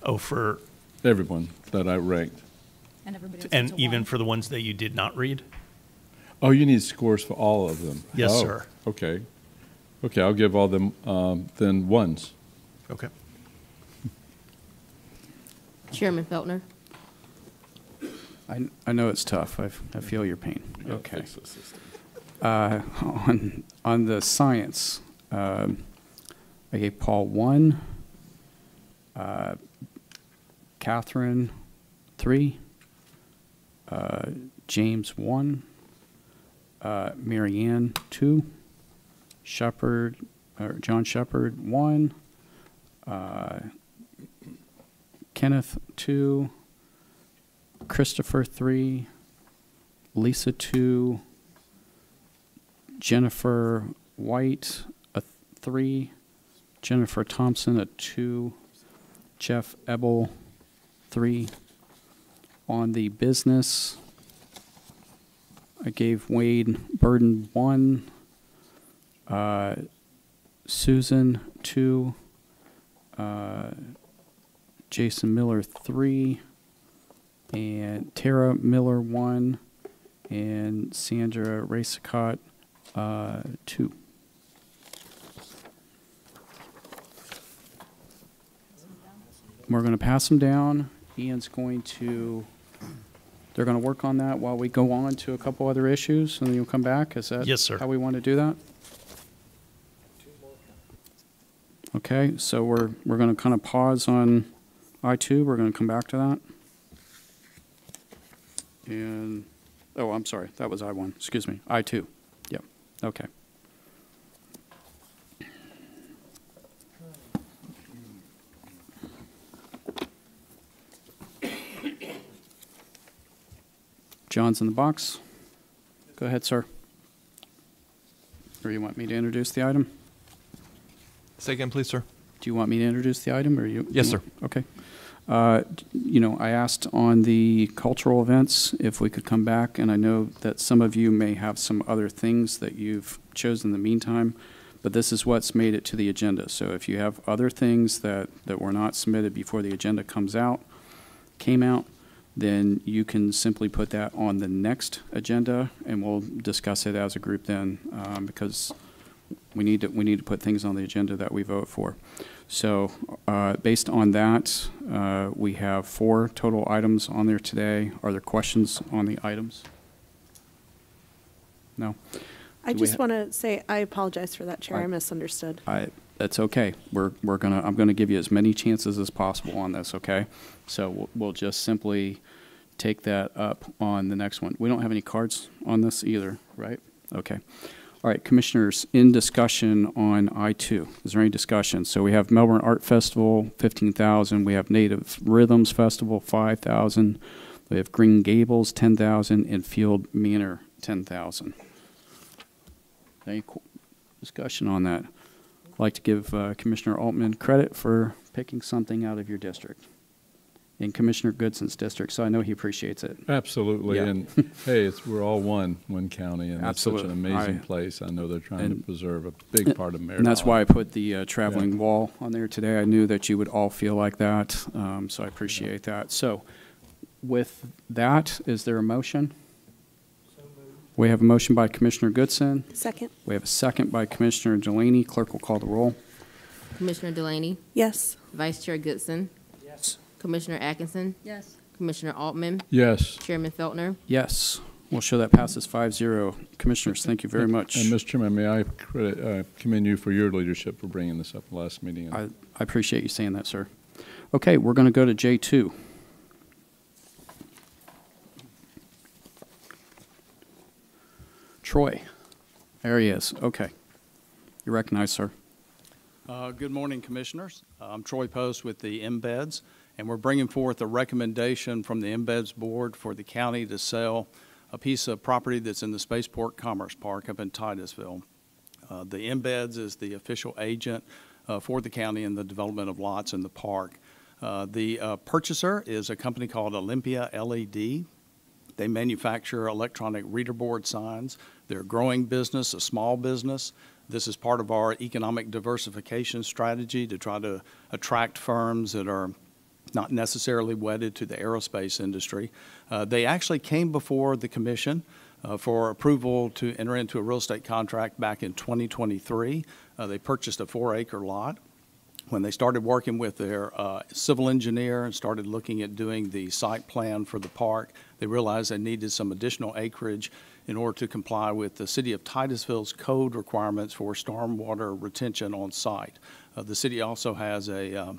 Oh, for everyone that I ranked. And everybody else and gets a even 1. for the ones that you did not read? Oh, you need scores for all of them? Yes, Oh, sir. Okay. Okay, I'll give all them then 1s. Okay. Chairman Feltner. I know it's tough. I feel your pain. Okay. On the science, I gave Paul 1, Catherine 3, James 1, Marianne 2, John Shepard 1, Kenneth 2, Christopher 3, Lisa 2, Jennifer White a 3, Jennifer Thompson a 2, Jeff Ebel 3. On the business, I gave Wade Burden 1, Susan 2, Jason Miller 3, and Tara Miller 1, and Sandra Racicott 2. We're going to pass them down. Ian's going to, they're going to work on that while we go on to a couple other issues, and then you'll come back? Is that Yes, sir. how we want to do that? Okay, so we're going to kind of pause on I-2. We're going to come back to that. And, oh, I'm sorry, that was I-1. Excuse me, I-2. Yep, okay. John's in the box. Go ahead, sir. Or you want me to introduce the item? Say again, please, sir. Do you want me to introduce the item, or you? Yes, sir. Okay. You know, I asked on the cultural events if we could come back, and I know that some of you may have some other things that you've chosen in the meantime, but this is what's made it to the agenda. So if you have other things that were not submitted before the agenda came out, then you can simply put that on the next agenda, and we'll discuss it as a group then, because we need to put things on the agenda that we vote for. So based on that, we have 4 total items on there today. Are there questions on the items? No? I just want to say I apologize for that, Chair. I misunderstood. That's okay. I'm gonna give you as many chances as possible on this, okay? So we'll just simply take that up on the next one. We don't have any cards on this either, right? Okay. All right, Commissioners, in discussion on I-2, is there any discussion? So we have Melbourne Art Festival, $15,000. We have Native Rhythms Festival, $5,000. We have Green Gables, $10,000, and Field Manor, $10,000. Discussion on that. I'd like to give Commissioner Altman credit for picking something out of your district, in Commissioner Goodson's district, so I know he appreciates it. Absolutely, Yeah. and hey, we're all one county, and that's such an Absolutely. amazing place. I know they're trying to preserve a big part of Merritt. And that's why I put the traveling wall on there today. I knew that you would all feel like that, so I appreciate that. So with that, is there a motion? We have a motion by Commissioner Goodson. Second. We have a second by Commissioner Delaney. Clerk will call the roll. Commissioner Delaney, Yes. Vice Chair Goodson, Yes. Commissioner Atkinson, Yes. Commissioner Altman, Yes. Chairman Feltner. Yes. We'll show that passes 5-0. Commissioners, thank you very much. And Mr. Chairman, may I commend you for your leadership for bringing this up at the last meeting? I appreciate you saying that, sir. Okay, we're going to go to J2. Troy. There he is. Okay. You're recognized, sir. Good morning, Commissioners. I'm Troy Post with the Embeds, and we're bringing forth a recommendation from the Embeds Board for the county to sell a piece of property that's in the Spaceport Commerce Park up in Titusville. The Embeds is the official agent for the county in the development of lots in the park. The purchaser is a company called Olympia LED. They manufacture electronic reader board signs. They're a growing business, a small business. This is part of our economic diversification strategy to try to attract firms that are not necessarily wedded to the aerospace industry. They actually came before the commission for approval to enter into a real estate contract back in 2023. They purchased a 4-acre lot. When they started working with their civil engineer and started looking at doing the site plan for the park, they realized they needed some additional acreage in order to comply with the City of Titusville's code requirements for stormwater retention on site. The city also has a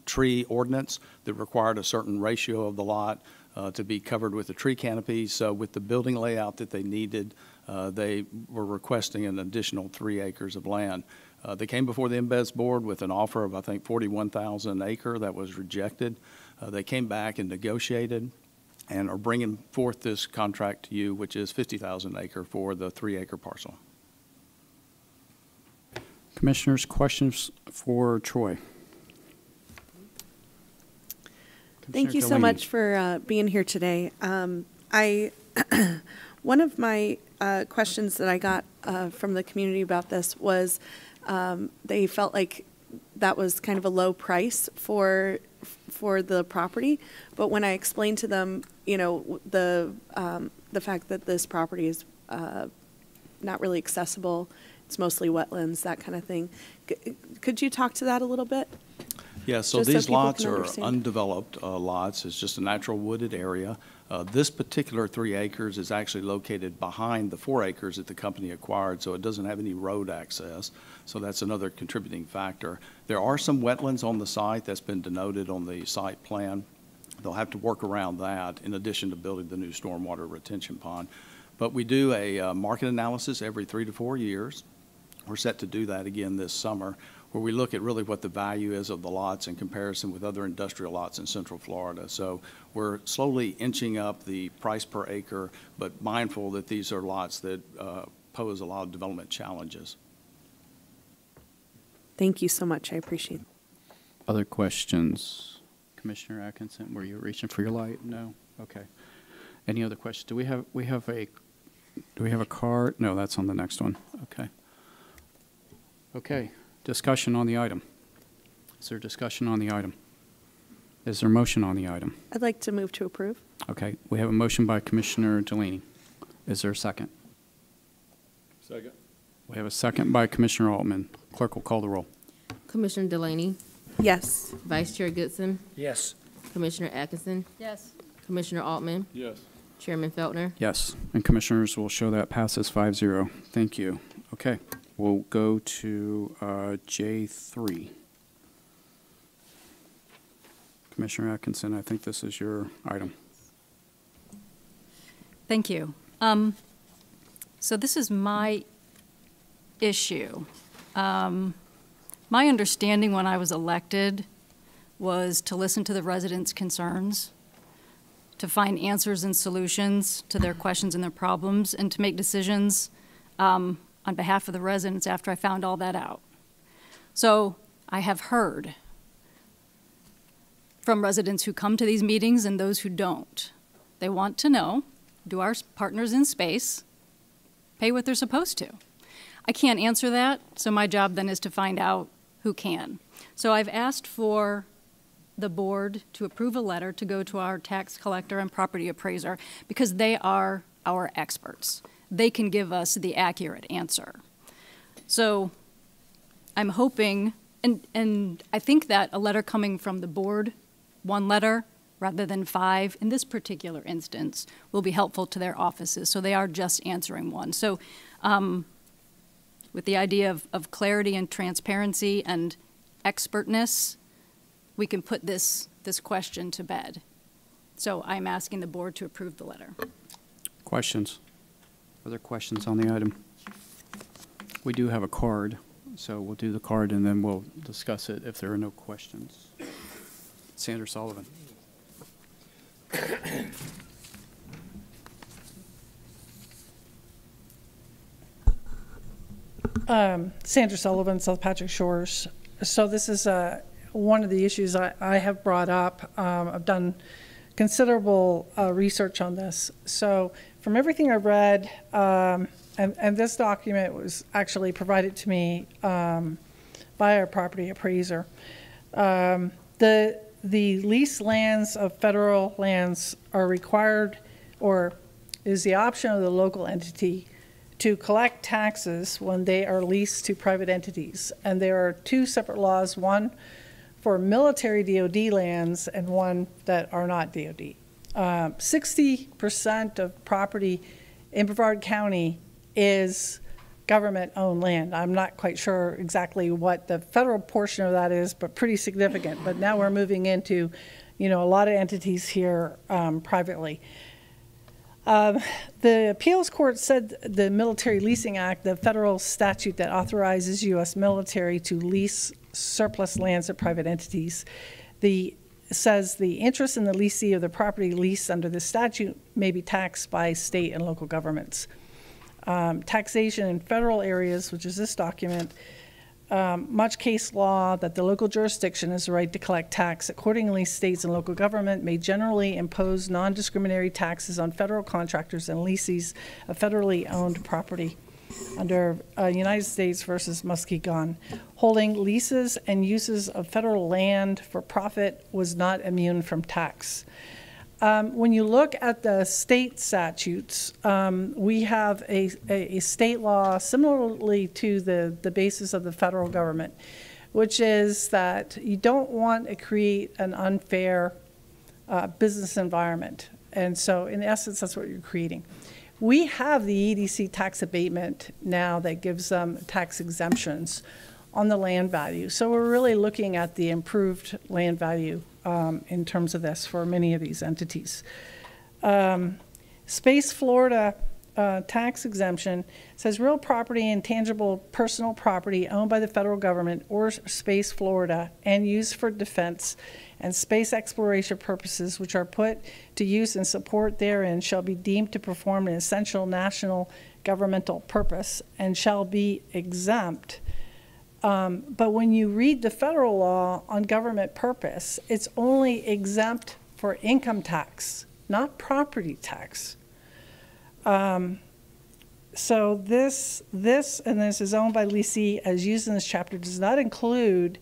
tree ordinance that required a certain ratio of the lot to be covered with a tree canopy. So with the building layout that they needed, they were requesting an additional 3 acres of land. They came before the Embeds Board with an offer of, I think, $41,000 an acre. That was rejected. They came back and negotiated and are bringing forth this contract to you, which is $50,000 an acre for the 3-acre parcel. Commissioners, questions for Troy? Thank you so much for being here today. One of my questions that I got from the community about this was they felt like that was kind of a low price for the property, but when I explained to them, you know, the fact that this property is not really accessible, it's mostly wetlands, that kind of thing. Could you talk to that a little bit? Yeah, so Just so these people lots can are understand. undeveloped lots. It's just a natural wooded area. This particular 3 acres is actually located behind the 4 acres that the company acquired, so it doesn't have any road access. So that's another contributing factor. There are some wetlands on the site that's been denoted on the site plan. They'll have to work around that in addition to building the new stormwater retention pond. But we do a market analysis every 3 to 4 years. We're set to do that again this summer, where we look at really what the value is of the lots in comparison with other industrial lots in Central Florida. So we're slowly inching up the price per acre, but mindful that these are lots that pose a lot of development challenges. Thank you so much. I appreciate it. Other questions? Commissioner Atkinson, were you reaching for your light? No? Okay. Any other questions? Do we have a card? No, that's on the next one. Okay. Okay. Discussion on the item. Is there discussion on the item? Is there motion on the item? I'd like to move to approve. Okay. We have a motion by Commissioner Delaney. Is there a second? Second. We have a second by Commissioner Altman. Clerk will call the roll. Commissioner Delaney, Yes. Vice Chair Goodson, Yes. Commissioner Atkinson, Yes. Commissioner Altman, Yes. Chairman Feltner. Yes. And Commissioners will show that passes 5-0. Thank you. Okay. We'll go to J3. Commissioner Atkinson, I think this is your item. Thank you. So this is my issue. My understanding when I was elected was to listen to the residents' concerns, to find answers and solutions to their questions and their problems, and to make decisions on behalf of the residents after I found all that out. So I have heard from residents who come to these meetings and those who don't. They want to know, do our partners in space pay what they're supposed to? I can't answer that, so my job then is to find out who can. So I've asked for the board to approve a letter to go to our tax collector and property appraiser because they are our experts. They can give us the accurate answer. So I'm hoping, and I think that a letter coming from the board, one letter rather than 5 in this particular instance, will be helpful to their offices. So they are just answering one. So with the idea of clarity and transparency and expertness, we can put this question to bed. So I'm asking the board to approve the letter. Questions? Other questions on the item? We do have a card, so we'll do the card and then we'll discuss it if there are no questions. Sandra Sullivan. Sandra Sullivan, South Patrick Shores. So this is one of the issues I have brought up. I've done considerable research on this. So from everything I've read, and this document was actually provided to me by our property appraiser, the leased lands of federal lands are required, or is the option of the local entity to collect taxes when they are leased to private entities. And there are 2 separate laws, one for military DOD lands and one that are not DOD. 60% of property in Brevard County is government-owned land. I'm not quite sure exactly what the federal portion of that is, but pretty significant. But now we're moving into, a lot of entities here privately. The appeals court said the Military Leasing Act, the federal statute that authorizes U.S. military to lease surplus lands to private entities, says the interest in the leasee of the property leased under the statute may be taxed by state and local governments. Taxation in federal areas, which is this document, much case law that the local jurisdiction has the right to collect tax. Accordingly, states and local government may generally impose non-discriminatory taxes on federal contractors and lessees of federally owned property under United States versus Muskegon. Holding leases and uses of federal land for profit was not immune from tax. When you look at the state statutes, we have a state law similarly to the basis of the federal government, which is that you don't want to create an unfair business environment. And so in essence, that's what you're creating. We have the EDC tax abatement now that gives them tax exemptions on the land value. So we're really looking at the improved land value in terms of this for many of these entities. Space Florida tax exemption says real property and tangible personal property owned by the federal government or Space Florida and used for defense and space exploration purposes which are put to use and support therein shall be deemed to perform an essential national governmental purpose and shall be exempt. But when you read the federal law on government purpose, it's only exempt for income tax, not property tax. So this is owned by leasee as used in this chapter does not include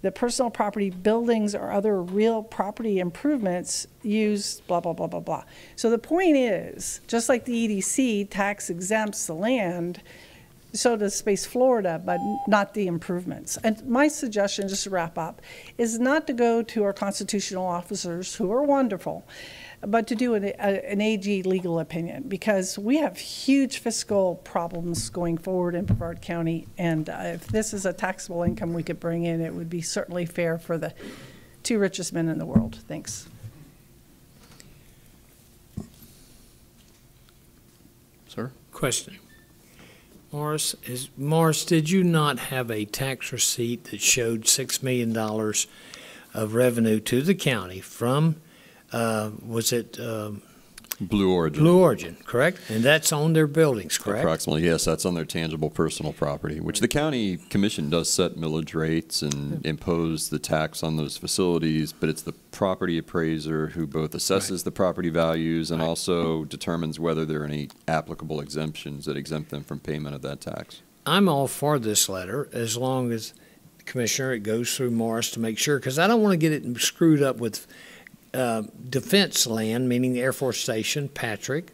the personal property, buildings, or other real property improvements used, blah, blah, blah, blah, blah. So the point is, just like the EDC tax exempts the land, so does Space Florida, but not the improvements. And my suggestion, just to wrap up, is not to go to our constitutional officers, who are wonderful, but to do an AG legal opinion, because we have huge fiscal problems going forward in Brevard County, and if this is a taxable income we could bring in, it would be certainly fair for the 2 richest men in the world. Thanks. Sir? Question. Morris, did you not have a tax receipt that showed $6 million of revenue to the county from, was it Blue Origin. Blue Origin, correct? And that's on their buildings, correct? Approximately, yes. That's on their tangible personal property, which the county commission does set millage rates and impose the tax on those facilities, but it's the property appraiser who both assesses the property values and also determines whether there are any applicable exemptions that exempt them from payment of that tax. I'm all for this letter as long as, Commissioner, it goes through Morris to make sure, because I don't want to get it screwed up with defense land, meaning the Air Force Station, Patrick.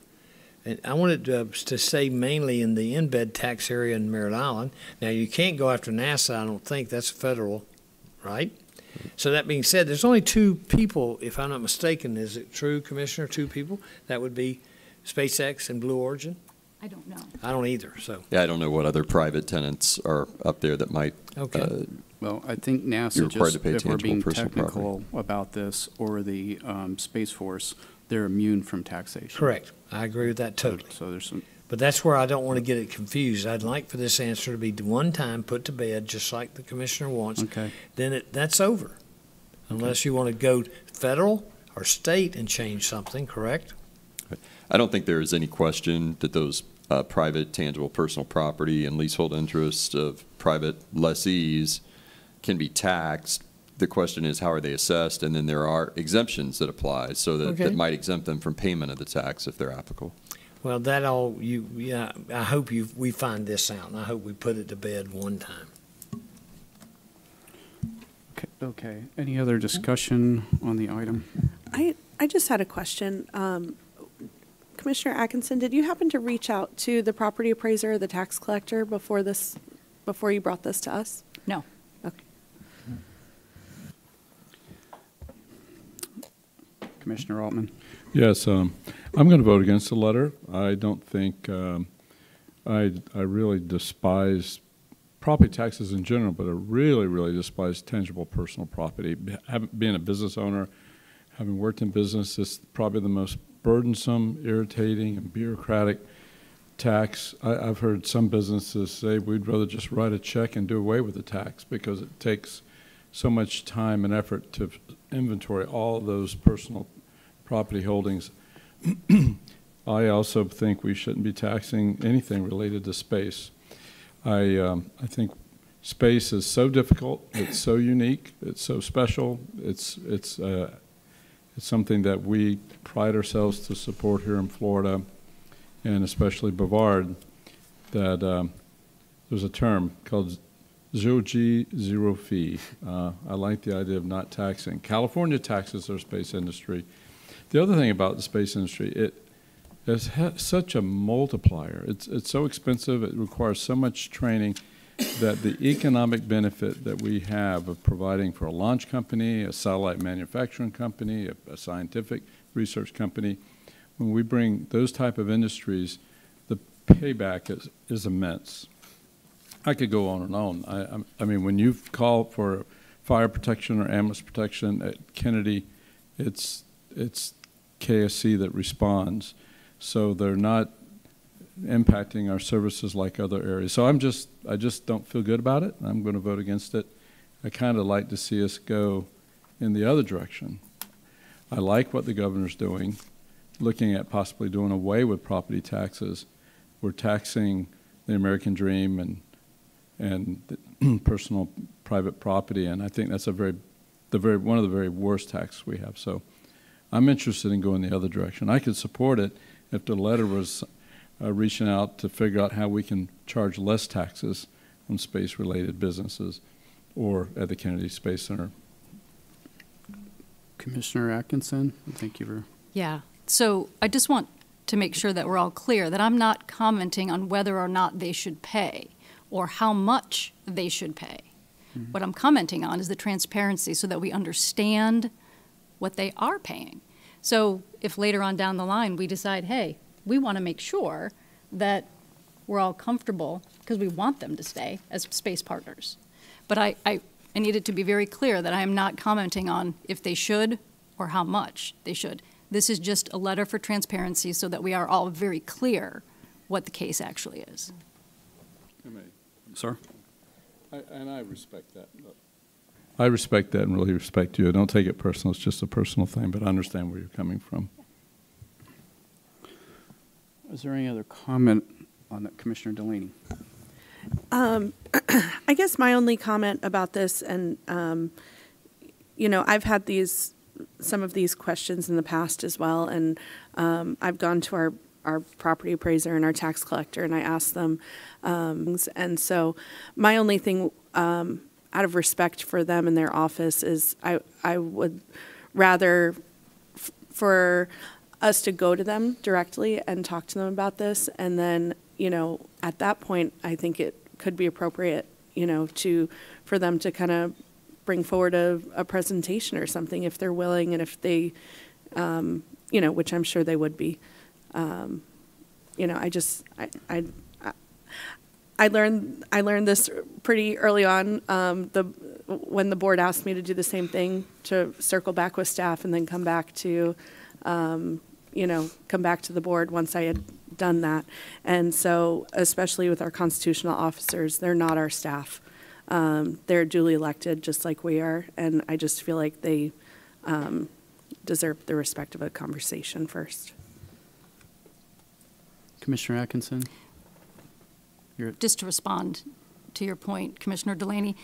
And I want it to stay mainly in the embed tax area in Merritt Island. Now, you can't go after NASA, I don't think. That's federal, right? So that being said, there's only two people, if I'm not mistaken. Is it true, Commissioner, two people? That would be SpaceX and Blue Origin? I don't know. I don't either, so. Yeah, I don't know what other private tenants are up there that might. Okay. Well, I think NASA, You're required just to pay if we're tangible being personal technical about this, or the Space Force, they're immune from taxation. Correct. I agree with that totally. So there's some, But that's where I don't want to get it confused. I'd like for this answer to be one time put to bed, just like the commissioner wants. okay. Then that's over. Unless you want to go federal or state and change something, correct? I don't think there is any question that those private tangible personal property and leasehold interests of private lessees can be taxed. The question is, how are they assessed? And then there are exemptions that apply, so that might exempt them from payment of the tax if they're applicable. Well, I hope we find this out, and I hope we put it to bed one time. Okay. Any other discussion on the item? I just had a question. Commissioner Atkinson, did you happen to reach out to the property appraiser or the tax collector before you brought this to us? No. Okay. Commissioner Altman? Yes, I'm going to vote against the letter. I don't think, I really despise property taxes in general, but I really, really despise tangible personal property. Being a business owner, having worked in business, it's probably the most burdensome, irritating, and bureaucratic tax. I've heard some businesses say we'd rather just write a check and do away with the tax because it takes so much time and effort to inventory all of those personal property holdings. I also think we shouldn't be taxing anything related to space. I think space is so difficult, it's so unique, it's so special, it's something that we pride ourselves to support here in Florida, and especially Brevard, that there's a term called zero G, zero fee. I like the idea of not taxing. California taxes their space industry. The other thing about the space industry, it has such a multiplier. It's so expensive, it requires so much training, that the economic benefit that we have of providing for a launch company, a satellite manufacturing company, a scientific research company, when we bring those type of industries, the payback is immense. I could go on and on. I mean, when you call for fire protection or ambulance protection at Kennedy, it's KSC that responds. So they're not impacting our services like other areas. So I just don't feel good about it. I'm going to vote against it. I kind of like to see us go in the other direction. I like what the governor's doing, looking at possibly doing away with property taxes. We're taxing the American dream and personal private property, and I think that's one of the very worst taxes we have. So I'm interested in going the other direction. I could support it if the letter was reaching out to figure out how we can charge less taxes on space-related businesses or at the Kennedy Space Center. Commissioner Atkinson, thank you for... Yeah. So I just want to make sure that we're all clear that I'm not commenting on whether or not they should pay or how much they should pay. Mm-hmm. What I'm commenting on is the transparency so that we understand what they are paying. So if later on down the line we decide, hey, we want to make sure that we're all comfortable because we want them to stay as space partners. But I need it to be very clear that I am not commenting on if they should or how much they should. This is just a letter for transparency so that we are all very clear what the case actually is. Sir? And I respect that. I respect that and really respect you. Don't take it personal. It's just a personal thing, but I understand where you're coming from. Is there any other comment on that, Commissioner Delaney? I guess my only comment about this, and you know, I've had some of these questions in the past as well, and I've gone to our property appraiser and our tax collector, and I asked them, and so my only thing, out of respect for them and their office, is I would rather for us to go to them directly and talk to them about this, and then, you know, at that point, I think it could be appropriate, you know, for them to kind of bring forward a presentation or something if they're willing, and if they, you know, which I'm sure they would be. You know, I learned this pretty early on. When the board asked me to do the same thing, to circle back with staff and then come back to, you know, come back to the board once I had done that. And so, especially with our constitutional officers, they're not our staff. They're duly elected just like we are, and I just feel like they deserve the respect of a conversation first. Commissioner Atkinson? Just to respond to your point, Commissioner Delaney,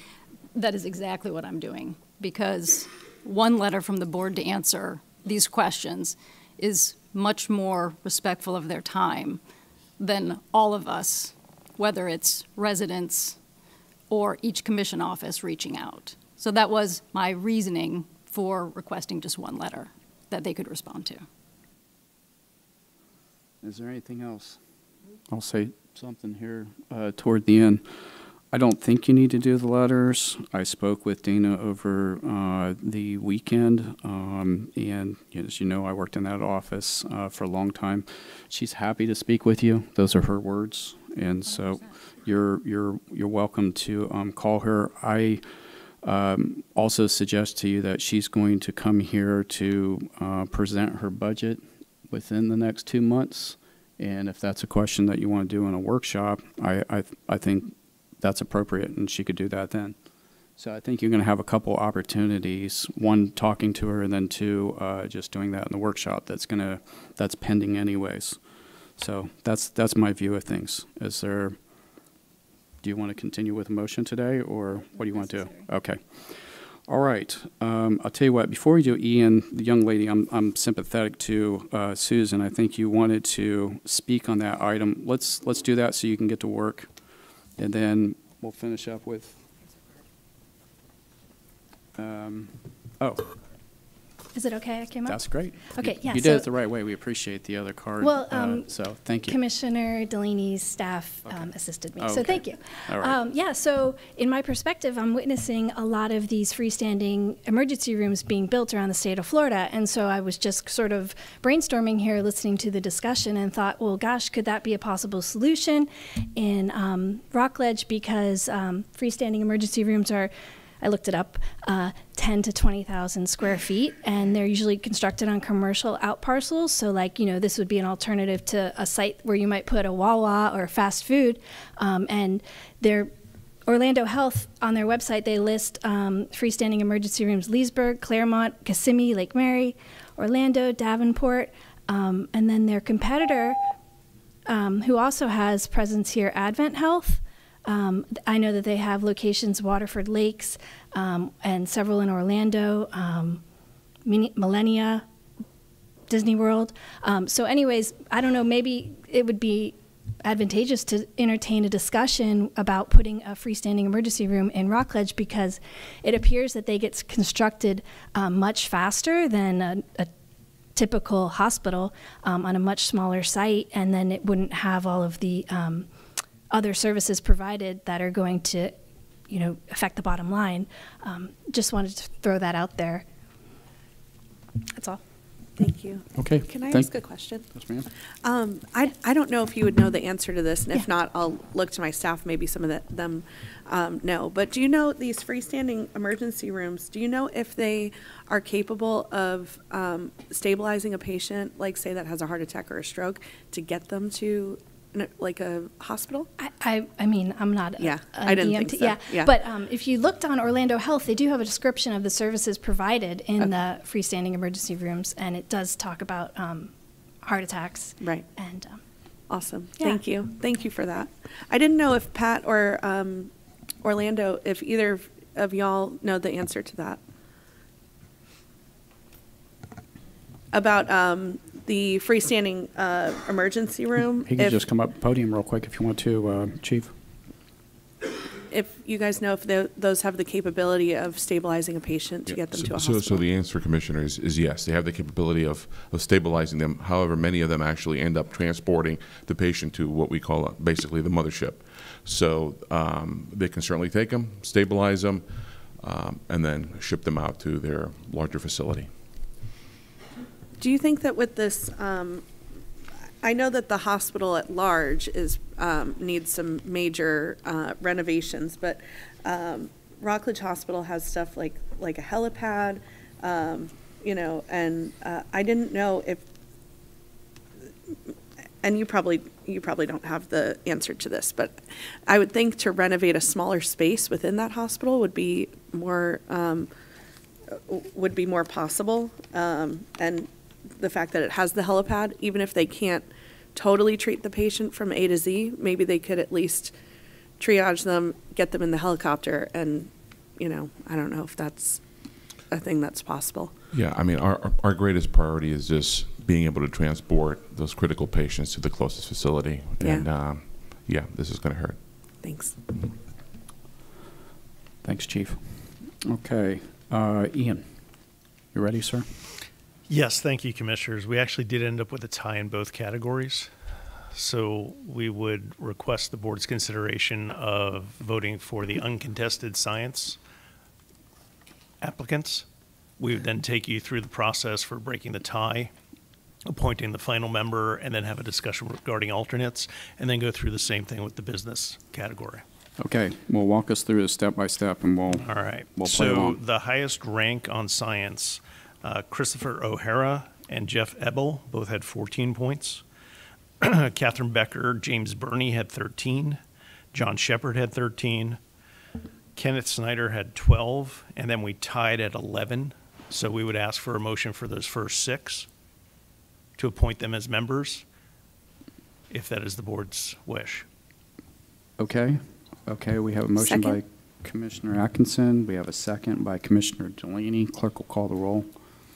that is exactly what I'm doing, because one letter from the board to answer these questions is much more respectful of their time than all of us, whether it's residents or each commission office reaching out. So that was my reasoning for requesting just one letter that they could respond to. Is there anything else? I'll say something here toward the end. I don't think you need to do the letters. I spoke with Dana over the weekend, and as you know, I worked in that office for a long time. She's happy to speak with you. Those are her words, and so you're welcome to call her. I also suggest to you that she's going to come here to present her budget within the next 2 months, and if that's a question that you want to do in a workshop, I think that's appropriate, and she could do that then. So I think you're going to have a couple opportunities, one, talking to her, and then two, just doing that in the workshop. That's pending anyways. So that's my view of things. Do you want to continue with a motion today, or what do you want to do? Okay. All right. I'll tell you what, before we do Ian, the young lady, I'm sympathetic to Susan. I think you wanted to speak on that item. Let's do that so you can get to work. And then we'll finish up with, Is it okay I came up? That's great. Okay, yeah. You did it the right way. We appreciate the other card. Well, so thank you. Commissioner Delaney's staff assisted me, so thank you. All right. Yeah, so in my perspective, I'm witnessing a lot of these freestanding emergency rooms being built around the state of Florida, and so I was just sort of brainstorming here, listening to the discussion, and thought, well, gosh, could that be a possible solution in Rockledge? Because freestanding emergency rooms are, I looked it up, 10 to 20,000 square feet, and they're usually constructed on commercial out parcels. So, like, you know, this would be an alternative to a site where you might put a Wawa or fast food. And their Orlando Health, on their website, they list freestanding emergency rooms: Leesburg, Claremont, Kissimmee, Lake Mary, Orlando, Davenport, and then their competitor, who also has presence here, Advent Health. I know that they have locations, Waterford Lakes, and several in Orlando, Millennia, Disney World. So anyways, I don't know, maybe it would be advantageous to entertain a discussion about putting a freestanding emergency room in Rockledge, because it appears that they get constructed much faster than a typical hospital on a much smaller site, and then it wouldn't have all of the other services provided that are going to, you know, affect the bottom line. Just wanted to throw that out there. That's all. Thank you. Okay. Can I ask a question? Yes, ma'am. I don't know if you would know the answer to this, and if not, I'll look to my staff. Maybe some of them know. But do you know these freestanding emergency rooms, do you know if they are capable of stabilizing a patient, like say that has a heart attack or a stroke, to get them to like a hospital? I mean, I'm not I didn't think so. Yeah. But if you looked on Orlando Health, they do have a description of the services provided in the freestanding emergency rooms, and it does talk about heart attacks. Right. And Awesome. Yeah. Thank you. Thank you for that. I didn't know if Pat or Orlando, if either of y'all know the answer to that. About the freestanding emergency room. He can just come up podium real quick if you want to, Chief. If you guys know if those have the capability of stabilizing a patient to get them to a hospital. So the answer, Commissioner, is yes. They have the capability of stabilizing them. However, many of them actually end up transporting the patient to what we call basically the mothership. So they can certainly take them, stabilize them, and then ship them out to their larger facility. Do you think that with this, I know that the hospital at large needs some major renovations, but Rockledge Hospital has stuff like a helipad, you know, and I didn't know if, and you probably don't have the answer to this, but I would think to renovate a smaller space within that hospital would be more possible, and the fact that it has the helipad, even if they can't totally treat the patient from A to Z, maybe they could at least triage them, get them in the helicopter, and, you know, I don't know if that's a thing that's possible. Yeah, I mean, our greatest priority is just being able to transport those critical patients to the closest facility. And, yeah, this is going to hurt. Thanks. Thanks, Chief. Okay. Ian, you ready, sir? Yes, thank you, Commissioners. We actually did end up with a tie in both categories. So we would request the board's consideration of voting for the uncontested science applicants. We would then take you through the process for breaking the tie, appointing the final member, and then have a discussion regarding alternates, and then go through the same thing with the business category. Okay, well, walk us through this step by step, and we'll play along. So the highest rank on science, Christopher O'Hara and Jeff Ebel both had 14 points. Catherine Becker, James Burney had 13. John Shepard had 13. Kenneth Snyder had 12, and then we tied at 11. So we would ask for a motion for those first 6 to appoint them as members, if that is the board's wish. Okay. Okay, we have a motion by Commissioner Atkinson. We have a second by Commissioner Delaney. Clerk will call the roll.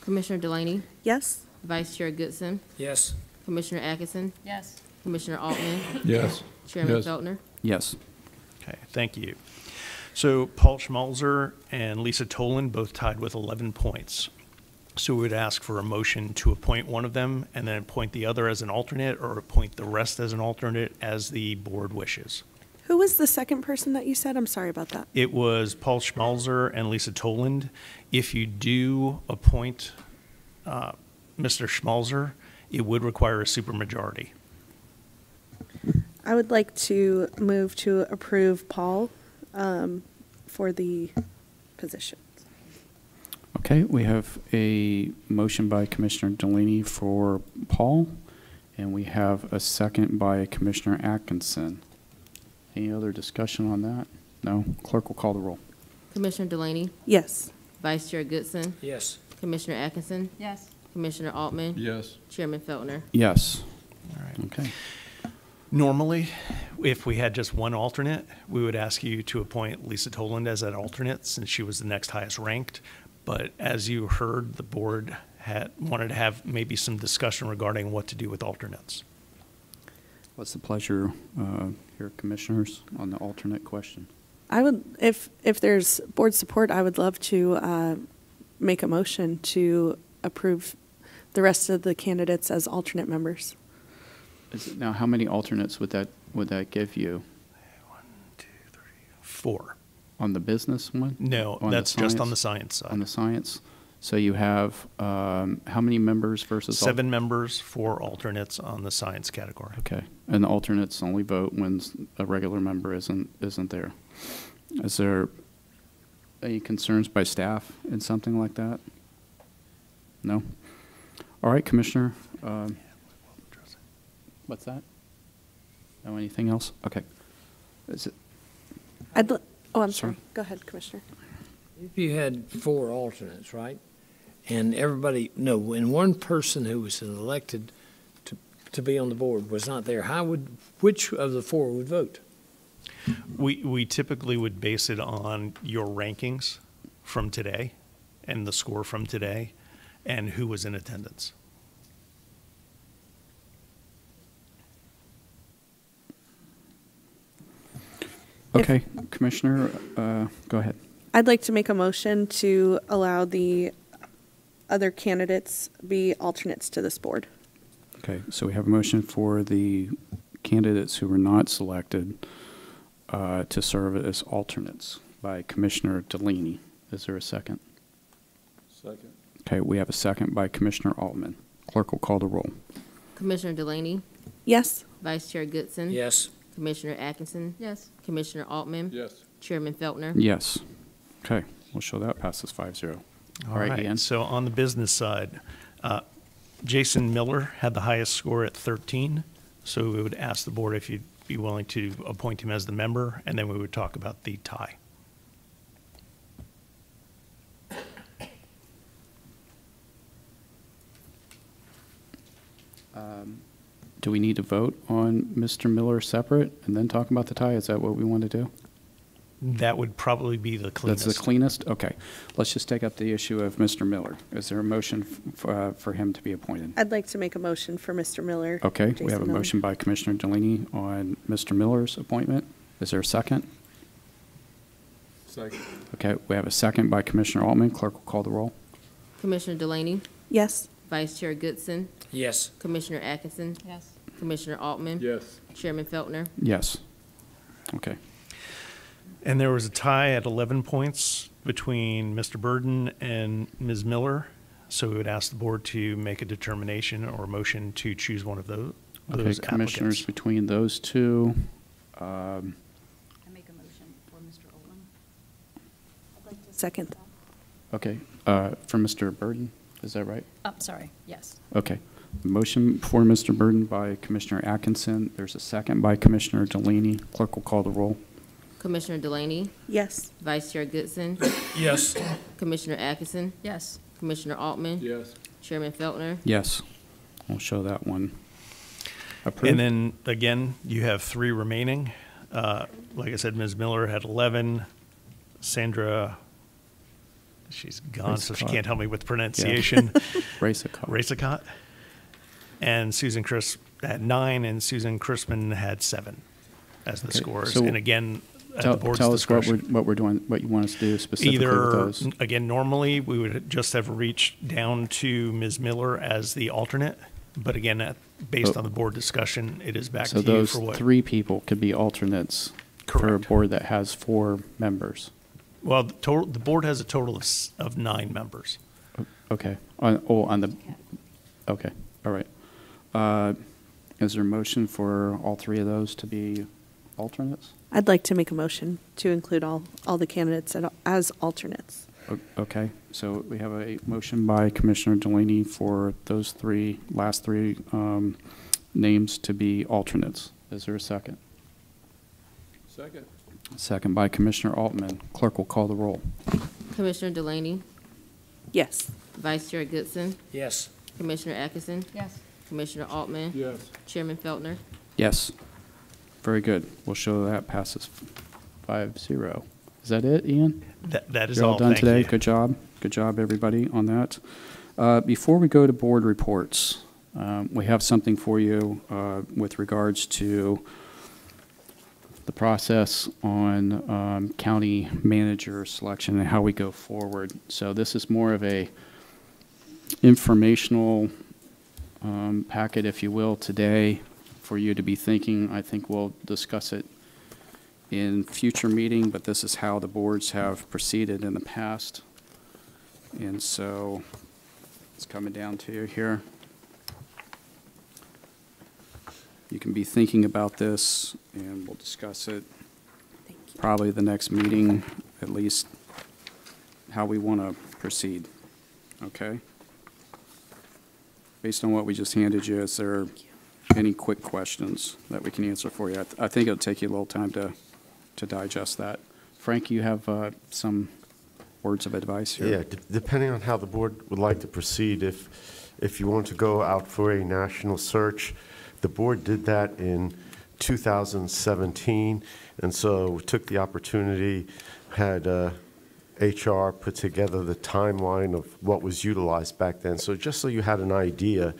Commissioner Delaney? Yes. Vice Chair Goodson? Yes. Commissioner Atkinson? Yes. Commissioner Altman? Yes. Chairman Yes. Feltner? Yes. Okay, thank you. So Paul Schmalzer and Lisa Toland both tied with 11 points. So we would ask for a motion to appoint one of them and then appoint the other as an alternate, or appoint the rest as an alternate as the board wishes. Who was the second person that you said? I'm sorry about that. It was Paul Schmalzer and Lisa Toland. If you do appoint Mr. Schmalzer, it would require a supermajority. I would like to move to approve Paul for the position. Okay, we have a motion by Commissioner Delaney for Paul, and we have a second by Commissioner Atkinson. Any other discussion on that? No? Clerk will call the roll. Commissioner Delaney? Yes. Vice Chair Goodson? Yes. Commissioner Atkinson? Yes. Commissioner Altman? Yes. Chairman Feltner? Yes. All right. Okay. Normally, if we had just one alternate, we would ask you to appoint Lisa Toland as an alternate, since she was the next highest ranked. But as you heard, the board wanted to have maybe some discussion regarding what to do with alternates. What's the pleasure here, Commissioners, on the alternate question? I would, if there's board support, I would love to make a motion to approve the rest of the candidates as alternate members. Now, how many alternates would that give you? 1, 2, 3, 4. On the business one? No, On that's the just on science? the science side. On the science? So you have how many members versus? 7 members, 4 alternates on the science category. Okay, and the alternates only vote when a regular member isn't there. Is there any concerns by staff in something like that? No? All right, Commissioner. What's that? No, anything else? Okay. Is it? I'm sorry. Go ahead, Commissioner. If you had 4 alternates, right? And everybody, no, and one person who was elected to be on the board was not there, which of the four would vote? We typically would base it on your rankings from today and the score from today and who was in attendance. Okay, Commissioner, go ahead. I'd like to make a motion to allow the other candidates be alternates to this board. Okay, so we have a motion for the candidates who were not selected to serve as alternates by Commissioner Delaney. Is there a second? Second. Okay, we have a second by Commissioner Altman. Clerk will call the roll. Commissioner Delaney, Yes. Vice Chair Goodson. Yes. Commissioner Atkinson. Yes. Commissioner Altman. Yes. Chairman Feltner. Yes. Okay, we'll show that passes 5-0. All right, Ian. so on the business side, Jason Miller had the highest score at 13, so we would ask the board if you'd be willing to appoint him as the member, and then we would talk about the tie. Do we need to vote on Mr. Miller separate and then talk about the tie? Is that what we want to do? That would probably be the cleanest. That's the cleanest? Okay. Let's just take up the issue of Mr. Miller. Is there a motion for him to be appointed? I'd like to make a motion for Mr. Miller. Okay, we Jason have a Miller. motion by Commissioner Delaney on Mr. Miller's appointment. Is there a second? Second. Okay, we have a second by Commissioner Altman. Clerk will call the roll. Commissioner Delaney, Yes. Vice Chair Goodson. Yes. Commissioner Atkinson. Yes. Commissioner Altman. Yes. Chairman Feltner. Yes. Okay. And there was a tie at 11 points between Mr. Burden and Ms. Miller, so we would ask the board to make a determination or motion to choose one of those Okay, commissioners, applicants. between those two, I make a motion for Mr. Oldham. Second. okay, for Mr. Burden, is that right? Sorry, yes. Okay. Motion for Mr. Burden by Commissioner Atkinson. There's a second by Commissioner Delaney. Clerk will call the roll. Commissioner Delaney, Yes. Vice Chair Goodson. Yes. Commissioner Atkinson. Yes. Commissioner Altman. Yes. Chairman Feltner. Yes. We'll show that one. Approved. And then, again, you have 3 remaining. Like I said, Ms. Miller had 11. Sandra, she's gone, so she Racicot. can't help me with pronunciation. Racicot. Racicot. And Susan Chris had 9, and Susan Chrisman had 7 as the Okay, scores. so And again, at Tell, the board's tell us discretion. what we're doing, what you want us to do specifically with Either, those. again, normally, we would just have reached down to Ms. Miller as the alternate. But again, based Oh. on the board discussion, it is back So to you those for what. 3 people could be alternates for a Correct. board that has 4 members. Well, the board has a total of 9 members. Okay. Okay, all right. Is there a motion for all 3 of those to be alternates? I'd like to make a motion to include all the candidates as alternates. Okay, so we have a motion by Commissioner Delaney for those last three names to be alternates. Is there a second? Second. Second by Commissioner Altman. Clerk will call the roll. Commissioner Delaney, Yes. Vice Chair Goodson. Yes. Commissioner Atkinson. Yes. Commissioner Altman. Yes. Chairman Feltner. Yes. Very good. We'll show that passes 5-0. Is that it, Ian? That is You're all. done Thank today. you. Good job. Good job, everybody, on that. Before we go to board reports, we have something for you with regards to the process on county manager selection and how we go forward. So this is more of a informational packet, if you will, today for you to be thinking. I think we'll discuss it in future meeting, but this is how the boards have proceeded in the past. And so it's coming down to you here. You can be thinking about this, and we'll discuss it probably the next meeting, at least how we want to proceed. Okay? Based on what we just handed you, is there any quick questions that we can answer for you? I think it'll take you a little time to digest that. Frank, you have some words of advice here? Yeah, depending on how the board would like to proceed, if you want to go out for a national search, The board did that in 2017, and so we took the opportunity, had HR put together the timeline of what was utilized back then. So just so you had an idea,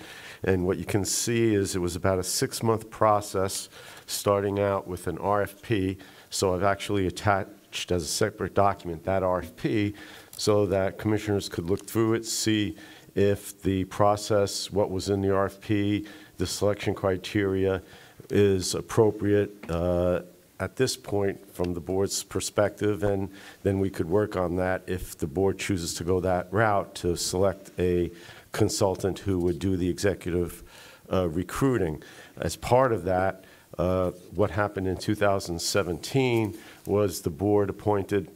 and what you can see is it was about a 6-month process starting out with an RFP. So I've actually attached as a separate document that RFP so that commissioners could look through it, see if the process, what was in the RFP, the selection criteria is appropriate at this point from the board's perspective, and then we could work on that if the board chooses to go that route to select a consultant who would do the executive recruiting. As part of that, what happened in 2017 was the board appointed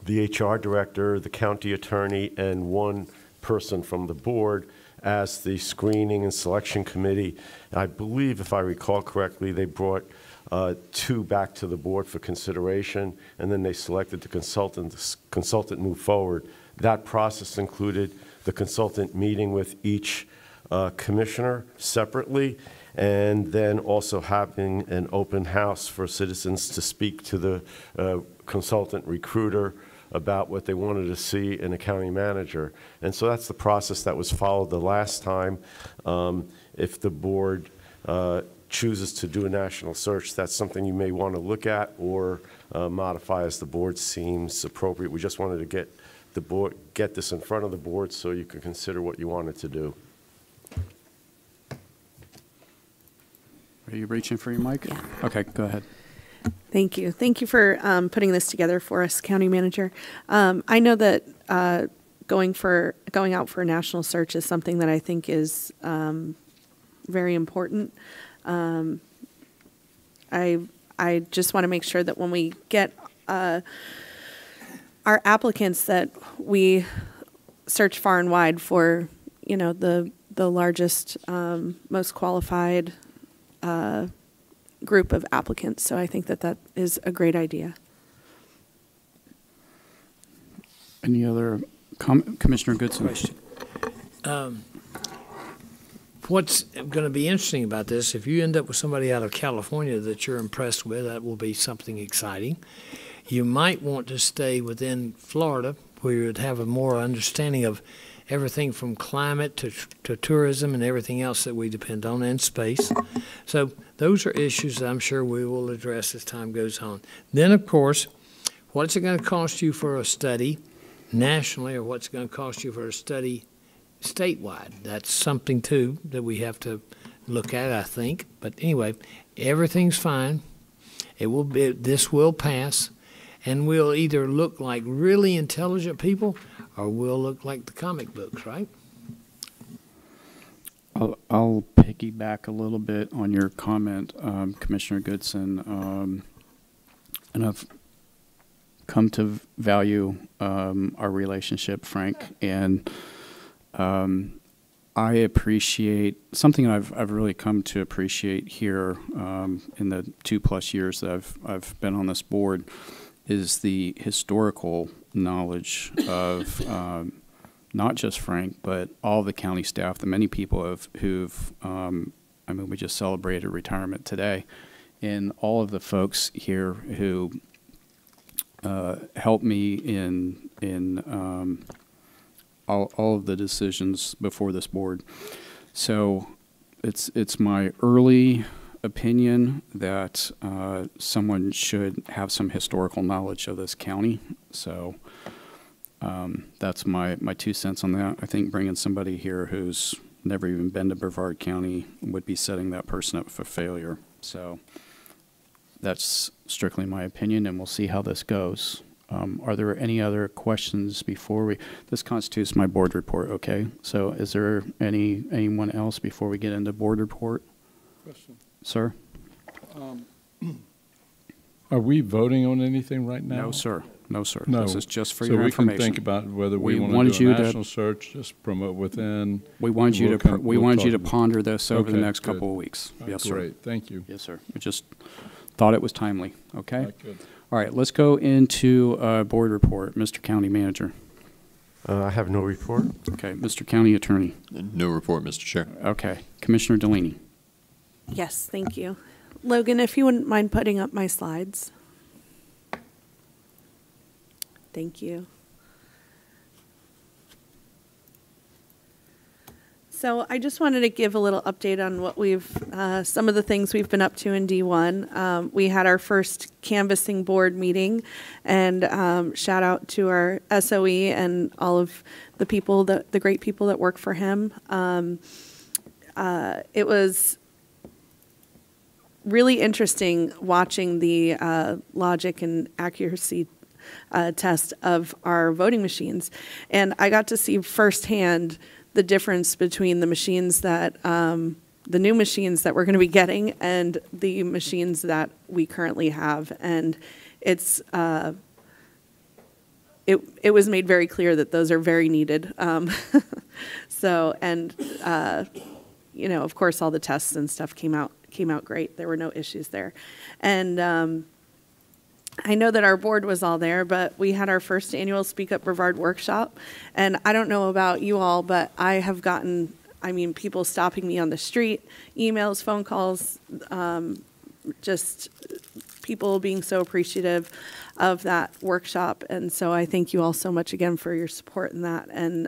the HR director, the county attorney, and one person from the board as the screening and selection committee. I believe, if I recall correctly, they brought 2 back to the board for consideration, and then they selected the consultant. The consultant moved forward. That process included the consultant meeting with each commissioner separately, and then also having an open house for citizens to speak to the consultant recruiter about what they wanted to see in a county manager. And so that's the process that was followed the last time. If the board chooses to do a national search, that's something you may want to look at or modify as the board seems appropriate. We just wanted to get this in front of the board so you can consider what you wanted to do. Are you reaching for your mic? Yeah. Okay, go ahead. Thank you. Thank you for putting this together for us, County Manager. I know that going out for a national search is something that I think is very important. I just want to make sure that when we get our applicants, that we search far and wide for, you know, the largest, most qualified group of applicants. So I think that that is a great idea. Any other Commissioner Goodson? Question. What's going to be interesting about this, if you end up with somebody out of California that you're impressed with, that will be something exciting. You might want to stay within Florida, where you'd have a more understanding of everything from climate to tourism and everything else that we depend on, and space. So those are issues that I'm sure we will address as time goes on. Then, of course, what's it going to cost you for a study nationally, or what's it going to cost you for a study statewide? That's something, too, that we have to look at, I think. But anyway, everything's fine. This will pass, and we'll either look like really intelligent people or we'll look like the comic books, right? I'll piggyback a little bit on your comment, Commissioner Goodson. And I've come to value our relationship, Frank, and I appreciate something I've really come to appreciate here in the 2+ years that I've been on this board is the historical knowledge of not just Frank, but all the county staff, the many people who've, I mean, we just celebrated retirement today, and all of the folks here who helped me in all of the decisions before this board. So it's my early opinion that someone should have some historical knowledge of this county. So that's my 2 cents on that. I think bringing somebody here who's never even been to Brevard County would be setting that person up for failure. So that's strictly my opinion, and we'll see how this goes. Are there any other questions before this constitutes my board report, okay? So is there anyone else before we get into board report? Question. Sir? Are we voting on anything right now? No, sir. No, sir. No. This is just for your information. So we can think about whether we want to do a national search, just promote within. We want you to ponder this over the next couple of weeks. Yes, sir. Great. Thank you. Yes, sir. I just thought it was timely. Okay. Good. All right. Let's go into board report. Mr. County Manager. I have no report. Okay. Mr. County Attorney. No report, Mr. Chair. Okay. Commissioner Delaney. Yes, thank you. Logan, if you wouldn't mind putting up my slides. Thank you. So I just wanted to give a little update on what some of the things we've been up to in D1. We had our first canvassing board meeting, and shout out to our SOE and all of the people, the great people that work for him. It was really interesting watching the logic and accuracy test of our voting machines. And I got to see firsthand the difference between the machines that, the new machines that we're going to be getting and the machines that we currently have. And it's, it was made very clear that those are very needed. So, and, you know, of course, all the tests and stuff came out great. There were no issues there. And I know that our board was all there, but we had our first annual Speak Up Brevard workshop. And I don't know about you all, but I have gotten, I mean, people stopping me on the street, emails, phone calls, just people being so appreciative of that workshop. And so I thank you all so much again for your support in that. And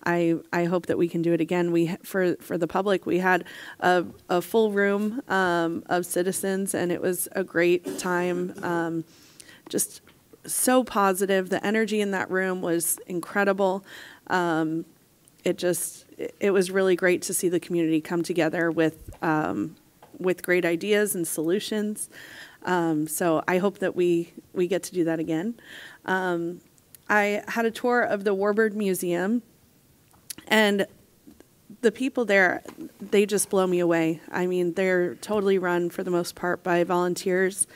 I hope that we can do it again. For the public, we had a full room of citizens, and it was a great time. Just so positive. The energy in that room was incredible. It was really great to see the community come together with great ideas and solutions. So I hope that we get to do that again. I had a tour of the Warbird Museum. And the people there, they just blow me away. I mean, they're totally run, for the most part, by volunteers.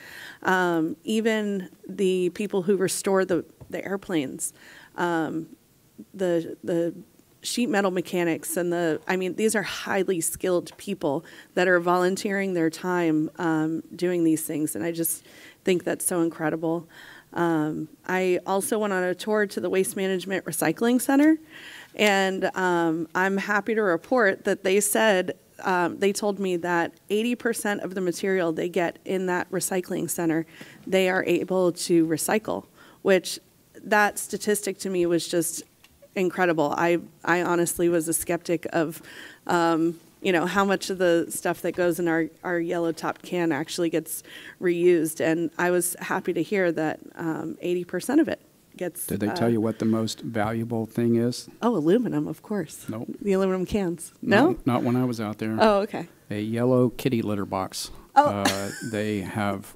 Even the people who restore the airplanes, the sheet metal mechanics, and I mean, these are highly skilled people that are volunteering their time doing these things. And I just think that's so incredible. I also went on a tour to the Waste Management Recycling Center. And I'm happy to report that they said, they told me that 80% of the material they get in that recycling center, they are able to recycle, which that statistic to me was just incredible. I honestly was a skeptic of, you know, how much of the stuff that goes in our yellow top can actually gets reused. And I was happy to hear that 80% of it gets. Did they tell you what the most valuable thing is? Oh, aluminum, of course. Nope. The aluminum cans. No? Not when I was out there. Oh, okay. A yellow kitty litter box. Oh. They have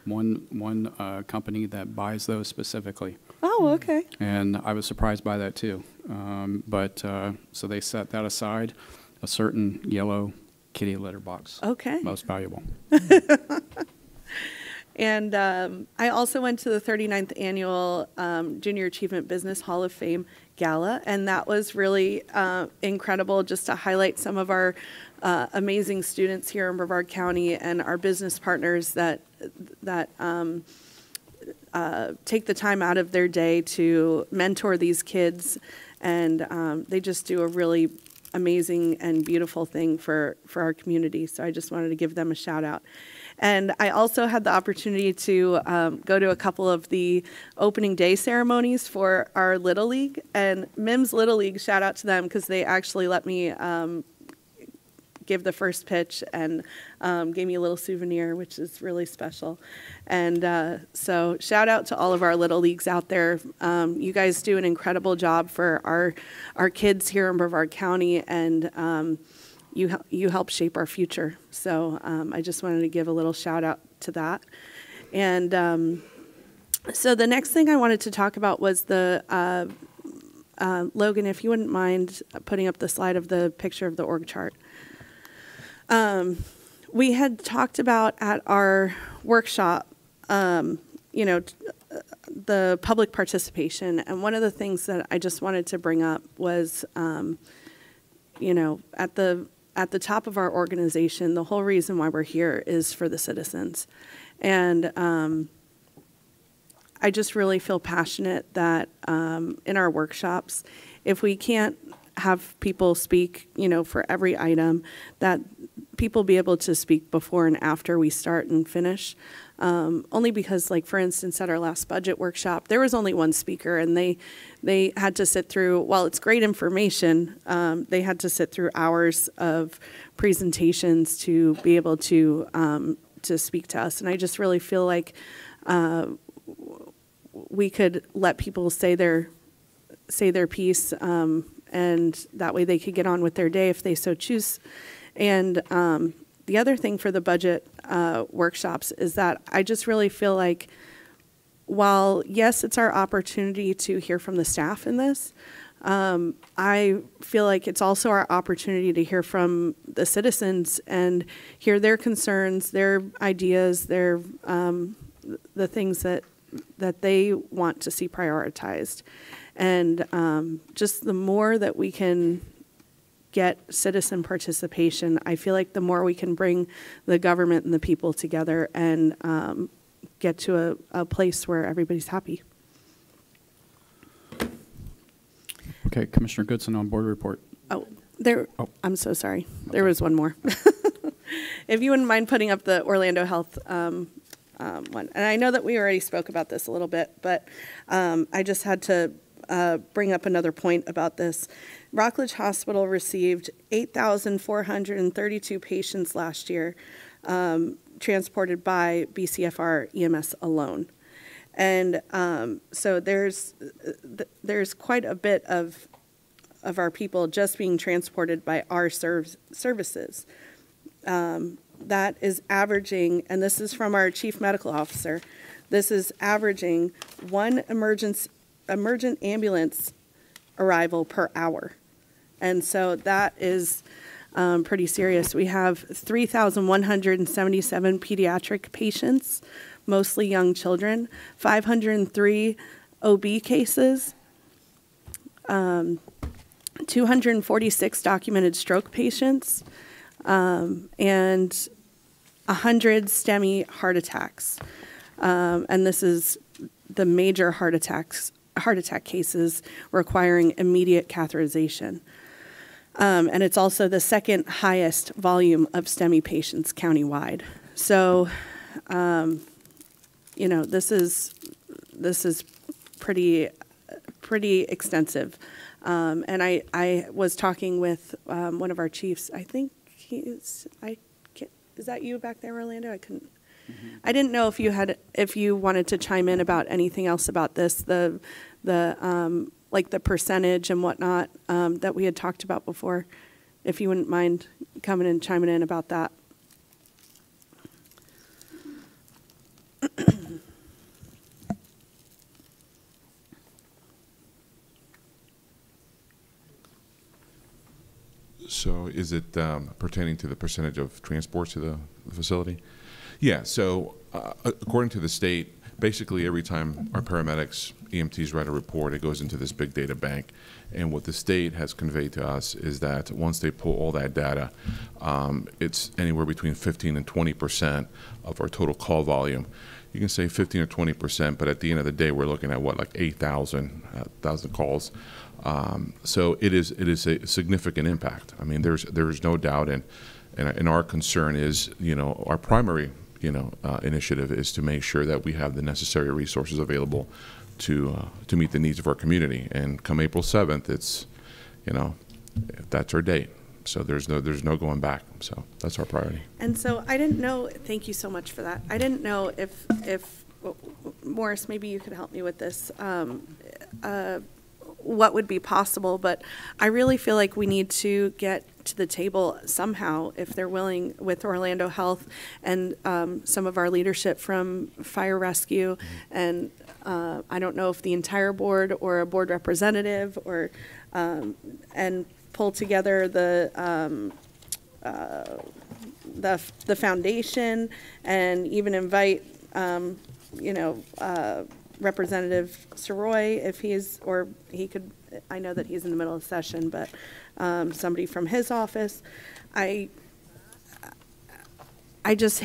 one company that buys those specifically. Oh, okay. And I was surprised by that too. So they set that aside, a certain yellow kitty litter box. Okay. Most valuable. And I also went to the 39th Annual Junior Achievement Business Hall of Fame Gala, and that was really incredible, just to highlight some of our amazing students here in Brevard County and our business partners that take the time out of their day to mentor these kids, and they just do a really amazing and beautiful thing for our community. So I just wanted to give them a shout out. And I also had the opportunity to go to a couple of the opening day ceremonies for our Little League. And Mims Little League, shout out to them, because they actually let me give the first pitch and gave me a little souvenir, which is really special. And so shout out to all of our Little Leagues out there. You guys do an incredible job for our kids here in Brevard County, and you help shape our future. So I just wanted to give a little shout out to that. And so the next thing I wanted to talk about was the, Logan, if you wouldn't mind putting up the slide of the picture of the org chart. We had talked about at our workshop, you know, the public participation. And one of the things that I just wanted to bring up was, you know, at the top of our organization, the whole reason why we're here is for the citizens. And I just really feel passionate that in our workshops, if we can't have people speak, for every item, that people be able to speak before and after we start and finish. Only because, like, for instance, at our last budget workshop, there was only one speaker, and they had to sit through, while it's great information, they had to sit through hours of presentations to be able to speak to us. And I just really feel like we could let people say their piece, and that way they could get on with their day if they so choose. And the other thing for the budget workshops is that I just really feel like, while, yes, it's our opportunity to hear from the staff in this, I feel like it's also our opportunity to hear from the citizens and hear their concerns, their ideas, their the things that they want to see prioritized. And just the more that we can get citizen participation, I feel like the more we can bring the government and the people together and get to a place where everybody's happy. Okay, Commissioner Goodson on board report. I'm so sorry. There was one more. If you wouldn't mind putting up the Orlando Health one. And I know that we already spoke about this a little bit, but I just had to bring up another point about this. Rockledge Hospital received 8,432 patients last year, transported by BCFR EMS alone. And so there's quite a bit of our people just being transported by our services. That is averaging, and this is from our chief medical officer, this is averaging one emergent ambulance arrival per hour. And so that is pretty serious. We have 3,177 pediatric patients, mostly young children, 503 OB cases, 246 documented stroke patients, and 100 STEMI heart attacks. And this is the major heart attack cases requiring immediate catheterization. And it's also the second highest volume of STEMI patients countywide. So, this is pretty extensive. And I was talking with one of our chiefs. I think is that you back there, Orlando? I couldn't. Mm-hmm. I didn't know if you wanted to chime in about anything else about this, the percentage and whatnot that we had talked about before. If you wouldn't mind coming and chiming in about that. So is it pertaining to the percentage of transport to the facility? Yeah, so according to the state, basically every time our paramedics, EMTs write a report, it goes into this big data bank. And what the state has conveyed to us is that once they pull all that data, it's anywhere between 15 and 20% of our total call volume. You can say 15 or 20%, but at the end of the day, we're looking at like 8,000 calls. So it is a significant impact. I mean, there's no doubt, and our concern is, our primary, initiative is to make sure that we have the necessary resources available to meet the needs of our community. And come April 7th, it's, that's our date. So there's no going back. So that's our priority. And so I didn't know. Thank you so much for that. I didn't know if Morris, maybe you could help me with this. What would be possible, but I really feel like we need to get to the table somehow, if they're willing, with Orlando Health and some of our leadership from Fire Rescue, and I don't know if the entire board or a board representative, or and pull together the foundation, and even invite Representative Soroy, if he could, I know that he's in the middle of session, but somebody from his office. I just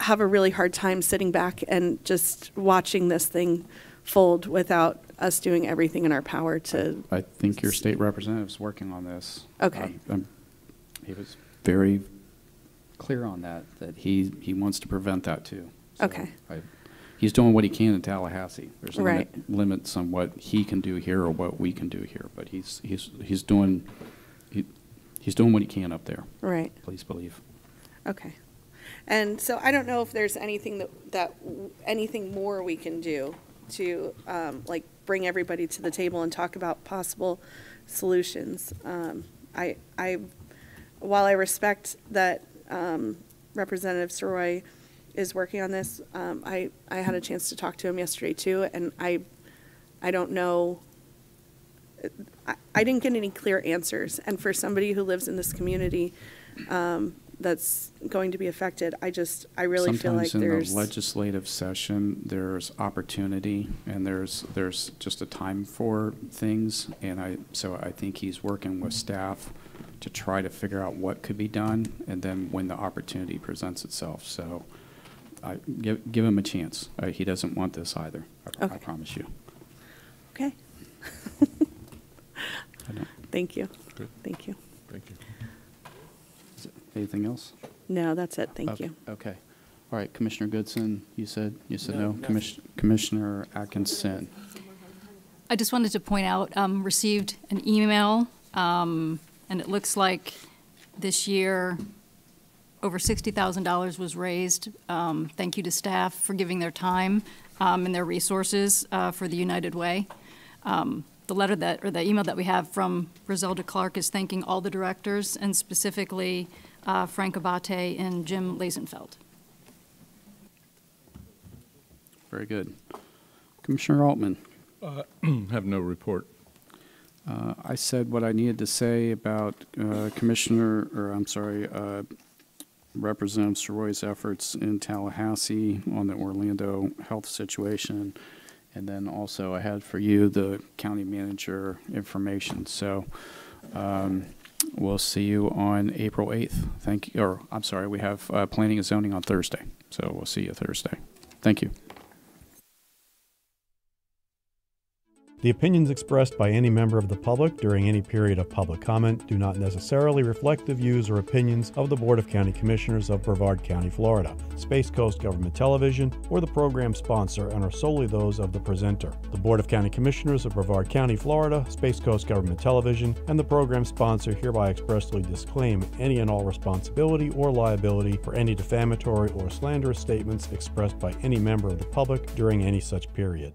have a really hard time sitting back and just watching this thing fold without us doing everything in our power to. I think your state representative's working on this. Okay. He was very clear on that he wants to prevent that too. So Okay. He's doing what he can in Tallahassee. There's Right. limits on what he can do here or what we can do here, but he's doing what he can up there. Right. Please believe. Okay. And so I don't know if there's anything anything more we can do to like bring everybody to the table and talk about possible solutions. While I respect that Representative Soroy is working on this, I had a chance to talk to him yesterday too, and I don't know. I didn't get any clear answers, and for somebody who lives in this community that's going to be affected, I really feel like Sometimes in there's the legislative session, there's opportunity and there's just a time for things, and so I think he's working with staff to try to figure out what could be done, and then when the opportunity presents itself. So give him a chance. He doesn't want this either. I promise you. Okay. Thank you. Good. Thank you. Thank you. Anything else? No, that's it. Thank you. Okay. All right, Commissioner Goodson, you said no. Commissioner Atkinson. I just wanted to point out, received an email, and it looks like this year over $60,000 was raised. Thank you to staff for giving their time and their resources for the United Way. The email that we have from Griselda Clark is thanking all the directors and specifically Frank Abate and Jim Lazenfeld. Very good. Commissioner Altman. Have no report. I said what I needed to say about Representative Soroy's efforts in Tallahassee on the Orlando health situation. And then also I had for you the county manager information. So we'll see you on April 8th. Thank you. Or I'm sorry, we have planning and zoning on Thursday. So we'll see you Thursday. Thank you. The opinions expressed by any member of the public during any period of public comment do not necessarily reflect the views or opinions of the Board of County Commissioners of Brevard County, Florida, Space Coast Government Television, or the program sponsor, and are solely those of the presenter. The Board of County Commissioners of Brevard County, Florida, Space Coast Government Television, and the program sponsor hereby expressly disclaim any and all responsibility or liability for any defamatory or slanderous statements expressed by any member of the public during any such period.